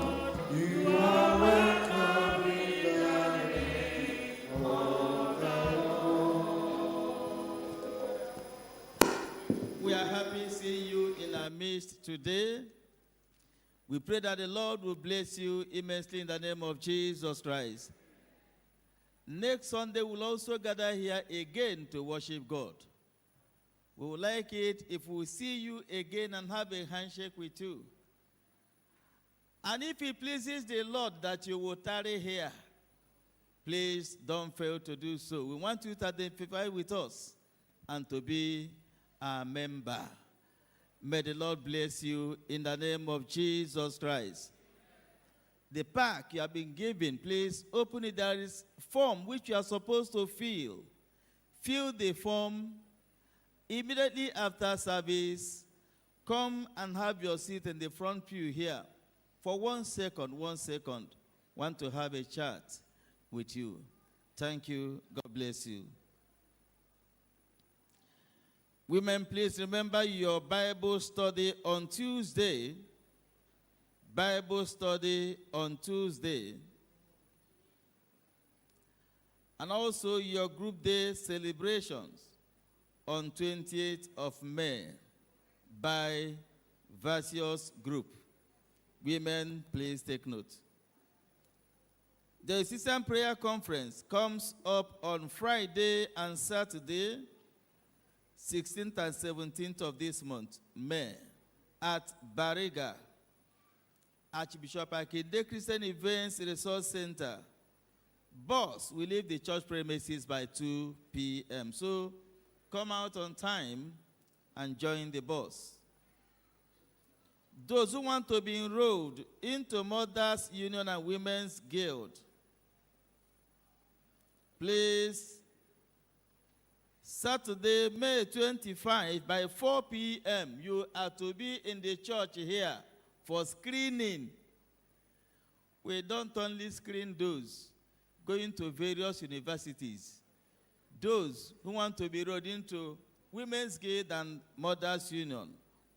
You are welcome in the name of the Lord. We are happy seeing you in our midst today. We pray that the Lord will bless you immensely in the name of Jesus Christ. Next Sunday, we'll also gather here again to worship God. We would like it if we see you again and have a handshake with you. And if it pleases the Lord that you will tarry here, please don't fail to do so. We want you to identify with us and to be a member. May the Lord bless you in the name of Jesus Christ. The pack you have been given, please open it. There is a form which you are supposed to fill. Fill the form. Immediately after service, come and have your seat in the front pew here. For 1 second, 1 second. Want to have a chat with you. Thank you. God bless you. Women, please remember your Bible study on Tuesday. Bible study on Tuesday. And also your group day celebrations on 28th of May by various group. Women, please take note. The Assistant Prayer Conference comes up on Friday and Saturday, 16th and 17th of this month, May, at Bariga, Archbishop Akinde Christian Events Resource Center. Bus will leave the church premises by 2 p.m. So come out on time and join the bus. Those who want to be enrolled into Mothers Union and Women's Guild, please, Saturday, May 25, by 4 p.m., you are to be in the church here for screening. We don't only screen those going to various universities. Those who want to be enrolled into Women's Guild and Mothers Union,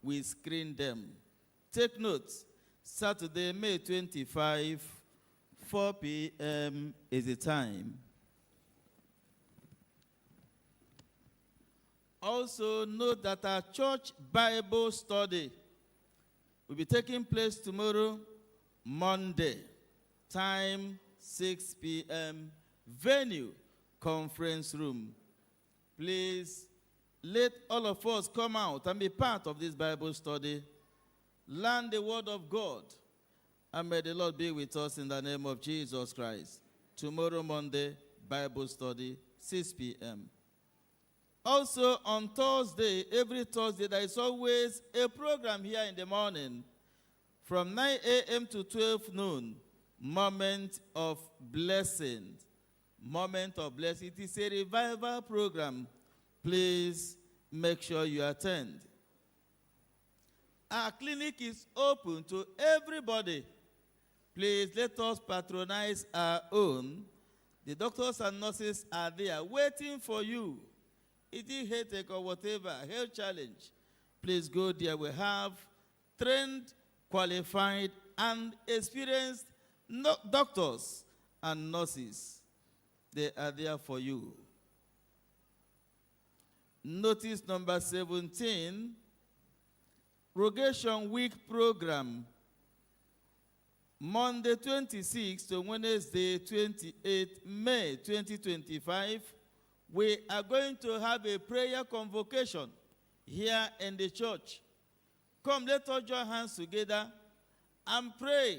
we screen them. Take note, Saturday, May 25, 4 p.m. is the time. Also note that our church Bible study will be taking place tomorrow, Monday. Time 6 p.m. Venue, conference room. Please let all of us come out and be part of this Bible study, learn the Word of God, and may the Lord be with us in the name of Jesus Christ. Tomorrow, Monday, Bible study, 6 p.m. Also, on Thursday, every Thursday, there is always a program here in the morning from 9 a.m. to 12 noon, Moment of Blessing. Moment of Blessing. It is a revival program. Please make sure you attend. Our clinic is open to everybody. Please let us patronize our own. The doctors and nurses are there waiting for you. It is headache or whatever, health challenge. Please go there. We have trained, qualified, and experienced doctors and nurses. They are there for you. Notice number 17, Rogation Week Program. Monday 26 to Wednesday 28 May 2025, we are going to have a prayer convocation here in the church. Come, let us join hands together and pray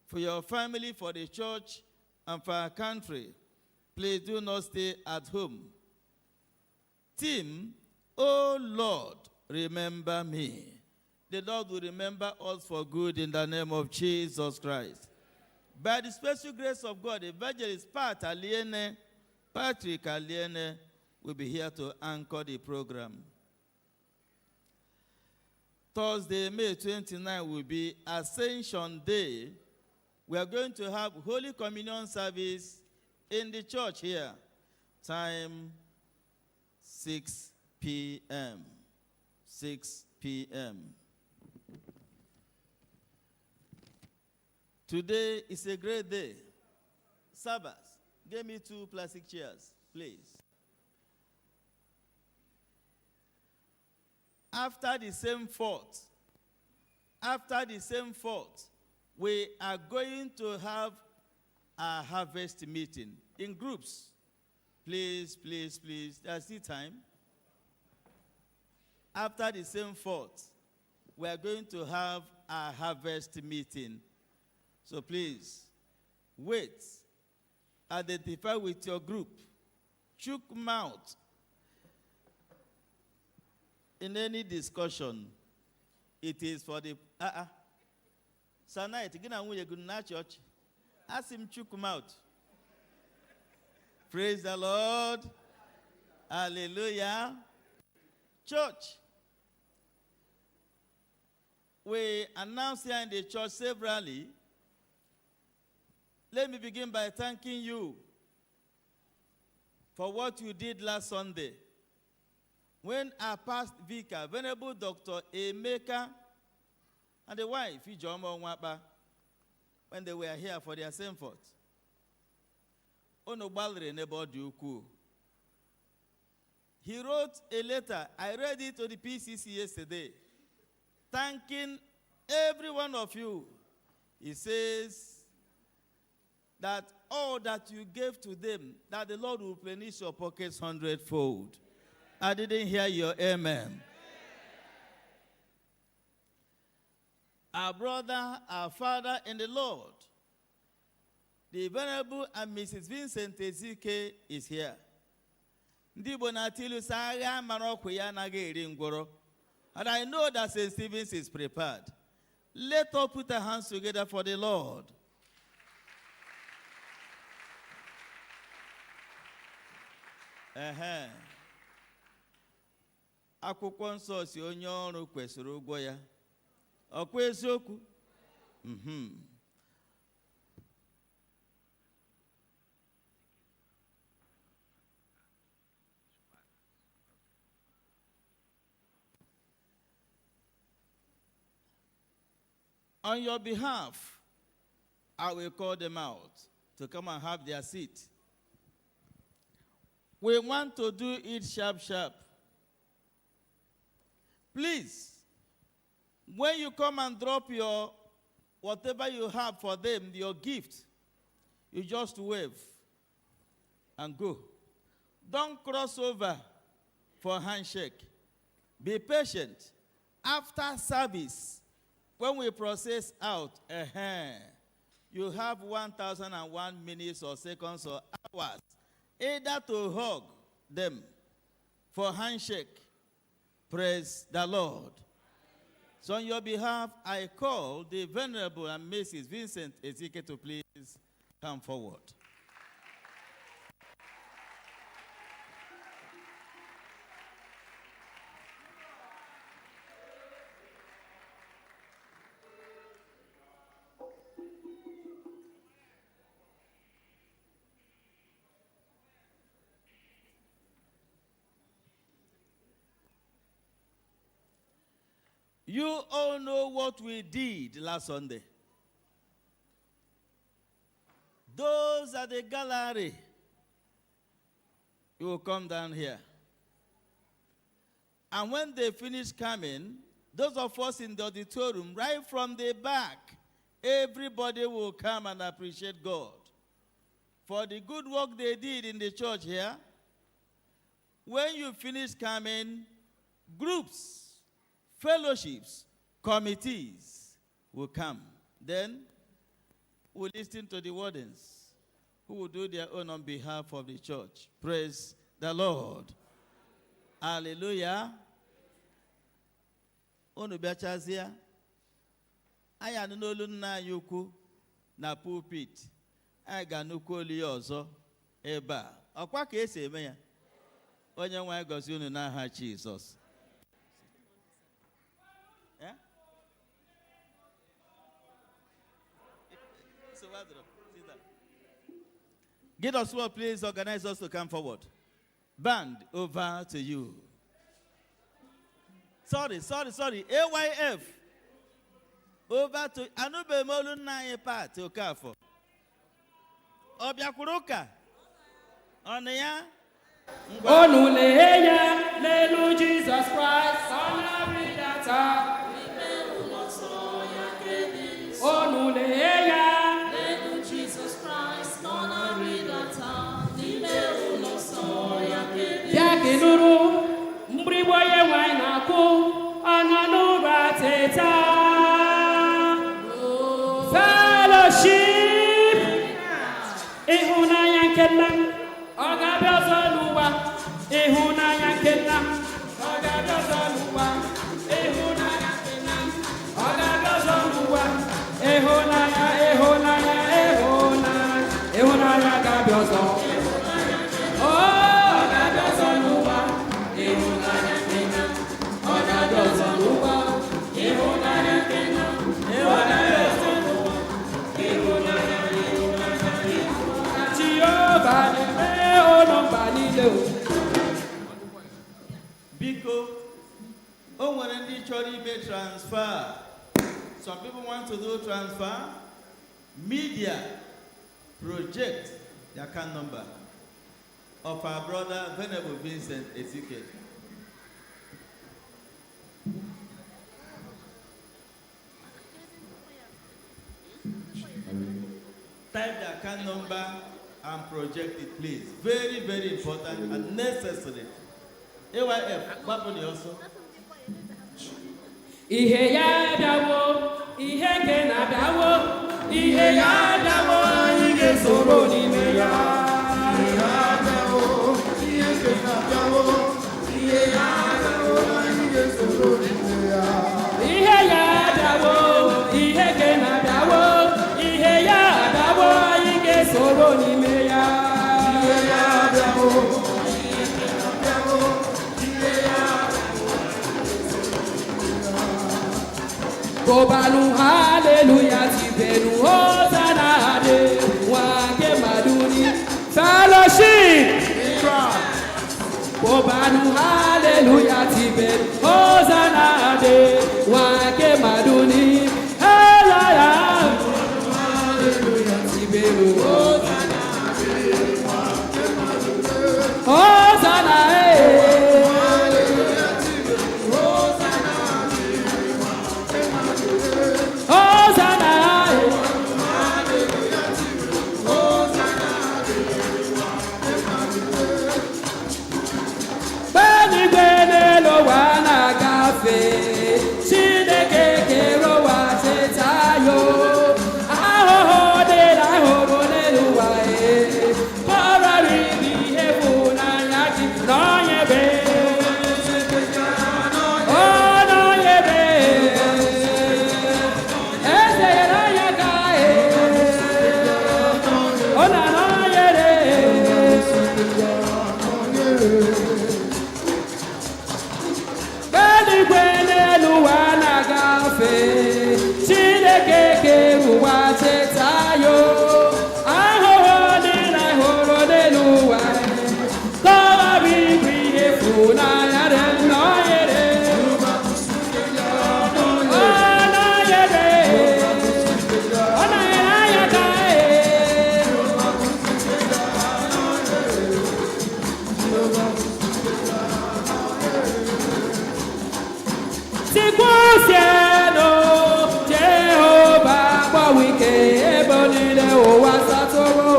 for your family, for the church, and for our country. Please do not stay at home. Team, oh Lord, remember me. The Lord will remember us for good in the name of Jesus Christ. By the special grace of God, Evangelist Patrick Aliene will be here to anchor the program. Thursday, May 29 will be Ascension Day. We are going to have Holy Communion service in the church here. Time 6 p.m. 6 p.m. Today is a great day. Sabbath. Give me 2 plastic chairs, please. After the same fort, we are going to have a harvest meeting in groups. Please, please, please, there's still time. After the same fort, we are going to have a harvest meeting. So please, wait. Identify with your group. Chook mouth in any discussion. It is for the Sanait, gina nwunye gị na church. Ask him chook mouth. Praise the Lord. Hallelujah. Church, we announce here in the church severally. Let me begin by thanking you for what you did last Sunday. When our past Vicar, Venerable Dr. Emeka, and the wife, Ijeoma Nwapa, when they were here for their same fort, he wrote a letter. I read it to the PCC yesterday, thanking every one of you. He says that all that you gave to them, that the Lord will replenish your pockets 100-fold. I didn't hear your amen. Our brother, our father in the Lord, the Venerable and Mrs. Vincent Ezike is here. And I know that St. Stephen's is prepared. Let us put our hands together for the Lord. Akwụkwọ nsọ si onye ọrụ kwesịrị ụgwọ ya. Ọkwa eziokwu? On your behalf, I will call them out to come and have their seat. We want to do it sharp, sharp. Please, when you come and drop your whatever you have for them, your gift, you just wave and go. Don't cross over. for handshake. Be patient. After service, when we process out, you have 1,001 minutes or seconds or hours, either to hug them for handshake. Praise the Lord. So on your behalf, I call the Venerable and Mrs. Vincent Ezike to please come forward. You all know what we did last Sunday. Those at the gallery, you will come down here. And when they finish coming, those of us in the auditorium, right from the back, everybody will come and appreciate God for the good work they did in the church here. When you finish coming, groups, fellowships, committees will come. Then we'll listen to the wardens who will do their own on behalf of the church. Praise the Lord. Hallelujah. Unu biachazia. Aya n'olu nna anyị ukwu na pulpit. Anyị ga-anụkwu olu ya ọzọ ebe a. Ọkwa ka esi eme ya. Onye nwe anyị gọzie unu n'aha Jizọs. Get us well, please organize us to come forward. Band, over to you. Sorry. AYF. Over to Anube Molu Naye Pat, Okafo. Obiakuruka. Oneya. Onuleya, Lelu Jesus Christ, Onaridata. Onuleya. Yakinuru, Mbriboye Wainaku, Ananura Teta. Fellowship, Ihuna Yankela, Ogabazalua, Ihuna Yankela, Ogabazalua, Ihuna Yankela, Ogabazalua, Ihuna Yagabazal. Biko, when the church may transfer. Some people want to do transfer. Media project the account number of our brother Venerable Vincent Ezike. Type the account number and project it, please. Very, very important and necessary. AYF, what about you also? Ihe ya dawo, ihe ke na dawo, ihe ya dawo, ihe soro n'ime ya. Ihe ya dawo, ihe ke na dawo, ihe ya dawo, ihe soro n'ime ya. Ihe ya dawo, ihe ke na dawo, ihe ya dawo, ihe soro n'ime ya. Ihe ya dawo. Kobalu hallelujah tibenu hosanna de wage maduni fellowship. Kobalu hallelujah tibenu hosanna de wage maduni hallelujah tibenu hosanna de wage maduni hosanna. sieno Jehova gbawike ebe niile ụwa satọrọ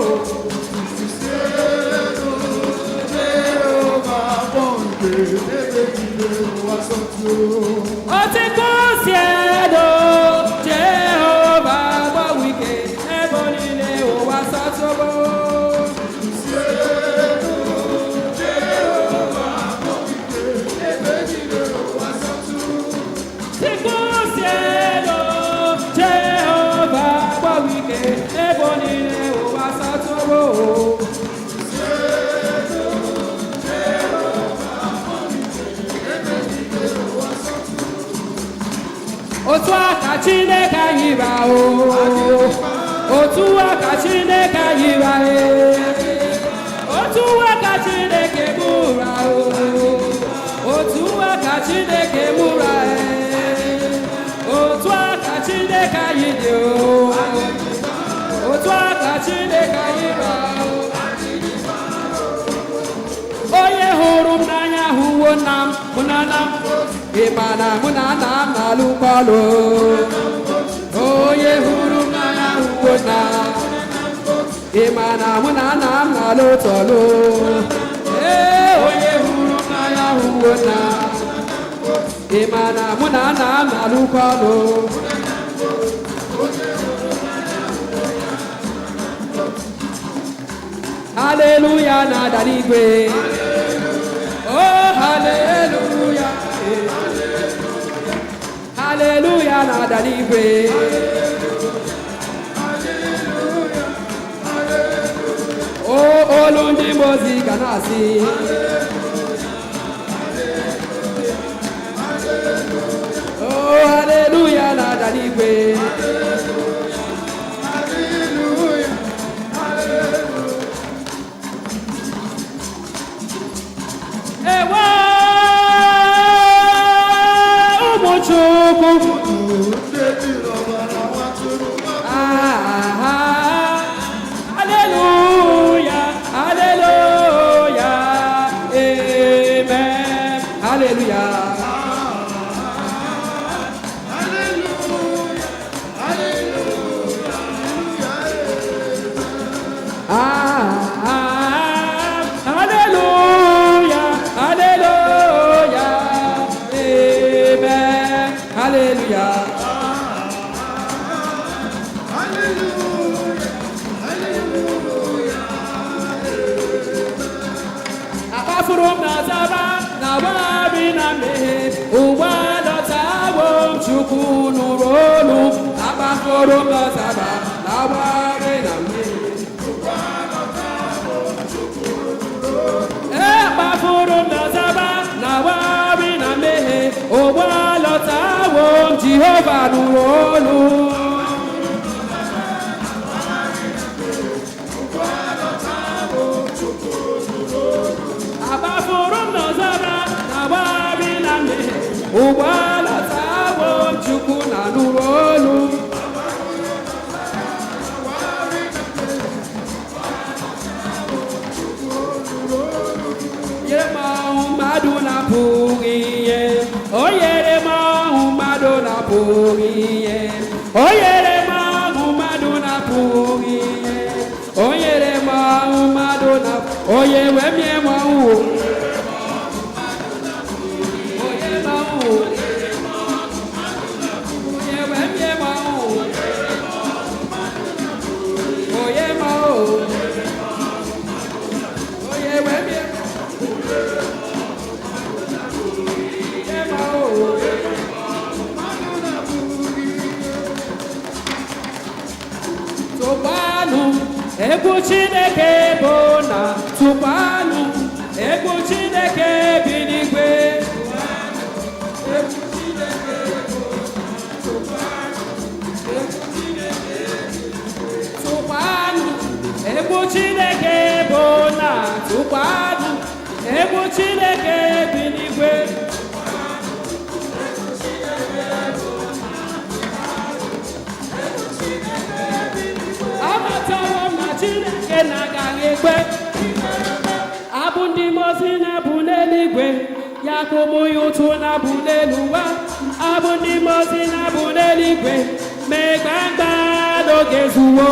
Otiko sieno Jehova gbawike ebe niile ụwa satọrọ Otu aka Chineke anyị ra o otu aka Chineke anyị ra otu aka Chineke mụra o otu aka Chineke mụra otu aka Chineke anyị dị o otu aka Chineke anyị ra onye hụrụ m n'anya hụwo nna m mụ na nna m ịma na mụ na nna m na-alụkọ ọlụ onye hụrụ m n'anya hụwo nna ịma na mụ na nna m na-alụ otu ọlụ onye hụrụ m n'anya hụwo nna ịma na mụ na nna m na-alụkọ ọlụ Hallelujah na-ada n'igwe oh hallelujah hallelujah na-ada n'igwe oh olu ndị mozi ga na-asị oh hallelujah na-ada n'igwe ewe ụmụchukwu haleluya haleluya amen haleluya From Nazaba, Nawabi Name, Uwada Tabo, Chukunu Rolu, Abaforo Nazaba, Nawabi Name, Abaforo Nazaba, Nawabi Name, Uwada Tabo, Jehovah Nurolu. Abaforum Nazara, Nawabi Name, Uwala Tabo, Chukuna Nurolu. Yema Maduna Puriye, oh Yema Maduna Puriye, oh Yema Maduna Puriye, oh Yema Maduna, oh Yema Egwu Chineke bụ na tụkwanụ egwu Chineke bi n'igwe tụkwanụ egwu Chineke bụ na tụkwanụ egwu Chineke bi n'igwe amatara m na Chineke na-agaghị ekwe abụ ndị mozi na-abụ n'eluigwe ya maka ụmụ ya ụtụ na-abụ n'elu ụwa abụ ndị mozi na-abụ n'eluigwe mee gbagba n'oge zuwo.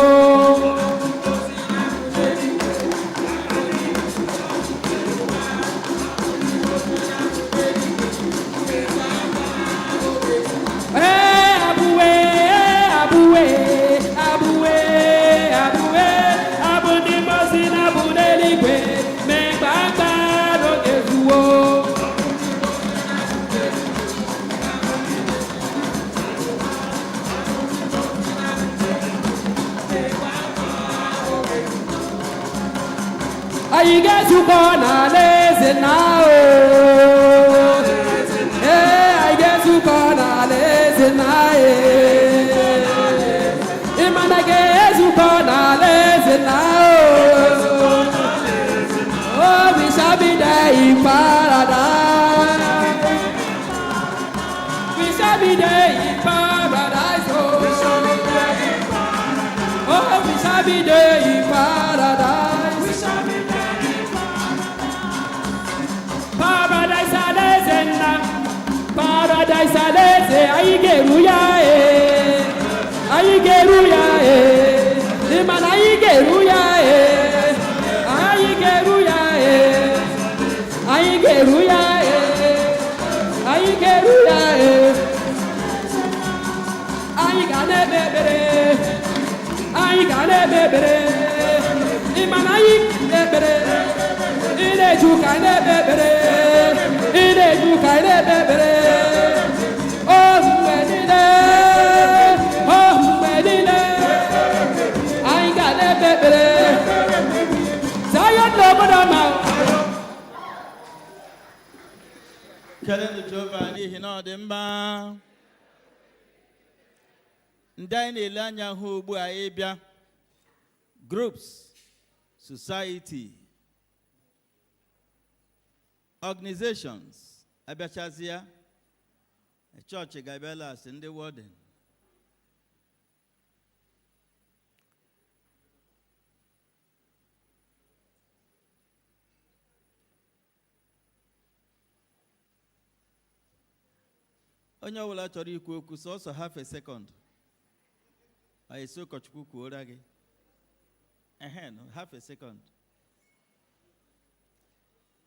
Anyị ga-ezukọ n'alaeze nna o. Anyị ga-ezukọ n'alaeze nna e. Ịma na ga-ezukọ n'alaeze nna o. Oh, we shall be there in paradise. We shall be there in paradise. Oh, we shall be there in paradise. Paradise aleze aigeruya aigeruya imana aigeruya aigeruya aigeruya aigeruya aigane bebere imana aigebere inejuka nebebere inejuka nebebere. Kelenu Jehova n'ihi na ọ dị mma. Ndị anyị na-ele anya hụ ugbu a ịbịa groups, society, organizations abịachazịa, chọọchị ga-abịala asị ndị warden. Onye ọbụla chọrọ ikwu okwu sọsọ half a second. Anyị si ụkọchukwu kwuora gị. Half a second.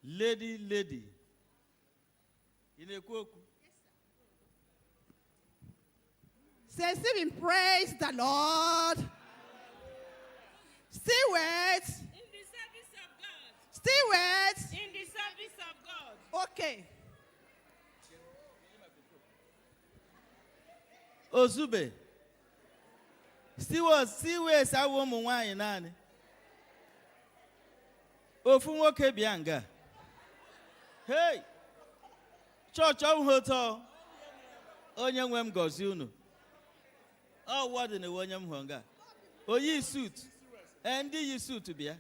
Lady. Ị na-ekwu okwu? Say, Stephen, praise the Lord. Steward. In the service of God. Steward. In the service of God. Okay. Ozube. Steward awụ ụmụ nwaanyị naanị. Ofu nwoke bịa nga. Hey! Chọọchị ọhụụ ụtọ. Onye nwe m gọzie unu. Ọ wọdụ na onye m hụ nga. Oyi suit. Ndị yi suit bịa.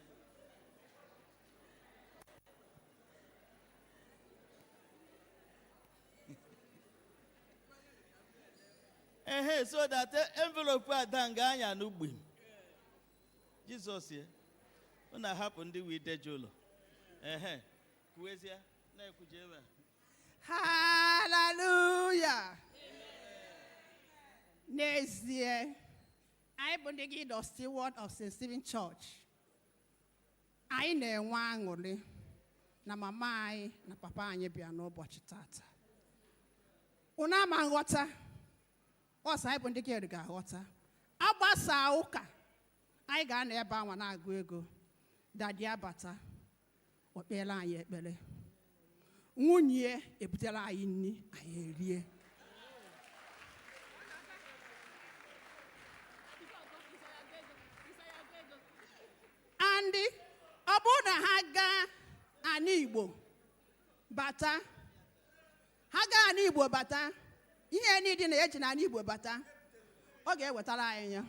So that envelope adanga anya n'ugbi. Jesus ye. Una happened with the jolo. Kuezia na kujewa. Hallelujah. Next year, I bondegi the steward of St. Stephen Church. I know one only. Na mama I na papa anye bia no bochi tata. Una mangota. Osa I bondegi eriga hota. Abasa uka. I ga na eba nwa na agụ ego. Dadi abata. Okpela anyị ekpele. Nwunye ebutela anyị nni anyị erie. Ndị ọ bụrụ na ha gaa ana Igbo bata, ha gaa ana Igbo bata, ihe niile na eji na ana Igbo bata, ọ ga-ewetara anyị ya.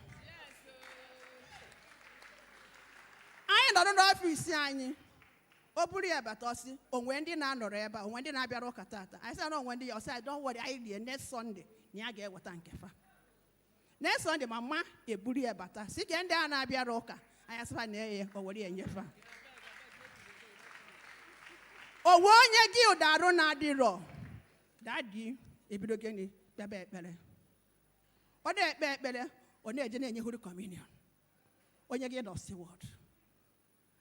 Anyị nọ n'ọfịs anyị, o buru ya bata ọsị, onwe ndị na-anọrọ ebe a, onwe ndị na-abịara ụka tata. Anyị sị na onwe ndị ya ọsị, don't worry, anyị lie next Sunday na ya ga-eweta nke fa. Next Sunday mama eburu ya bata, sị ka ndị a na-abịara ụka. I asked for na o wori enyefa. Owo onye gi ụdarụ na-adịrọ. Daddy, ebido gịnị bịaba ekpere. Ọ na-ekpe ekpere, ọ na-eje na-enye Holy Communion. Onye gị dọsi word.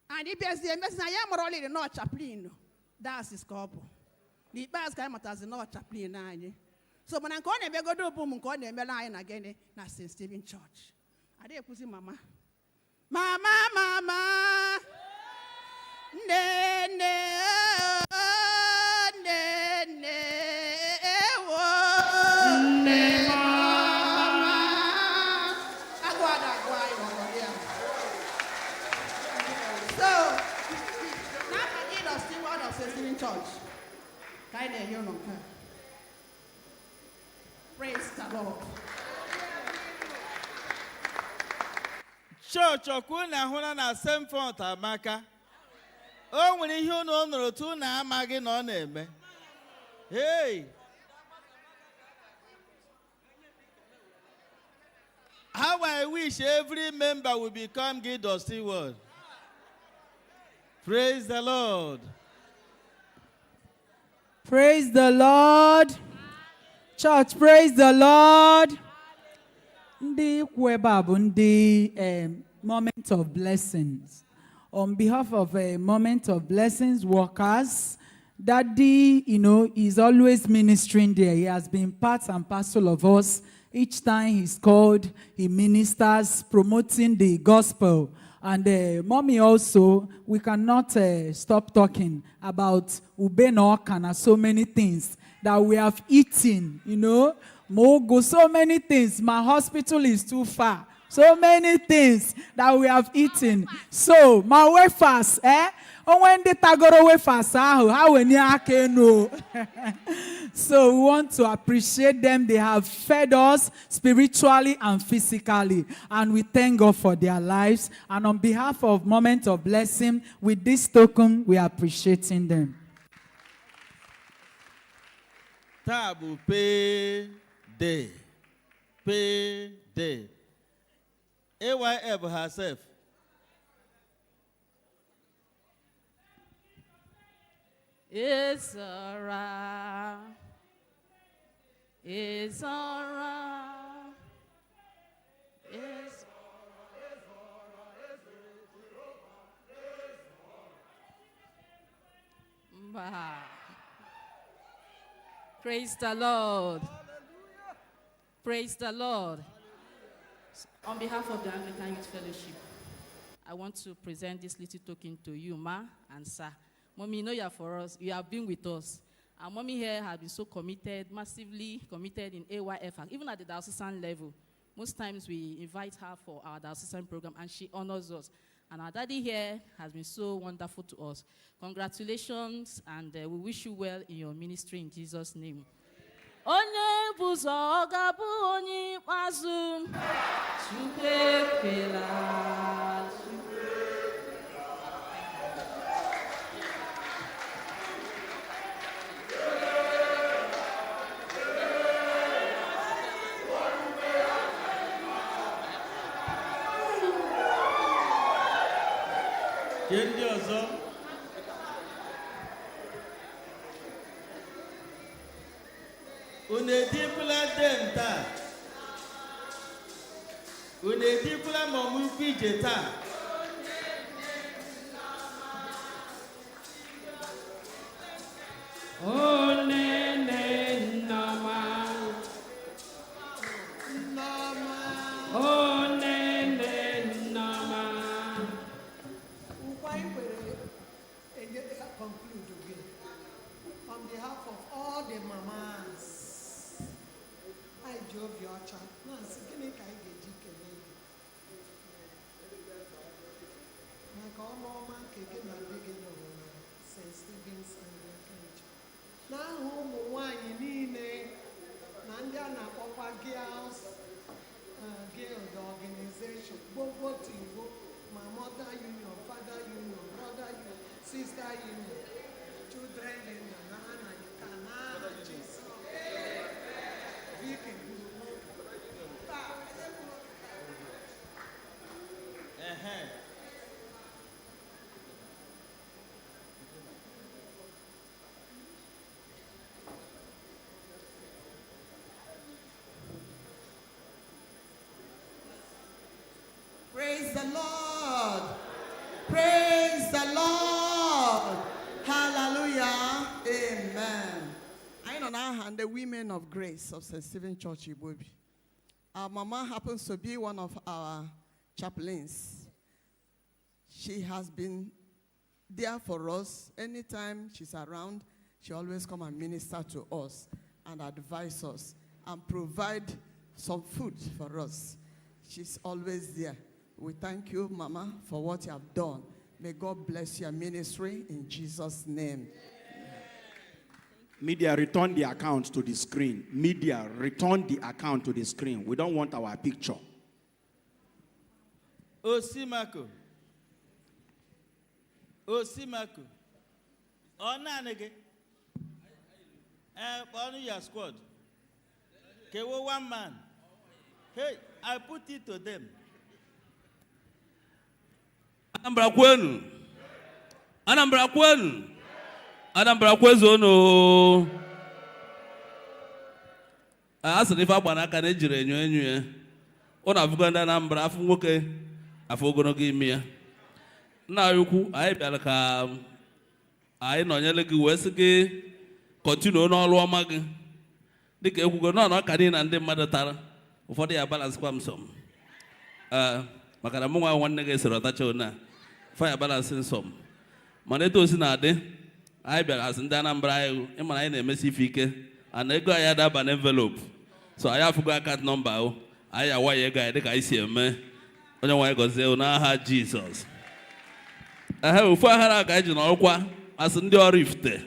And ịbịazie emesi na ya mụrụ ọlịrị nọ chaplain. That's ka ọ bụ. N'ikpeazụ ka anyị matazi nọ chaplain anyị. So mana nke ọ na-emegodo bụ m nke ọ na-emere anyị na gịnị na St. Stephen Church. Ada ekwuzi mama. Mama. Nne. Church. Praise the Lord. Church ọkụ na ahụla na same front amaka. O nwere ihe unu nụrụ otu na amaghị na ọ na-eme. Hey! How I wish every member will become Gideon Stewart. Praise the Lord. Praise the Lord. Church, praise the Lord. Ndị kweba bụ ndị moment of blessings. On behalf of a moment of blessings workers, Daddy, is always ministering there. He has been part and parcel of us. Each time he's called, he ministers, promoting the gospel. And mommy also, we cannot stop talking about ube na ọka na so many things that we have eaten, Nwaogu, so many things. My hospital is too far. So many things that we have eaten. So, my wafers, when the tagoro wafers, how we know. So, we want to appreciate them. They have fed us spiritually and physically. And we thank God for their lives. And on behalf of Moment of Blessing, with this token, we are appreciating them. Tabu pay day. Pay day. AYF herself. It's alright. It's alright. It's alright. Praise the Lord. Praise the Lord. On behalf of the Anglican Youth Fellowship, I want to present this little token to you, Ma and Sir. Mommy, you are for us. You have been with us. And Mommy here has been so committed, massively committed in AYF, even at the diocesan level. Most times we invite her for our diocesan program, and she honors us. And our daddy here has been so wonderful to us. Congratulations, and we wish you well in your ministry in Jesus' name. Onye buzo ọgabu onye ikpeazụ Chukwu ekwela. Ndị ọzọ. Unu edipụla den taa. Unu edipụla ma ọmụkwụ ije taa. Oh, nene, nama. Oh, nene, nama. Conclude again. On behalf of all the mamas, I drove your child. Nancy, can you get St. Stephen's Anglican Church. Now, home one niile na ndị a na-akpọkwa girls guild organization gbogbo tiwo ma mother union, father union, brother union, sister union, children union, na ha na nke na Jesus. Vicar the Lord. Praise the Lord. Hallelujah. Amen. I know now and the women of grace of St. Stephen Church Igbobi. Our mama happens to be one of our chaplains. She has been there for us. Anytime she's around, she always come and minister to us and advise us and provide some food for us. She's always there. We thank you, Mama, for what you have done. May God bless your ministry in Jesus' name. Media, return the account to the screen. Media, return the account to the screen. We don't want our picture. Osimako. Osimako. Onanege. On your squad. Kewo one man. Hey, I put it to them. Anambra kwenu. Anambra kwenu. Anambra kwezono. Asịrị ife agba n'aka na ejiri enyo ya. Ọ na-afụgo ndị Anambra afụ nwoke afụ ogologo imi ya. Nna anyị ukwu, anyị bịara ka anyị nọnyere gị wee sị gị kọntinuo n'ọrụ ọma gị. Dịka ekwugo nọ ka niile na ndị mmadụ tara. Ụfọdụ ya balance kwa m som. Maka na mụ nwa nwanne gị soro ọtacha ona. Fire balance nsom. Mana etu osi na-adị, anyị bịara asị ndị Anambra anyị ịma na anyị na-emesi ife ike. And ego anyị adaba na envelope. So anyị afụgo account number ahụ. Anyị awaghị ego anyị dịka anyị si eme. Onye nwe anyị gọzie n'aha Jizọs. Ofu aghara ka anyị ji n'ọkwa asị ndị ọrụ ifite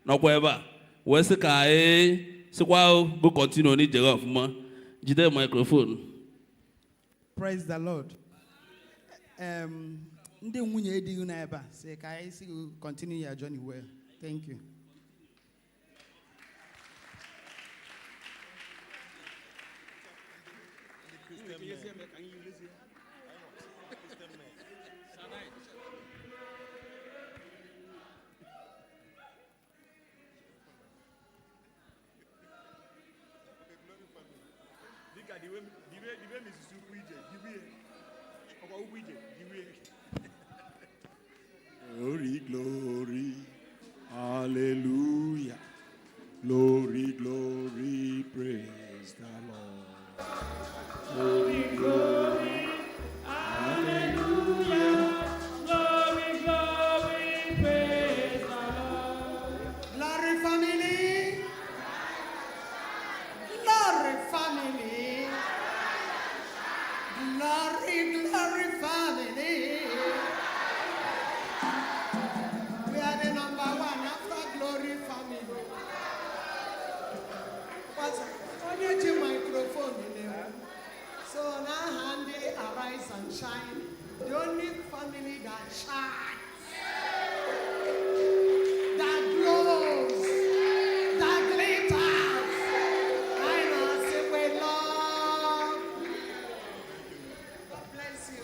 n'ọkwa ebe a. Wee sị ka anyị sịkwa go continue n'ije gị ọfụma. Jide microphone. Praise the Lord. Ndị nwunye edighị na ebe a sị ka anyị si continue your journey well. Thank you. Glory, glory, hallelujah. Glory, glory, praise the Lord. Glory, glory, hallelujah. Glory, glory, praise the Lord. Glory family. Glory family. Glory, glory family. We are the number one after glory family. What's on your microphone in there? So now Handy arise and shine. The only family that shines, that glows, that glitters. I know, say we love. God bless you.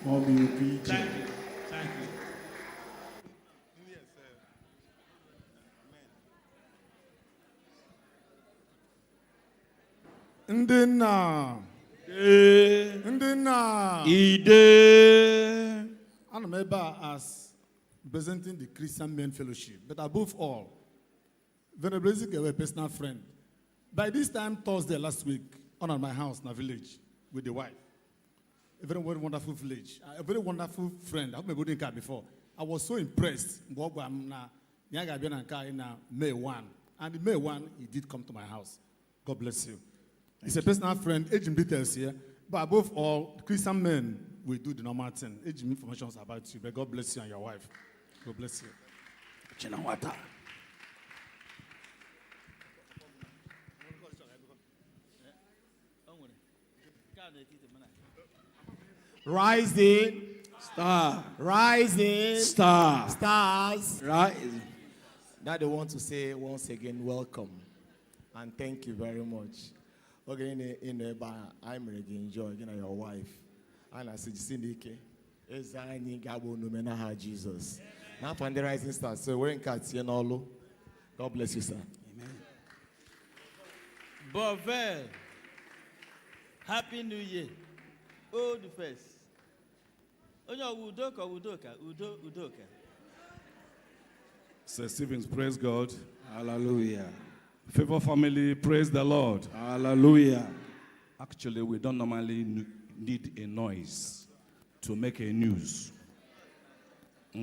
Mommy, PJ. Thank you. Thank you. Ndị nna. Ndị nna. Ide. Ana m ebe a as representing the Christian Men Fellowship, but above all, Venerable Ezekiel, a personal friend. By this time, Thursday last week, on at my house in a village with the wife. A very wonderful village, a very wonderful friend. I've been going car before. I was so impressed. In May 1. And May 1, he did come to my house. God bless you. He's a personal friend, agent details here. But above all, Christian men will do the normal thing. Agent information about you. But God bless you and your wife. God bless you. Chinawata. Rising. Star. Rising. Star. Stars. Rising. Now they want to say once again, welcome. And thank you very much. Okay, in the bar, I'm ready to enjoy again your wife. And I said, Sindike, is any Gabo Numenaha Jesus. Now from the rising stars. So we're in Katsianolo. God bless you, sir. Amen. Bovel. Happy New Year. Old first. Onye ọwụ udoka udoka udo udoka. Sir Stevens, praise God. Hallelujah. Favor family, praise the Lord. Hallelujah. Actually, we don't normally need a noise to make a news. My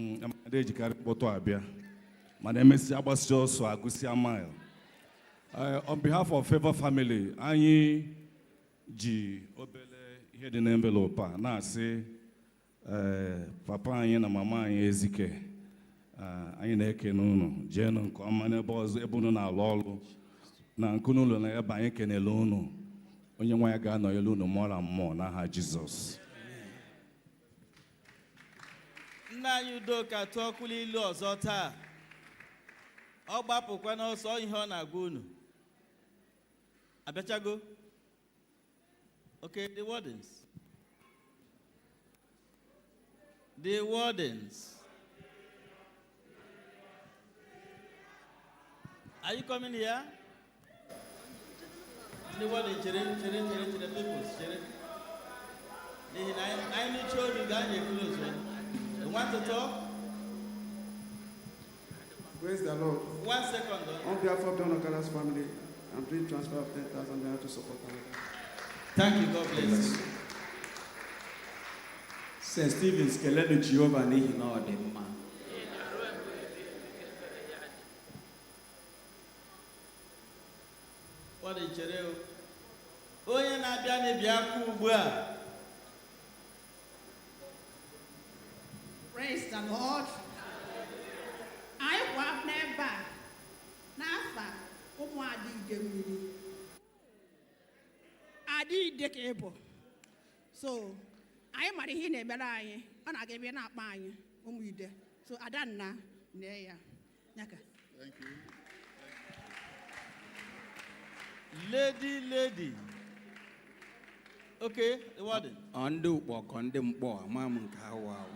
name is Abbasio, so Agusia Mile. On behalf of Favor family, I G Obele here the envelope. Now say Papa and Mama Ezike. Anyị na-ekene unu jeenụ nke ọma n'ebe ọzọ ebe unu na-alụ ọrụ na nkunu ụlọ na ebe anyị kenele unu onye nwa ya ga-anọnyere unu mmụọ mmụọ n'aha Jizọs. Nna anyị Udoka tụọkwula ilu ọzọ taa. Ọ gbapụkwa n'ọsọ ihe ọ na-agwa unu. Abịachago? Okay, the wardens. The wardens. Are you coming here? The warden, children, peoples, children. I need children, guys, close. You want to talk? Praise the Lord. 1 second. On behalf of Don Okada's family, I'm doing transfer of 10,000 naira to support Anglican. Thank you, God bless you. St. Stephen's kelele Jehovah n'ihi na ọ dị mma. Ọ dị chere o. Onye na-abịa n'ebia kwụ ugbu a. Praise the Lord. Anyị kwa n'ebe a n'afa ụmụ Adịide mmiri. Adịide ka ịbụ. So, anyị mara ihe na-emere anyị. Ọ na-aga ebe na-akpa anyị ụmụ ide. So, Adanna nee ya. Nyaka. Thank you. Lady. Okay, the warden. Ndị ụkpọkọ ndị mkpọ ama m nke ahụ ahụ.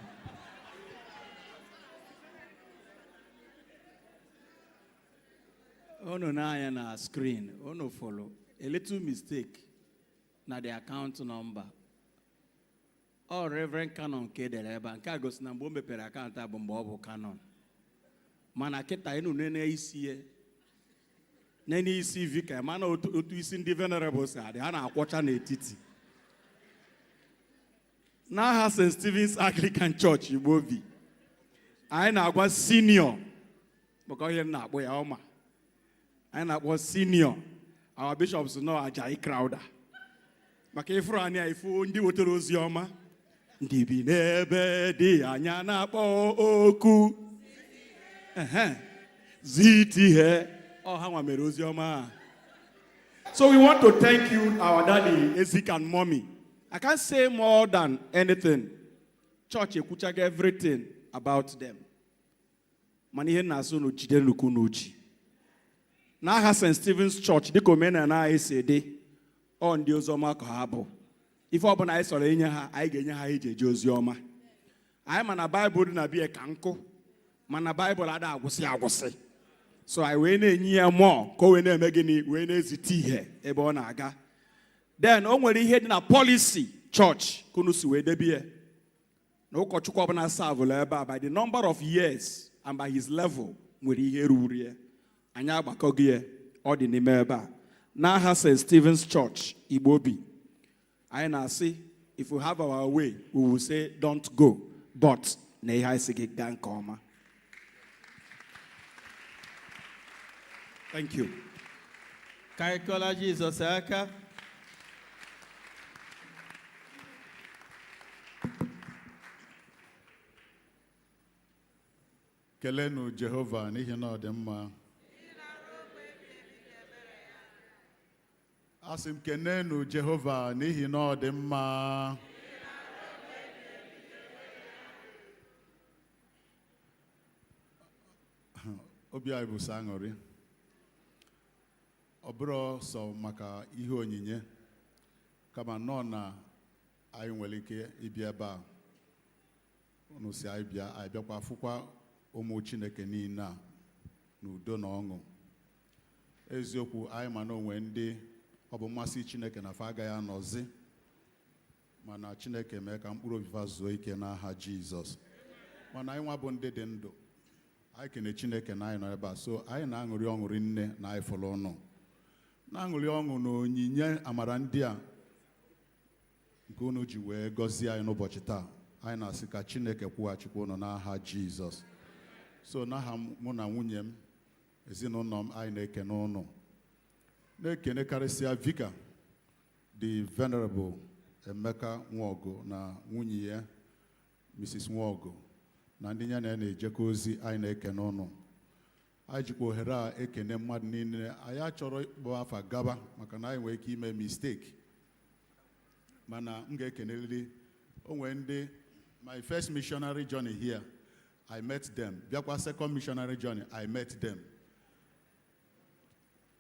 Unu na-anya na screen, unu follow a little mistake na the account number. Ọ Reverend Canon ka edere ebe a, nke a gosi na mgbe o mepere akaụntụ a bụ mgbe ọ bụ Canon. Mana kịta enu nene isi Vicar, mana otu isi ndị venerable si adị, ha na-akwọcha n'etiti. N'aha St. Stephen's Anglican Church Igbobi, anyị na-agwa senior, maka ihe na-akpọ ya ọma. Anyị na-akpọ senior, our bishops nọ Ajayi Crowder. Maka ifuru anyị a ifu ndị wetara ozi ọma. Ndị bi n'ebe dị anya na-akpọ oku. ZTH. Oh, how am I? So we want to thank you, our daddy, Ezik and mommy. I can't say more than anything. Church, you could everything about them. Manihe naso no jide nuku noji. Na ha St. Stephen's Church, diko mena na esede on di ozoma ko habo. If obo na isoro enye ha, ai genye ha eje ozi ọma. Ai mana Bible na bi e kanko. Mana Bible ada agwụsị. So I went in here more, go in there megini, when is it here, Ebonaga. Then only head in a policy church, Kunusu Debie. No Kochukobana Savoleba by the number of years and by his level, where he hear Urie, Anyaba Kogie, or the Nimeba. Now has St. Stephen's Church, Igbobi. I now see, if we have our way, we will say, don't go, but Nehai Sigik Dan Koma. Thank you. Kaikola Jesus aka. Kelenu Jehovah n'ihi na ọ dị mma. Asị m kenenu Jehovah n'ihi na ọ dị mma. Obi anyị bụ sọ aṅụrị. Ọ bụrụ sọ maka ihe onyinye kama nọ na anyị nwere ike ịbịa ebe a unu si anyị bịakwa fụkwa ụmụ Chineke niile a n'udo na ọṅụ. Eziokwu anyị ma na onwe ndị ọ bụ mmasị Chineke na fa agaghị anọzi mana Chineke mee ka mkpụrụ obi ha zuo ike n'aha Jizọs. Mana anyị nwa bụ ndị dị ndụ, anyị kene Chineke na anyị nọ ebe a, so anyị na-aṅụrị ọṅụ rinne na anyị fụrụ ụnụ, na-aṅụrị ọṅụ na onyinye amara ndị a nke unu ji wee gọzie anyị n'ụbọchị taa. Anyị na-asị ka Chineke kwụghachikwa ụnụ n'aha Jizọs. So n'aha mụ na nwunye m, ezinụlọ m, anyị na-ekene ụnụ, na-ekene karịsịa Vicar, the Venerable Emeka Nwaogu na nwunye ya Mrs. Nwaogu na ndị ya na-ejekọ ozi. Anyị na-ekene ụnụ. Anyị jikwa ohere a ekene mmadụ niile. Anyị achọrọ ịkpọ afa gaba maka na anyị nwere ike ime mistake, mana m ga-ekeneliri onwe ndị my first missionary journey here, I met them. Bịakwa second missionary journey, I met them.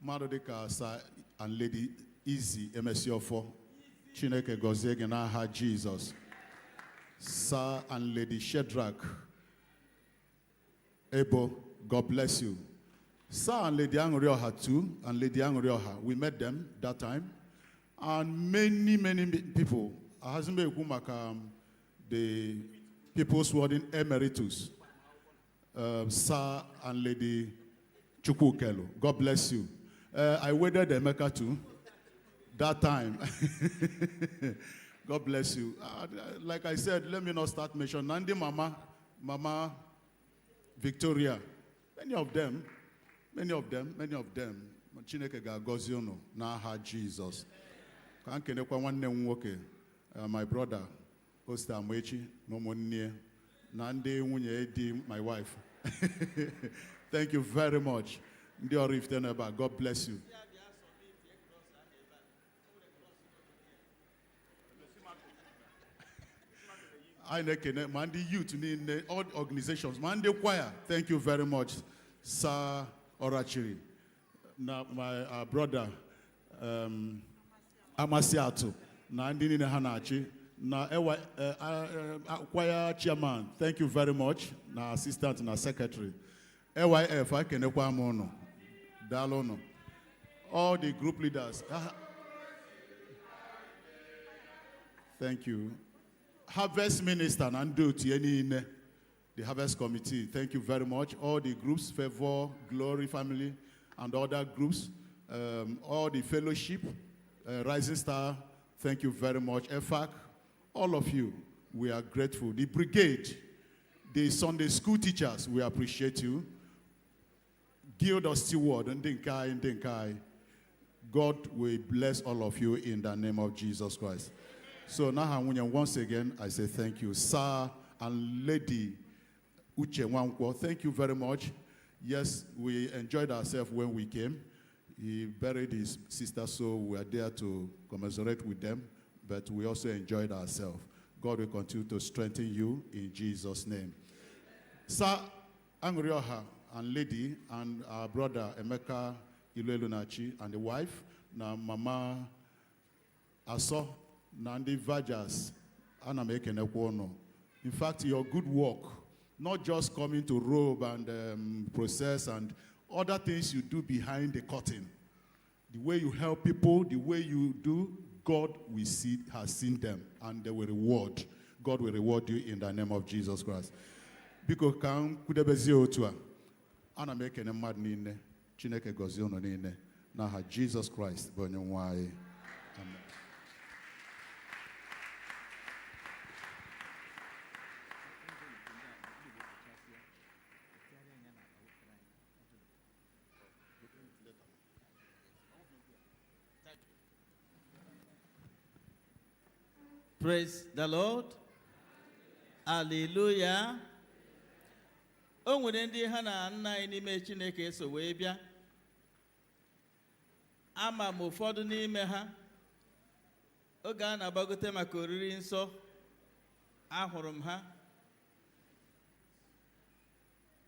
Mmadụ dịka Sir and Lady Easy Emesiofo, Chineke gọzie gị n'aha Jizọs. Sir and Lady Shedrack Ebo, God bless you. Sir and Lady Anurioha too, and Lady Anurioha, we met them that time. And many people, the People's Warden Emeritus, Sir and Lady Chukwukelu, God bless you. I wedded Emeka too, that time. God bless you. Like I said, let me not start mentioning Nandi Mama Victoria, many of them, Chineke ga-agọzi unu n'aha Jesus. Ka nkenekwa nwanne m nwoke, my brother, Osta Amechi, na ụmụnne na ndị nwunye di my wife. Thank you very much. Ndị ọrụ ifite n'ebe a, God bless you. I nekene ma ndị youth niile, all organizations, ma ndị choir, thank you very much, Sir Orachiri. Na my brother Amasiatu, na ndị niile ha na-achị, na choir chairman, thank you very much, na assistant na secretary. AYF, I kenekwa m unu, daalụ unu. All the group leaders, thank you. Harvest Minister Nando Tienine, the Harvest Committee, thank you very much. All the groups, Favor, Glory Family, and other groups, all the fellowship, Rising Star, thank you very much. EFAC, all of you, we are grateful. The brigade, the Sunday school teachers, we appreciate you. Guild of Steward, Ndinkai, God will bless all of you in the name of Jesus Christ. So now, once again, I say thank you. Sir and Lady Uche Nwankwo, thank you very much. Yes, we enjoyed ourselves when we came. He buried his sister, so we are there to commiserate with them, but we also enjoyed ourselves. God will continue to strengthen you in Jesus' name. Sir Anurioha and Lady and our brother Emeka Iluelunachi and the wife, na Mama Aso, Nandi Vajas, in fact, your good work, not just coming to robe and process and other things you do behind the curtain. The way you help people, the way you do, God will see, has seen them, and they will reward. God will reward you in the name of Jesus Christ. Because kudebezi otua, ana meke ne mad nine, Chineke gozi ono nine, na ha Jesus Christ bonye nwaye. Amen. Praise the Lord. Hallelujah. O nwere ndị ha na nna anyị n'ime Chineke so wee bịa. Ama m ụfọdụ n'ime ha oge a na-agbagote maka oriri nsọ ahụrụ m ha.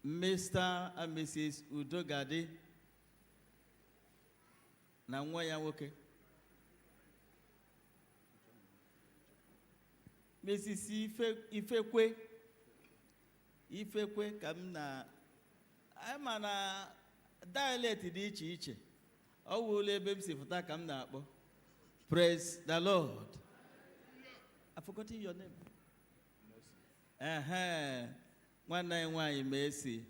Mr. and Mrs. Udogadi na nwa ya nwoke. Mrs. Ifekwe ka m na ama na dialect dị iche iche. Ọ wụla ebe m si fụta ka m na-akpọ. Praise the Lord. I've forgotten your name. Nwanne anyị nwaanyị Mercy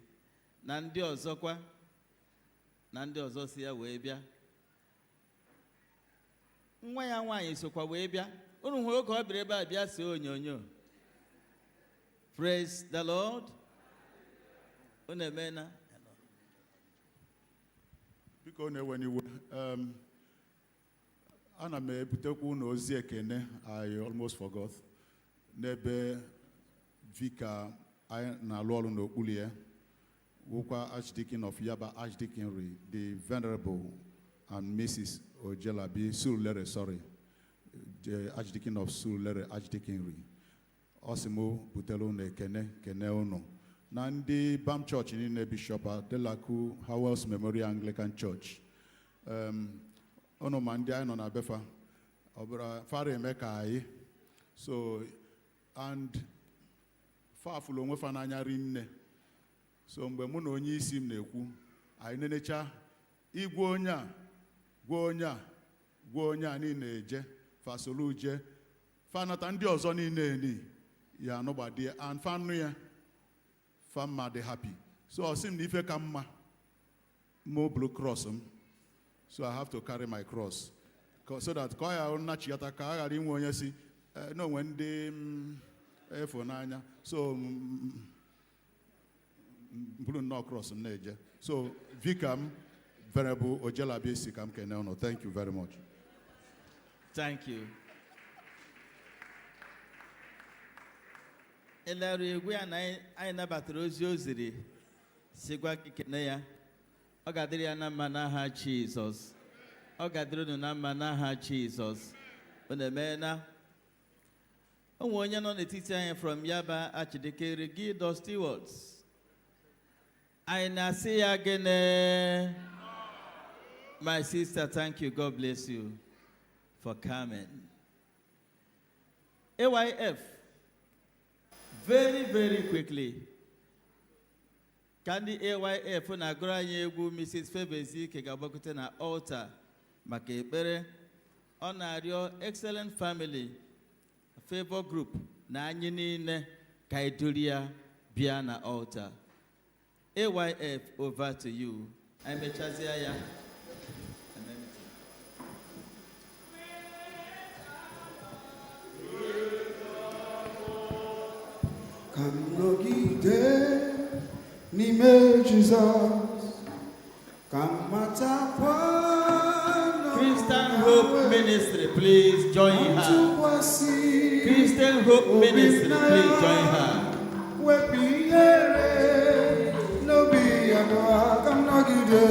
na ndị ọzọkwa na ndị ọzọ si ya wee bịa. Nwa ya nwaanyị sokwa wee bịa. Unu hụrụ oge ọ bịara ebe a bịa see onyonyo. Praise the Lord. Unu emena. Biko na-ewe n'iwe. Ana m ebutekwa unu ozi ekene. I almost forgot. N'ebe Vicar anyị na-alụ ọrụ n'okpuru ya. Wukwa Archdeacon of Yaba Archdeaconry, the Venerable and Mrs. Ojelabi Surulere, sorry, the Archdeacon of Surulere Archdeaconry. Osimo butelo ne kene ono. Na ndị Bam Church niile Bishop Adelaku Howells Memorial Anglican Church. Ono ma ndị anyị nọ na befa. Obra fara Emeka anyị. So and fafulu onwe fa n'anya rinne. So mgbe mụ na onye isi m na-ekwu, anyị nenecha igwe onye a, gwa onye a niile eje, fasolu je, fanata ndị ọzọ niile ni ya nọgbadie, and fanu ya, famma dị happy. So ọsị m na ife ka mma, mo blue cross m. So I have to carry my cross. So that ka ọ ya nachiyata ka a ghara inwe onye si, n'onwe ndị efo n'anya. So blue no cross neje. So Vicar Venerable Ojelabi Sikam Keneno. Thank you very much. Thank you. Elari egwe anyị nabatara ozi oziri sigwa kene ya. Ọ ga-adịrị ya na mma n'aha Jizọs. Ọ ga-adịrị unu na mma n'aha Jizọs. Unu emeela. Onwe onye nọ n'etiti anyị from Yaba Archdeaconry, give us stewards. I na-asị ya gịnị. My sister, thank you. God bless you for coming. AYF, very, very quickly. Can the AYF na-agụrụ anyị egwu Mrs. Fadeyi-Igbobi ga-agbakọta na altar maka ekpere. Ọ na-arịọ excellent family favor group na anyị niile ka eduru ya bịa na altar. AYF, over to you. I'm a Chazia. Kamnogide n'ime Jesus. Kamatakwa. Christian Hope Ministry, please join her. Christian Hope Ministry, please join her. No be Kamnogide.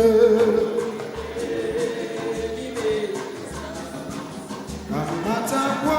Kamatakwa.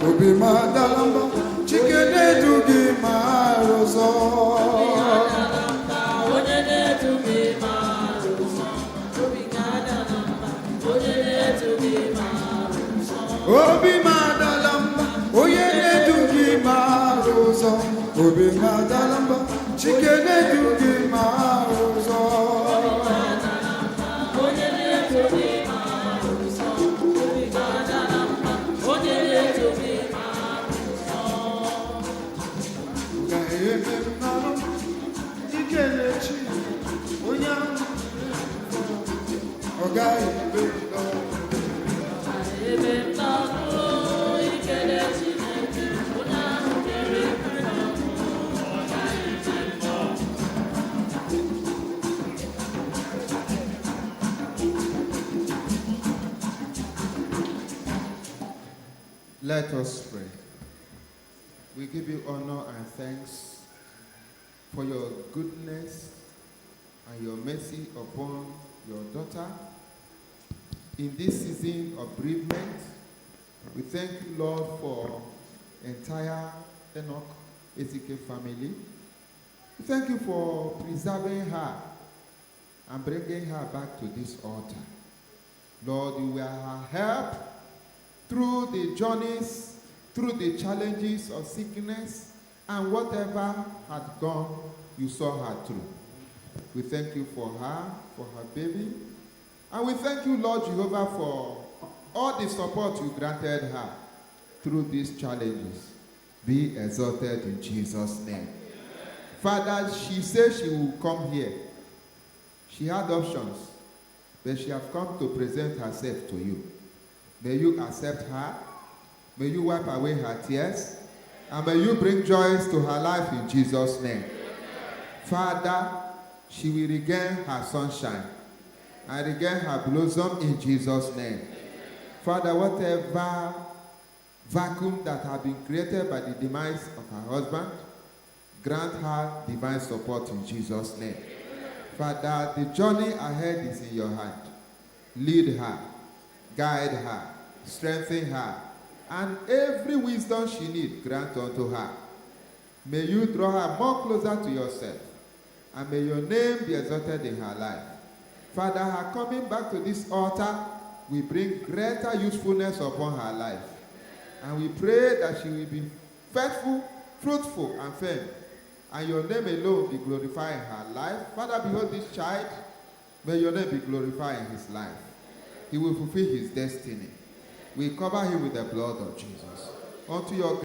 Obi madalamba, chikene dugi marozo. Obi madalamba, oyene dugi marozo. Obi madalamba, chikene dugi marozo. Let us pray. We give you honor and thanks for your goodness and your mercy upon your daughter. In this season of bereavement, we thank you, Lord, for entire Enoch Ezike family. We thank you for preserving her and bringing her back to this altar. Lord, you were her help through the journeys, through the challenges of sickness, and whatever had gone, you saw her through. We thank you for her baby. And we thank you, Lord Jehovah, for all the support you granted her through these challenges. Be exalted in Jesus' name. Father, she said she will come here. She had options, but she has come to present herself to you. May you accept her. May you wipe away her tears. And may you bring joys to her life in Jesus' name. Father, she will regain her sunshine and regain her blossom in Jesus' name. Father, whatever vacuum that has been created by the demise of her husband, grant her divine support in Jesus' name. Father, the journey ahead is in your hand. Lead her, guide her, strengthen her, and every wisdom she needs, grant unto her. May you draw her more closer to yourself, and may your name be exalted in her life. Father, her coming back to this altar will bring greater usefulness upon her life. And we pray that she will be faithful, fruitful, and firm, and your name alone be glorified in her life. Father, behold this child. May your name be glorified in his life. He will fulfill his destiny. We cover him with the blood of Jesus. Unto your